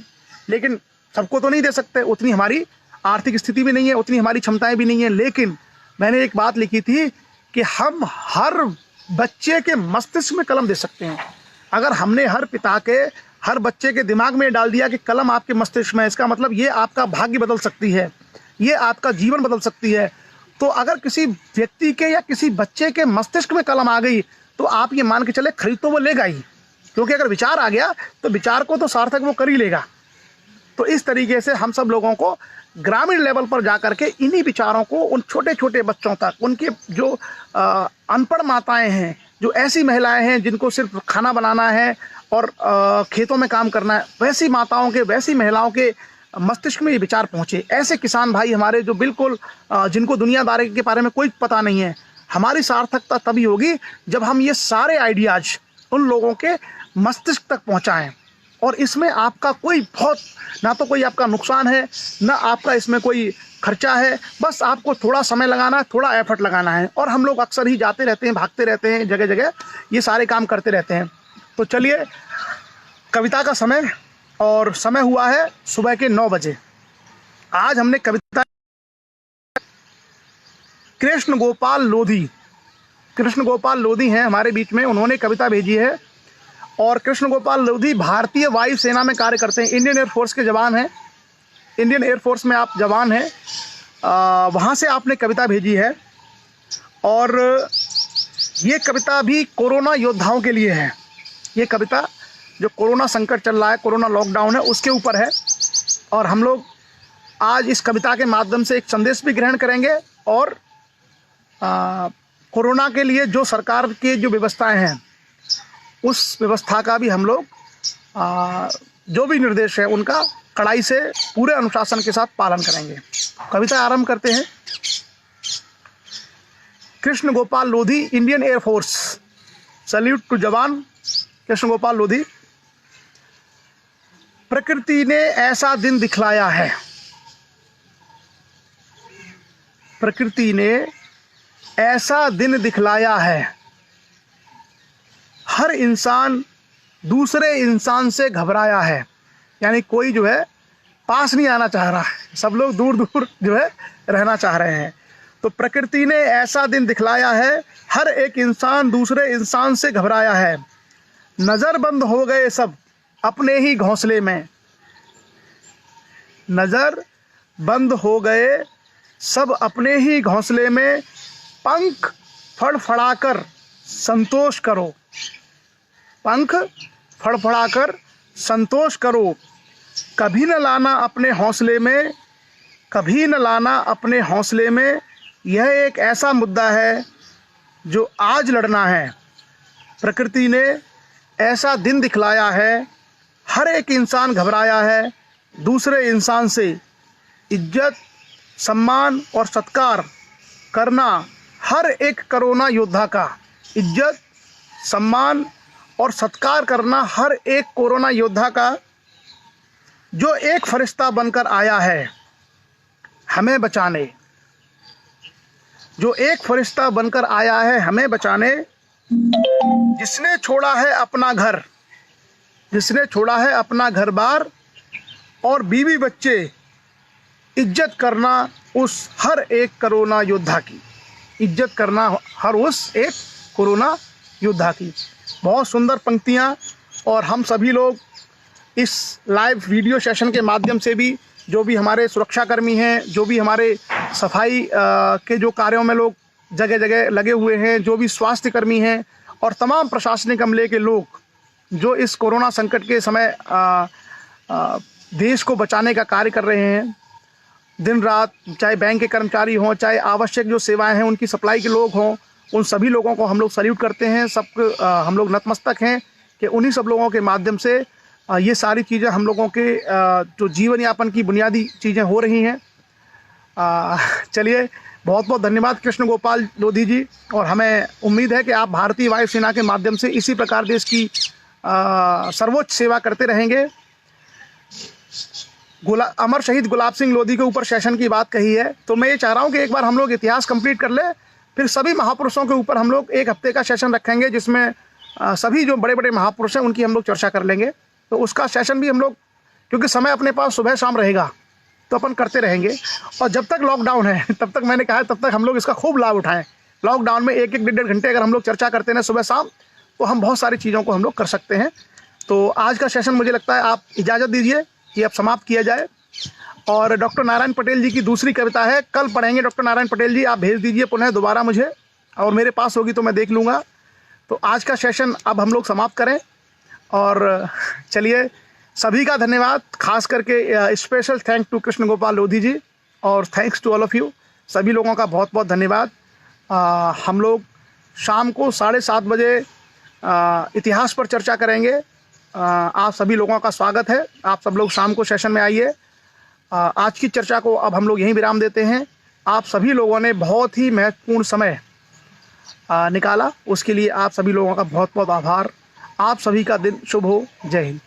लेकिन सबको तो नहीं दे सकते, उतनी हमारी आर्थिक स्थिति भी नहीं है, उतनी हमारी क्षमताएं भी नहीं है। लेकिन मैंने एक बात लिखी थी कि हम हर बच्चे के मस्तिष्क में कलम दे सकते हैं। अगर हमने हर पिता के, हर बच्चे के दिमाग में डाल दिया कि कलम आपके मस्तिष्क में, इसका मतलब ये आपका भाग्य बदल सकती है, ये आपका जीवन बदल सकती है। तो अगर किसी व्यक्ति के या किसी बच्चे के मस्तिष्क में कलम आ गई तो आप ये मान के चले, खरीद तो वो लेगा ही, क्योंकि अगर विचार आ गया तो विचार को तो सार्थक वो कर ही लेगा। तो इस तरीके से हम सब लोगों को ग्रामीण लेवल पर जा कर के इन्हीं विचारों को उन छोटे छोटे बच्चों तक, उनके जो अनपढ़ माताएं हैं, जो ऐसी महिलाएं हैं जिनको सिर्फ खाना बनाना है और खेतों में काम करना है, वैसी माताओं के, वैसी महिलाओं के मस्तिष्क में ये विचार पहुँचे। ऐसे किसान भाई हमारे जो बिल्कुल जिनको दुनियादारी के बारे में कोई पता नहीं है, हमारी सार्थकता तभी होगी जब हम ये सारे आइडियाज उन लोगों के मस्तिष्क तक पहुंचाएं। और इसमें आपका कोई बहुत, ना तो कोई आपका नुकसान है, ना आपका इसमें कोई खर्चा है, बस आपको थोड़ा समय लगाना है, थोड़ा एफर्ट लगाना है। और हम लोग अक्सर ही जाते रहते हैं, भागते रहते हैं, जगह जगह ये सारे काम करते रहते हैं। तो चलिए, कविता का समय, और समय हुआ है सुबह के 9 बजे। आज हमने कविता कृष्ण गोपाल लोधी हैं हमारे बीच में, उन्होंने कविता भेजी है। और कृष्ण गोपाल लोधी भारतीय वायु सेना में कार्य करते हैं, इंडियन एयरफोर्स के जवान हैं। इंडियन एयरफोर्स में आप जवान हैं, वहाँ से आपने कविता भेजी है। और ये कविता भी कोरोना योद्धाओं के लिए है। ये कविता जो कोरोना संकट चल रहा है, कोरोना लॉकडाउन है, उसके ऊपर है। और हम लोग आज इस कविता के माध्यम से एक संदेश भी ग्रहण करेंगे, और कोरोना के लिए जो सरकार की जो व्यवस्थाएं हैं, उस व्यवस्था का भी हम लोग जो भी निर्देश है उनका कड़ाई से पूरे अनुशासन के साथ पालन करेंगे। कविता आरंभ करते हैं। Krishna Gopal Lodhi, Indian air force. Salute to jawan Krishna Gopal Lodhi. प्रकृति ने ऐसा दिन दिखलाया है, प्रकृति ने ऐसा दिन दिखलाया है, हर इंसान दूसरे इंसान से घबराया है, यानी कोई जो है पास नहीं आना चाह रहा है, सब लोग दूर दूर जो है रहना चाह रहे हैं। तो प्रकृति ने ऐसा दिन दिखलाया है, हर एक इंसान दूसरे इंसान से घबराया है। नज़र बंद हो गए सब अपने ही घोंसले में, नज़र बंद हो गए सब अपने ही घोंसले में, पंख फड़फड़ाकर संतोष करो, पंख फड़फड़ाकर संतोष करो। कभी न लाना अपने हौसले में, कभी न लाना अपने हौसले में, यह एक ऐसा मुद्दा है जो आज लड़ना है। प्रकृति ने ऐसा दिन दिखलाया है, हर एक इंसान घबराया है दूसरे इंसान से। इज्जत, सम्मान और सत्कार करना हर एक कोरोना योद्धा का, इज्जत, सम्मान और सत्कार करना हर एक कोरोना योद्धा का, जो एक फरिश्ता बनकर आया है हमें बचाने, जो एक फरिश्ता बनकर आया है हमें बचाने। जिसने छोड़ा है अपना घर, जिसने छोड़ा है अपना घर बार और बीवी बच्चे, इज्जत करना उस हर एक कोरोना योद्धा की, इज्जत करना हर उस एक कोरोना योद्धा की। बहुत सुंदर पंक्तियाँ। और हम सभी लोग इस लाइव वीडियो सेशन के माध्यम से भी, जो भी हमारे सुरक्षाकर्मी हैं, जो भी हमारे सफाई के जो कार्यों में लोग जगह जगह लगे हुए हैं, जो भी स्वास्थ्य कर्मी हैं और तमाम प्रशासनिक अमले के लोग जो इस कोरोना संकट के समय देश को बचाने का कार्य कर रहे हैं दिन रात, चाहे बैंक के कर्मचारी हों, चाहे आवश्यक जो सेवाएं हैं उनकी सप्लाई के लोग हों, उन सभी लोगों को हम लोग सैल्यूट करते हैं। सब हम लोग नतमस्तक हैं कि उन्हीं सब लोगों के माध्यम से ये सारी चीज़ें हम लोगों के जो जीवन यापन की बुनियादी चीज़ें हो रही हैं। चलिए, बहुत बहुत धन्यवाद कृष्ण गोपाल लोधी जी, और हमें उम्मीद है कि आप भारतीय वायुसेना के माध्यम से इसी प्रकार देश की सर्वोच्च सेवा करते रहेंगे। अमर शहीद गुलाब सिंह लोधी के ऊपर सेशन की बात कही है, तो मैं ये चाह रहा हूँ कि एक बार हम लोग इतिहास कंप्लीट कर ले, फिर सभी महापुरुषों के ऊपर हम लोग एक हफ्ते का सेशन रखेंगे, जिसमें सभी जो बड़े बड़े महापुरुष हैं उनकी हम लोग चर्चा कर लेंगे। तो उसका सेशन भी हम लोग, क्योंकि समय अपने पास सुबह शाम रहेगा, तो अपन करते रहेंगे। और जब तक लॉकडाउन है तब तक, मैंने कहा है, तब तक हम लोग इसका खूब लाभ उठाएं। लॉकडाउन में एक एक डेढ़ घंटे अगर हम लोग चर्चा करते हैं सुबह शाम, तो हम बहुत सारी चीज़ों को हम लोग कर सकते हैं। तो आज का सेशन मुझे लगता है आप इजाज़त दीजिए कि अब समाप्त किया जाए। और डॉक्टर नारायण पटेल जी की दूसरी कविता है, कल पढ़ेंगे। डॉक्टर नारायण पटेल जी, आप भेज दीजिए पुनः दोबारा मुझे, और मेरे पास होगी तो मैं देख लूँगा। तो आज का सेशन अब हम लोग समाप्त करें। और चलिए, सभी का धन्यवाद, खास करके special thank to Krishna Gopal Lodhi ji, और thanks to all of you. सभी लोगों का बहुत बहुत धन्यवाद। हम लोग शाम को 7:30 बजे इतिहास पर चर्चा करेंगे। आप सभी लोगों का स्वागत है, आप सब लोग शाम को सेशन में आइए। आज की चर्चा को अब हम लोग यहीं विराम देते हैं। आप सभी लोगों ने बहुत ही महत्वपूर्ण समय निकाला, उसके लिए आप सभी लोगों का बहुत बहुत आभार। आप सभी का दिन शुभ हो। जय हिंद।